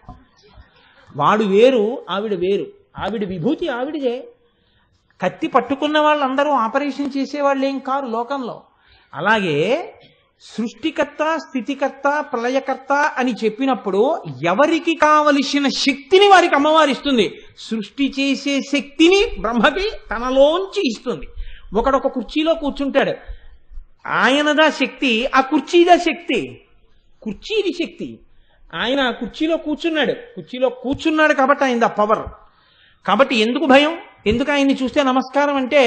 S2: వాడు వేరు, ఆవిడ వేరు. ఆవిడ విభూతి ఆవిడదే. కత్తి పట్టుకున్న వాళ్ళందరూ ఆపరేషన్ చేసేవాళ్ళు ఏం కారు లోకంలో. అలాగే సృష్టికర్త, స్థితికర్త, ప్రళయకర్త అని చెప్పినప్పుడు ఎవరికి కావలసిన శక్తిని వారికి అమ్మవారు ఇస్తుంది. సృష్టి చేసే శక్తిని బ్రహ్మకి తనలోంచి ఇస్తుంది. ఒకడొక కుర్చీలో కూర్చుంటాడు, ఆయనదా శక్తి, ఆ కుర్చీదా శక్తి. కుర్చీది శక్తి. ఆయన కుర్చీలో కూర్చున్నాడు కాబట్టి ఆయనది ఆ పవర్. కాబట్టి ఎందుకు భయం, ఎందుకు ఆయన్ని చూస్తే నమస్కారం అంటే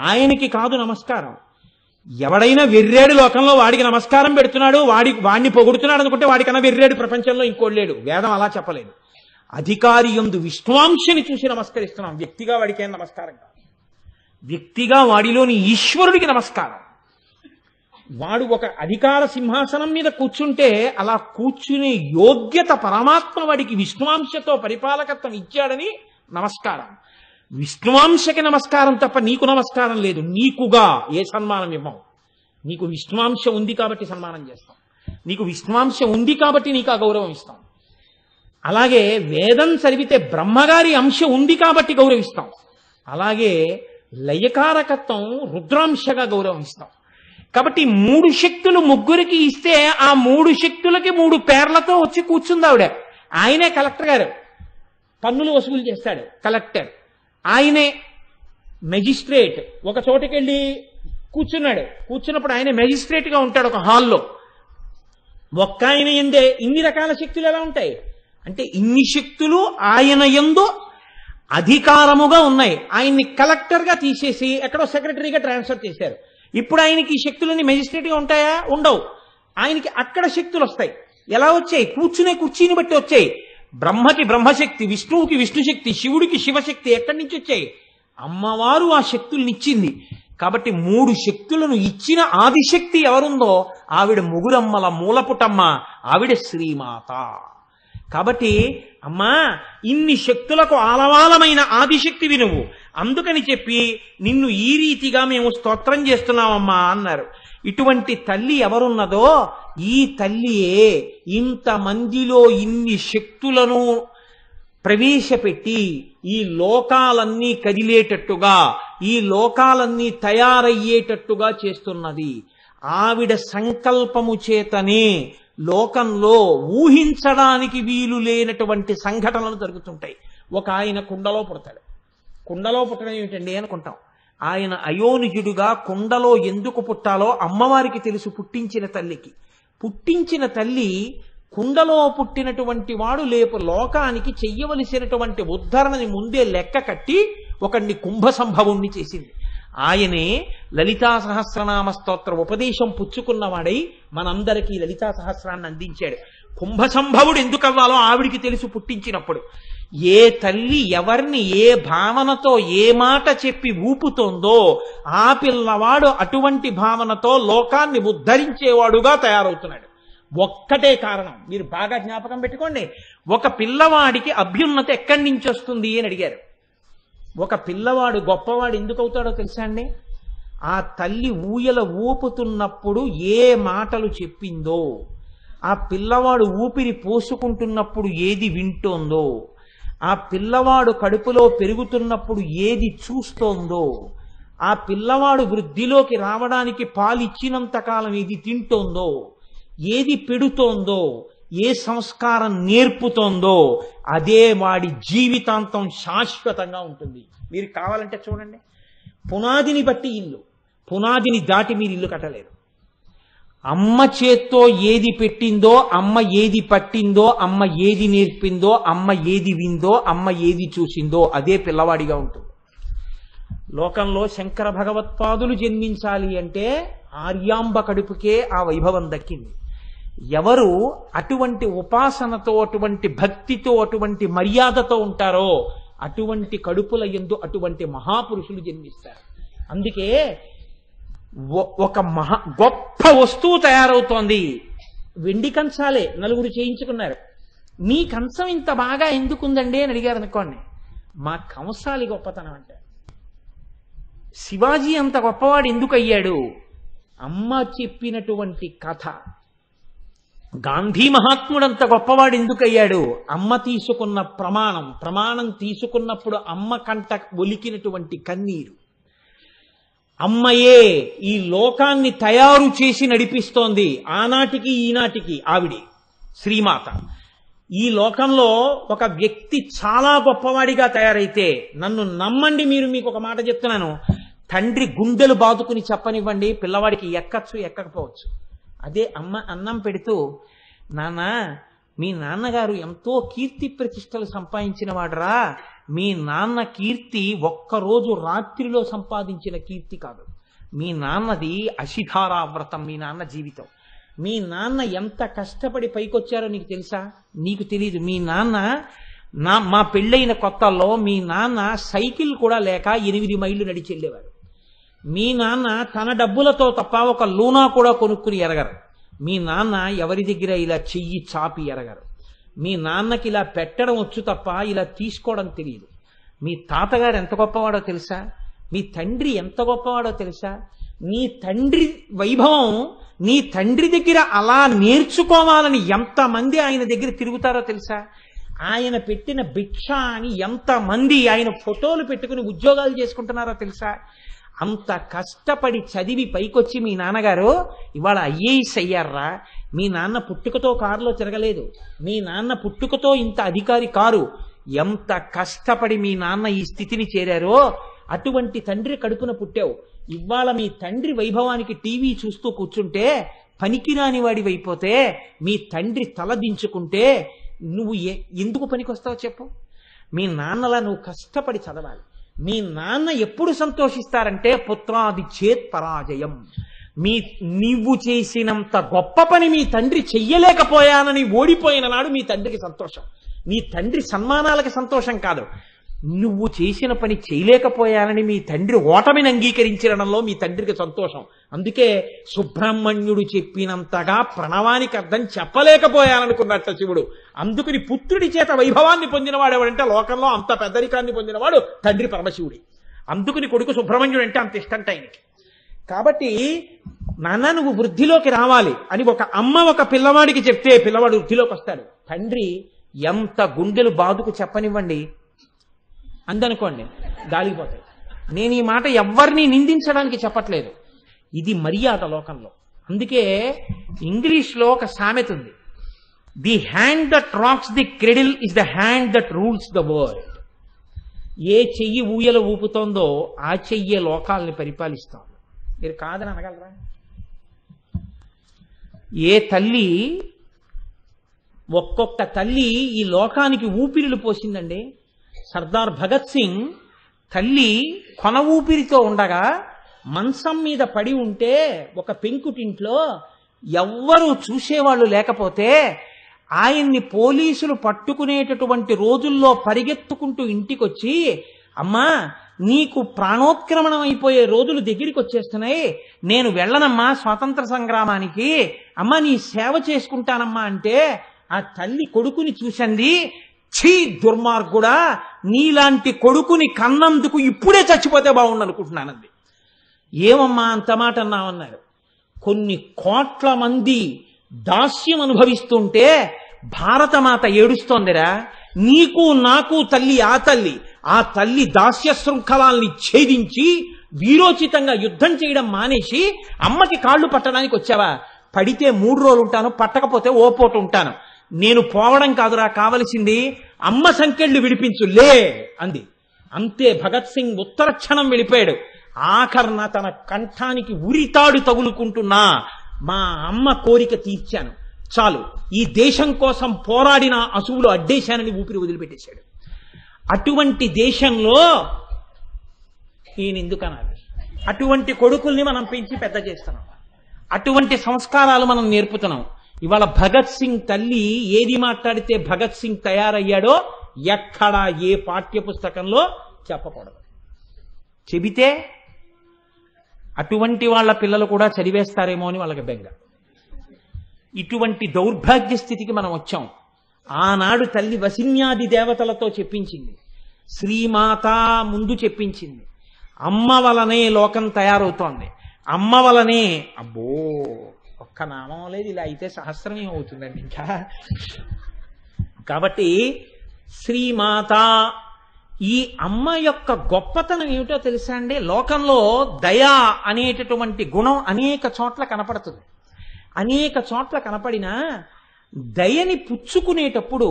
S2: ఆయనకి కాదు నమస్కారం. ఎవడైనా వెర్రేడు లోకంలో వాడికి నమస్కారం పెడుతున్నాడు, వాడిని పొగుడుతున్నాడు అనుకుంటే వాడికన్నా వెర్రేడు ప్రపంచంలో ఇంకోటి లేడు. వేదం అలా చెప్పలేదు. అధికారి యందు విష్ణువాంశని చూసి నమస్కరిస్తున్నాం. వ్యక్తిగా వాడికి ఏం నమస్కారం కాదు, వ్యక్తిగా వాడిలోని ఈశ్వరుడికి నమస్కారం. వాడు ఒక అధికార సింహాసనం మీద కూర్చుంటే అలా కూర్చునే యోగ్యత పరమాత్మ వాడికి విష్ణువాంశతో పరిపాలకత్వం ఇచ్చాడని నమస్కారం. విష్ణువాంశకి నమస్కారం తప్ప నీకు నమస్కారం లేదు. నీకుగా ఏ సన్మానం ఇవ్వం. నీకు విష్ణువాంశ ఉంది కాబట్టి సన్మానం చేస్తాం, నీకు విష్ణువాంశ ఉంది కాబట్టి నీకు ఆ గౌరవం ఇస్తాం. అలాగే వేదం చదివితే బ్రహ్మగారి అంశ ఉంది కాబట్టి గౌరవిస్తాం. అలాగే లయకారకత్వం రుద్రాంశగా గౌరవిస్తాం. కాబట్టి 3 శక్తులు ముగ్గురికి ఇస్తే ఆ 3 శక్తులకి 3 పేర్లతో వచ్చి కూర్చుంది ఆవిడ. ఆయనే కలెక్టర్ గారు, పన్నులు వసూలు చేస్తాడు కలెక్టర్. ఆయనే మెజిస్ట్రేట్, ఒక చోటుకెళ్ళి కూర్చున్నప్పుడు ఆయన మెజిస్ట్రేట్గా ఉంటాడు ఒక హాల్లో. ఒక్క ఆయన ఎందే ఇన్ని రకాల శక్తులు ఎలా ఉంటాయి అంటే ఇన్ని శక్తులు ఆయన యందు అధికారముగా ఉన్నాయి. ఆయన్ని కలెక్టర్గా తీసేసి ఎక్కడో సెక్రటరీగా ట్రాన్స్ఫర్ చేశారు. ఇప్పుడు ఆయనకి ఈ శక్తులన్నీ మెజిస్ట్రేట్గా ఉంటాయా? ఉండవు. ఆయనకి అక్కడ శక్తులు వస్తాయి. ఎలా వచ్చాయి? కూర్చునే కుర్చీని బట్టి వచ్చాయి. బ్రహ్మకి బ్రహ్మశక్తి, విష్ణువుకి విష్ణుశక్తి, శివుడికి శివశక్తి ఎక్కడి నుంచి వచ్చాయి? అమ్మవారు ఆ శక్తుల్నిచ్చింది. కాబట్టి 3 శక్తులను ఇచ్చిన ఆదిశక్తి ఎవరుందో ఆవిడ ముగురమ్మల మూలపుటమ్మ, ఆవిడ శ్రీమాత. కాబట్టి అమ్మా ఇన్ని శక్తులకు ఆలవాలమైన ఆదిశక్తివి నువ్వు, అందుకని చెప్పి నిన్ను ఈ రీతిగా మేము స్తోత్రం చేస్తున్నామమ్మా అన్నారు. ఇటువంటి తల్లి ఎవరున్నదో ఈ తల్లియే ఇంతమందిలో ఇన్ని శక్తులను ప్రవేశపెట్టి ఈ లోకాలన్నీ కదిలేటట్టుగా, ఈ లోకాలన్నీ తయారయ్యేటట్టుగా చేస్తున్నది. ఆవిడ సంకల్పము చేతనే లోకంలో ఊహించడానికి వీలు లేనటువంటి సంఘటనలు జరుగుతుంటాయి. ఒక ఆయన కుండలో పుడతాడు. కుండలో పుట్టడం ఏమిటండి అనుకుంటాం. ఆయన అయోనిజుడుగా కుండలో ఎందుకు పుట్టాలో అమ్మవారికి తెలుసు. పుట్టించిన తల్లికి. పుట్టించిన తల్లి కుండలో పుట్టినటువంటి వాడు లేపు లోకానికి చెయ్యవలసినటువంటి ఉద్ధరణని ముందే లెక్క కట్టి ఒకడిని కుంభ సంభవుణ్ణి చేసింది. ఆయనే లలితా సహస్రనామ స్తోత్ర ఉపదేశం పుచ్చుకున్నవాడై మనందరికీ లలితా సహస్రాన్ని అందించాడు. కుంభ సంభవుడు ఎందుకు అవ్వాలో ఆవిడికి తెలుసు పుట్టించినప్పుడు. ఏ తల్లి ఎవరిని ఏ భావనతో ఏ మాట చెప్పి ఊపుతోందో ఆ పిల్లవాడు అటువంటి భావనతో లోకాన్ని ఉద్ధరించేవాడుగా తయారవుతున్నాడు. ఒక్కటే కారణం, మీరు బాగా జ్ఞాపకం పెట్టుకోండి. ఒక పిల్లవాడికి అభ్యున్నతి ఎక్కడి నుంచి వస్తుంది అని అడిగారు. ఒక పిల్లవాడు గొప్పవాడు ఎందుకు అవుతాడో తెలుసా అండి? ఆ తల్లి ఊయల ఊపుతున్నప్పుడు ఏ మాటలు చెప్పిందో, ఆ పిల్లవాడు ఊపిరి పోసుకుంటున్నప్పుడు ఏది వింటోందో, ఆ పిల్లవాడు కడుపులో పెరుగుతున్నప్పుడు ఏది చూస్తోందో, ఆ పిల్లవాడు వృద్ధిలోకి రావడానికి పాలిచ్చినంత కాలం ఏది తింటోందో, ఏది పెడుతోందో, ఏ సంస్కారం నేర్పుతోందో అదే వాడి జీవితాంతం శాశ్వతంగా ఉంటుంది. మీరు కావాలంటే చూడండి, పునాదిని బట్టి ఇల్లు, పునాదిని దాటి మీరు ఇల్లు కట్టలేరు. అమ్మ చేత్తో ఏది పెట్టిందో, అమ్మ ఏది పట్టిందో, అమ్మ ఏది నేర్పిందో, అమ్మ ఏది విందో, అమ్మ ఏది చూసిందో అదే పిల్లవాడిగా ఉంటుంది. లోకంలో శంకర భగవత్పాదులు జన్మించాలి అంటే ఆర్యాంబ కడుపుకే ఆ వైభవం దక్కింది. ఎవరు అటువంటి ఉపాసనతో, అటువంటి భక్తితో, అటువంటి మర్యాదతో ఉంటారో అటువంటి కడుపుల యందు అటువంటి మహాపురుషులు జన్మిస్తారు. అందుకే ఒక గొప్ప వస్తువు తయారవుతోంది. వెండి కంచాలే నలుగురు చేయించుకున్నారు. మీ కంచం ఇంత బాగా ఎందుకుందండి అని అడిగారు అనుకోండి. మా కంసాలి గొప్పతనం అంటే. శివాజీ అంత గొప్పవాడు ఎందుకు అయ్యాడు? అమ్మ చెప్పినటువంటి కథ. గాంధీ మహాత్ముడంత గొప్పవాడు ఎందుకు అయ్యాడు? అమ్మ తీసుకున్న ప్రమాణం తీసుకున్నప్పుడు అమ్మ కంట ఒలికినటువంటి కన్నీరు. అమ్మయే ఈ లోకాన్ని తయారు చేసి నడిపిస్తోంది. ఆనాటికి ఈనాటికి ఆవిడి శ్రీమాత. ఈ లోకంలో ఒక వ్యక్తి చాలా గొప్పవాడిగా తయారైతే నన్ను నమ్మండి, మీకు ఒక మాట చెప్తున్నాను, తండ్రి గుండెలు బాదుకుని చెప్పనివ్వండి, పిల్లవాడికి ఎక్కచ్చు ఎక్కకపోవచ్చు. అదే అమ్మ అన్నం పెడుతూ, నాన్న మీ నాన్నగారు ఎంతో కీర్తి ప్రతిష్టలు సంపాదించిన వాడరా, మీ నాన్న కీర్తి ఒక్కరోజు రాత్రిలో సంపాదించిన కీర్తి కాదు. మీ నాన్నది అశిధారా వ్రతం. మీ నాన్న జీవితం. మీ నాన్న ఎంత కష్టపడి పైకొచ్చారో నీకు తెలుసా? నీకు తెలీదు. మీ నాన్న మా పెళ్ళైన కొత్తల్లో మీ నాన్న సైకిల్ కూడా లేక 8 మైళ్ళు నడిచి వెళ్ళేవారు. మీ నాన్న తన డబ్బులతో తప్ప ఒక లూనా కూడా కొనుక్కుని ఎరగరు. మీ నాన్న ఎవరి దగ్గర ఇలా చెయ్యి చాపి ఎరగరు. మీ నాన్నకి ఇలా పెట్టడం వచ్చు తప్ప ఇలా తీసుకోవడం తెలియదు. మీ తాతగారు ఎంత గొప్పవాడో తెలుసా? మీ తండ్రి ఎంత గొప్పవాడో తెలుసా? నీ తండ్రి వైభవం నీ తండ్రి దగ్గర అలా నేర్చుకోవాలని ఎంతమంది ఆయన దగ్గర తిరుగుతారో తెలుసా? ఆయన పెట్టిన భిక్ష అని ఎంతమంది ఆయన ఫోటోలు పెట్టుకుని ఉద్యోగాలు చేసుకుంటున్నారో తెలుసా? అంత కష్టపడి చదివి పైకొచ్చి మీ నాన్నగారు ఇవాళ ఐఏఎస్ అయ్యారా. మీ నాన్న పుట్టుకతో కారులో తిరగలేదు. మీ నాన్న పుట్టుకతో ఇంత అధికారి కారు. ఎంత కష్టపడి మీ నాన్న ఈ స్థితిని చేరారో అటువంటి తండ్రి కడుపున పుట్టావు. ఇవాళ మీ తండ్రి వైభవానికి టీవీ చూస్తూ కూర్చుంటే పనికిరాని వాడివైపోతే, మీ తండ్రి తల దించుకుంటే నువ్వు ఎందుకు పనికొస్తావు చెప్పు? మీ నాన్నలా నువ్వు కష్టపడి చదవాలి. మీ నాన్న ఎప్పుడు సంతోషిస్తారంటే పుత్రాది చేత్ పరాజయం. నీవు చేసినంత గొప్ప పని మీ తండ్రి చెయ్యలేకపోయానని ఓడిపోయిన నాడు మీ తండ్రికి సంతోషం. మీ తండ్రి సన్మానాలకి సంతోషం కాదు, నువ్వు చేసిన పని చేయలేకపోయానని మీ తండ్రి ఓటమిని అంగీకరించడంలో మీ తండ్రికి సంతోషం. అందుకే సుబ్రహ్మణ్యుడు చెప్పినంతగా ప్రణవానికి అర్థం చెప్పలేకపోయాననుకున్నట్ట శివుడు. అందుకని పుత్రుడి చేత వైభవాన్ని పొందినవాడు ఎవడంటే లోకంలో అంత పెద్దరికాన్ని పొందినవాడు తండ్రి పరమశివుడి. అందుకని కొడుకు సుబ్రహ్మణ్యుడు అంటే అంత ఇష్టంట ఆయనకి. కాబట్టి నాన్న నువ్వు వృద్ధిలోకి రావాలి అని ఒక అమ్మ ఒక పిల్లవాడికి చెప్తే పిల్లవాడు వృద్ధిలోకి వస్తాడు. తండ్రి ఎంత గుండెలు బాదుకు చెప్పనివ్వండి అందనుకోండి, గాలిపోతాయి. నేను ఈ మాట ఎవరిని నిందించడానికి చెప్పట్లేదు. ఇది మర్యాద లోకంలో. అందుకే ఇంగ్లీష్లో ఒక సామెత ఉంది, the hand that rocks the cradle is the hand that rules the world. ఏ చెయ్యి ఊయల ఊపుతోందో ఆ చెయ్యే లోకాలని పరిపాలిస్తోంది. మీరు కాదని అనగలరా? ఏ తల్లి, ఒక్కొక్క తల్లి ఈ లోకానికి ఊపిరిలు పోసిందండి. సర్దార్ భగత్ సింగ్ తల్లి కొన ఊపిరితో ఉండగా మంచం మీద పడి ఉంటే ఒక పెంకుటింట్లో ఎవ్వరూ చూసేవాళ్ళు లేకపోతే ఆయన్ని పోలీసులు పట్టుకునేటటువంటి రోజుల్లో పరిగెత్తుకుంటూ ఇంటికొచ్చి, అమ్మా నీకు ప్రాణోత్క్రమణం అయిపోయే రోజులు దగ్గరికి వచ్చేస్తున్నాయి, నేను వెళ్ళనమ్మా స్వాతంత్ర సంగ్రామానికి, అమ్మా నీ సేవ చేసుకుంటానమ్మా అంటే ఆ తల్లి కొడుకుని చూసింది, ఛీ దుర్మార్గుడా, నీలాంటి కొడుకుని కన్నందుకు ఇప్పుడే చచ్చిపోతే బాగుండనుకుంటున్నానంది. ఏమమ్మా అంత మాట అన్నామన్నారు. కొన్ని కోట్ల మంది దాస్యం అనుభవిస్తుంటే భారతమాత ఏడుస్తోందిరా, నీకు నాకు తల్లి ఆ తల్లి దాస్య శృంఖలాల్ని ఛేదించి వీరోచితంగా యుద్ధం చేయడం మానేసి అమ్మకి కాళ్ళు పట్టడానికి వచ్చావా? పడితే 3 రోజులు ఉంటాను, పట్టకపోతే ఓ పూట ఉంటాను. నేను పోవడం కాదురా కావలసింది, అమ్మ సంకెళ్ళు విడిపించు లే అంది. అంతే భగత్ సింగ్ ఉత్తర క్షణం వెళ్ళిపోయాడు. ఆఖరణ తన కంఠానికి ఉరితాడు తగులుకుంటున్నా మా అమ్మ కోరిక తీర్చాను, చాలు, ఈ దేశం కోసం పోరాడిన అసువులు అడ్డేశానని ఊపిరి వదిలిపెట్టేశాడు. అటువంటి దేశంలో ఈయన ఎందుకనాలి? అటువంటి కొడుకుల్ని మనం పెంచి పెద్ద చేస్తున్నాం, అటువంటి సంస్కారాలు మనం నేర్పుతున్నాం. ఇవాళ భగత్ సింగ్ తల్లి ఏది మాట్లాడితే భగత్ సింగ్ తయారయ్యాడో ఎక్కడా ఏ పాఠ్య పుస్తకంలో చెప్పకూడదు. చెబితే అటువంటి వాళ్ళ పిల్లలు కూడా చదివేస్తారేమో అని వాళ్ళకి బెంగ. ఇటువంటి దౌర్భాగ్య స్థితికి మనం వచ్చాం. ఆనాడు తల్లి వసిన్యాది దేవతలతో చెప్పించింది, శ్రీమాత ముందు చెప్పించింది. అమ్మ వలనే లోకం తయారవుతోంది, అమ్మ వలనే. అబ్బో ఒక్క నామం లేదు, ఇలా అయితే సహస్రమే అవుతుందండి ఇంకా. కాబట్టి శ్రీమాత, ఈ అమ్మ యొక్క గొప్పతనం ఏమిటో తెలుసా అండి? లోకంలో దయ అనేటటువంటి గుణం అనేక చోట్ల కనపడుతుంది. అనేక చోట్ల కనపడినా దయని పుచ్చుకునేటప్పుడు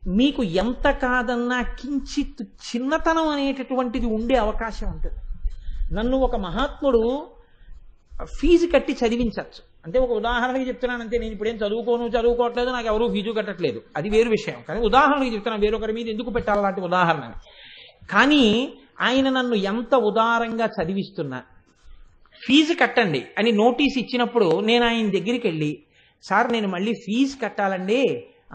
S2: మీకు ఎంత కాదన్నా కించిత్ చిన్నతనం అనేటటువంటిది ఉండే అవకాశం ఉంటుంది. నన్ను ఒక మహాత్ముడు ఫీజు కట్టి చదివించవచ్చు. అంటే ఒక ఉదాహరణకి చెప్తున్నానంటే, నేను ఇప్పుడేం చదువుకోవట్లేదు, నాకు ఎవరూ ఫీజు కట్టట్లేదు, అది వేరు విషయం. కానీ ఉదాహరణకి చెప్తున్నాను, వేరొకరి మీద ఎందుకు పెట్టాలి అలాంటి ఉదాహరణని. కానీ ఆయన నన్ను ఎంత ఉదారంగా చదివిస్తున్నా, ఫీజు కట్టండి అని నోటీస్ ఇచ్చినప్పుడు నేను ఆయన దగ్గరికి వెళ్ళి, సార్ నేను మళ్ళీ ఫీజు కట్టాలండి,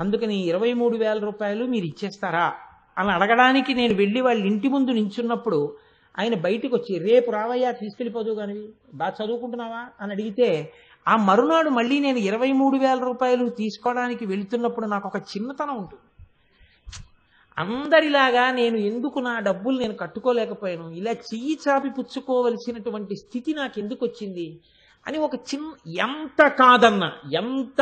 S2: అందుకని 23,000 రూపాయలు మీరు ఇచ్చేస్తారా అని అడగడానికి నేను వెళ్ళి వాళ్ళ ఇంటి ముందు నించున్నప్పుడు ఆయన బయటకు వచ్చి, రేపు రావయ్యా తీసుకెళ్ళిపోదు కానివి, బాగా చదువుకుంటున్నావా అని అడిగితే, ఆ మరునాడు మళ్ళీ నేను 23,000 రూపాయలు తీసుకోవడానికి వెళుతున్నప్పుడు నాకు ఒక చిన్నతనం ఉంటుంది. అందరిలాగా నేను ఎందుకు నా డబ్బులు నేను కట్టుకోలేకపోయాను, ఇలా చెయ్యి చాపి పుచ్చుకోవలసినటువంటి స్థితి నాకు ఎందుకు వచ్చింది అని ఒక ఎంత కాదన్నా, ఎంత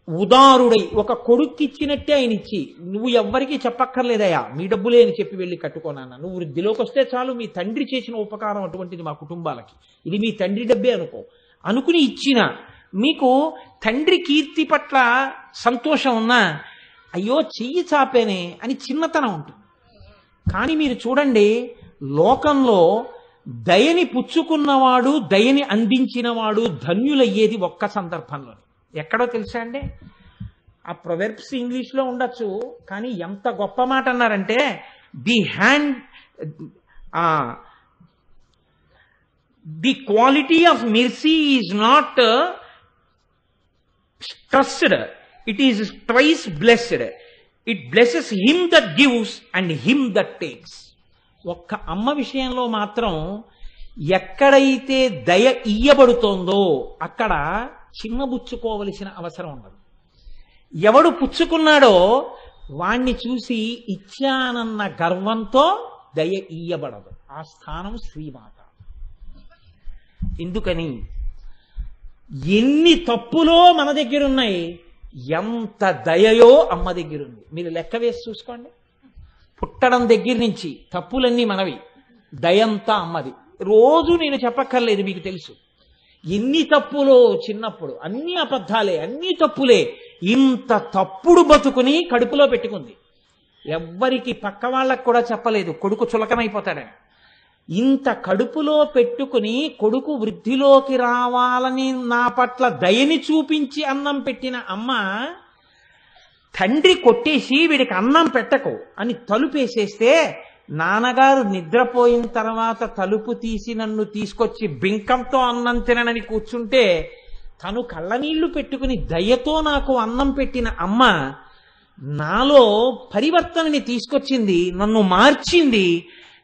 S2: ఉదారుడై ఒక కొడుక్కిచ్చినట్టే ఆయన ఇచ్చి, నువ్వు ఎవ్వరికీ చెప్పక్కర్లేదయా, మీ డబ్బులే అని చెప్పి వెళ్ళి కట్టుకోనన్నా, నువ్వు వృద్ధిలోకి వస్తే చాలు, మీ తండ్రి చేసిన ఉపకారం అటువంటిది మా కుటుంబాలకి, ఇది మీ తండ్రి డబ్బే అనుకుని ఇచ్చిన మీకు తండ్రి కీర్తి పట్ల సంతోషం ఉన్నా, అయ్యో చెయ్యి చాపేనే అని చిన్నతనం ఉంటుంది. కానీ మీరు చూడండి, లోకంలో దయని పుచ్చుకున్నవాడు, దయని అందించినవాడు ధన్యులయ్యేది ఒక్క సందర్భంలో. ఎక్కడో తెలుసా అండి? ఆ ప్రొవెర్బ్స్ ఇంగ్లీష్లో ఉండొచ్చు, కానీ ఎంత గొప్ప మాట అన్నారంటే, the quality of mercy is not trusted, it is twice blessed, it blesses him that gives and him that takes. ఒక్క అమ్మ విషయంలో మాత్రం ఎక్కడైతే దయ ఇయ్యబడుతోందో అక్కడ చిన్నబుచ్చుకోవలసిన అవసరం ఉండదు. ఎవడు పుచ్చుకున్నాడో వాణ్ణి చూసి ఇచ్చానన్న గర్వంతో దయ ఇయ్యబడదు. ఆ స్థానం శ్రీమాత. ఎందుకని? ఎన్ని తప్పులో మన దగ్గర ఉన్నాయి, ఎంత దయయో అమ్మ దగ్గర ఉంది. మీరు లెక్క వేసి చూసుకోండి. పుట్టడం దగ్గర నుంచి తప్పులన్నీ మనవి, దయంతా అమ్మది. రోజు నేను చెప్పక్కర్లేదు, మీకు తెలుసు. ఎన్ని తప్పులో చిన్నప్పుడు, అన్ని అబద్ధాలే, అన్ని తప్పులే. ఇంత తప్పుడు బతుకుని కడుపులో పెట్టుకుంది. ఎవ్వరికి పక్క వాళ్ళకు కూడా చెప్పలేదు కొడుకు చులకనైపోతాడని. ఇంత కడుపులో పెట్టుకుని కొడుకు వృద్ధిలోకి రావాలని నా పట్ల దయని చూపించి అన్నం పెట్టిన అమ్మ, తండ్రి కొట్టేసి వీడికి అన్నం పెట్టకు అని తలుపేసేస్తే, నాన్నగారు నిద్రపోయిన తర్వాత తలుపు తీసి నన్ను తీసుకొచ్చి బింకంతో అన్నం తిననని కూర్చుంటే, తను కళ్ళనీళ్లు పెట్టుకుని దయతో నాకు అన్నం పెట్టిన అమ్మ నాలో పరివర్తనని తీసుకొచ్చింది, నన్ను మార్చింది,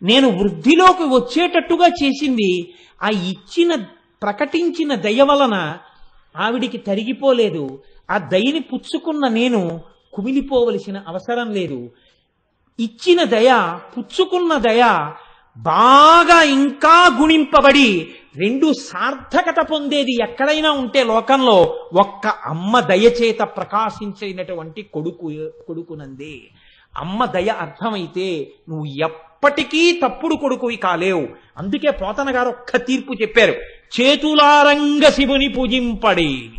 S2: నేను వృద్ధిలోకి వచ్చేటట్టుగా చేసింది. ఆ ప్రకటించిన దయ వలన ఆవిడికి తరిగిపోలేదు. ఆ దయని పుచ్చుకున్న నేను కుమిలిపోవలసిన అవసరం లేదు. ఇచ్చిన దయ, పుచ్చుకున్న దయ బాగా ఇంకా గుణింపబడి రెండు సార్థకత పొందేది ఎక్కడైనా ఉంటే లోకంలో ఒక్క అమ్మ దయచేత ప్రకాశించినటువంటి కొడుకునందే. అమ్మ దయ అర్థమైతే నువ్వు ఎప్పటికీ తప్పుడు కొడుకువి కాలేవు. అందుకే పోతన గారు ఒక్క తీర్పు చెప్పారు, చేతులారంగ శివుని పూజింపడేని,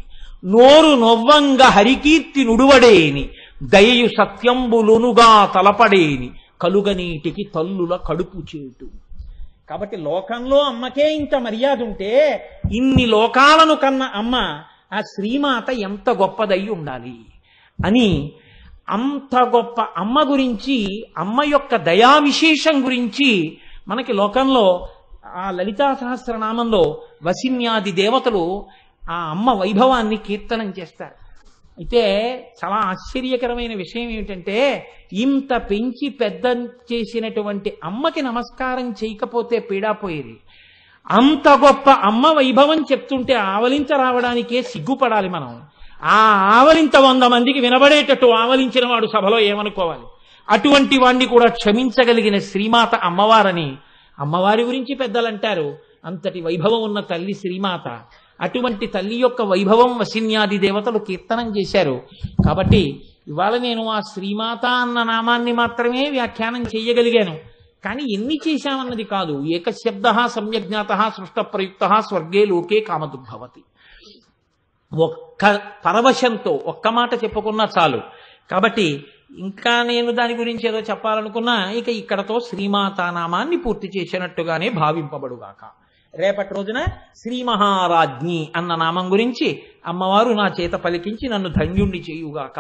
S2: నోరు నొవ్వంగ హరికీర్తి నుడువడేని, దయయు సత్యంబులునుగా తలపడేని, కలుగనీటికి తల్లుల కడుపు చేటు. కాబట్టి లోకంలో అమ్మకే ఇంత మర్యాద ఉంటే, ఇన్ని లోకాలను కన్న అమ్మ ఆ శ్రీమాత ఎంత గొప్పదై ఉండాలి అని, అంత గొప్ప అమ్మ గురించి, అమ్మ యొక్క దయా విశేషం గురించి మనకి లోకంలో ఆ లలితా సహస్రనామంలో వసిన్యాది దేవతలు ఆ అమ్మ వైభవాన్ని కీర్తనం చేస్తారు. అయితే చాలా ఆశ్చర్యకరమైన విషయం ఏమిటంటే, ఇంత పెంచి పెద్ద చేసినటువంటి అమ్మకి నమస్కారం చేయకపోతే పీడాపోయేది. అంత గొప్ప అమ్మ వైభవం చెప్తుంటే ఆవలింత రావడానికే సిగ్గుపడాలి మనం. ఆ ఆవలింత 100 మందికి వినబడేటట్టు ఆవలించిన వాడు సభలో ఏమనుకోవాలి? అటువంటి వాణ్ణి కూడా క్షమించగలిగిన శ్రీమాత అమ్మవారని అమ్మవారి గురించి పెద్దలంటారు. అంతటి వైభవం ఉన్న తల్లి శ్రీమాత. అటువంటి తల్లి యొక్క వైభవం వసిన్యాది దేవతలు కీర్తనం చేశారు. కాబట్టి ఇవాళ నేను ఆ శ్రీమాత అన్న నామాన్ని మాత్రమే వ్యాఖ్యానం చేయగలిగాను. కానీ ఎన్ని చేశామన్నది కాదు. ఏకశబ్ద సమ్యజ్ఞాత సృష్ట ప్రయుక్త స్వర్గే లోకే కామదుర్భవతి. ఒక్క పరవశంతో ఒక్క మాట చెప్పుకున్నా చాలు. కాబట్టి ఇంకా నేను దాని గురించి ఏదో చెప్పాలనుకున్నా ఇక ఇక్కడతో శ్రీమాతా నామాన్ని పూర్తి చేసినట్టుగానే భావింపబడుగాక. రేపటి రోజున శ్రీ మహారాజ్ఞి అన్న నామం గురించి అమ్మవారు నా చేత పలికించి నన్ను ధన్యుణ్ణి చేయుగాక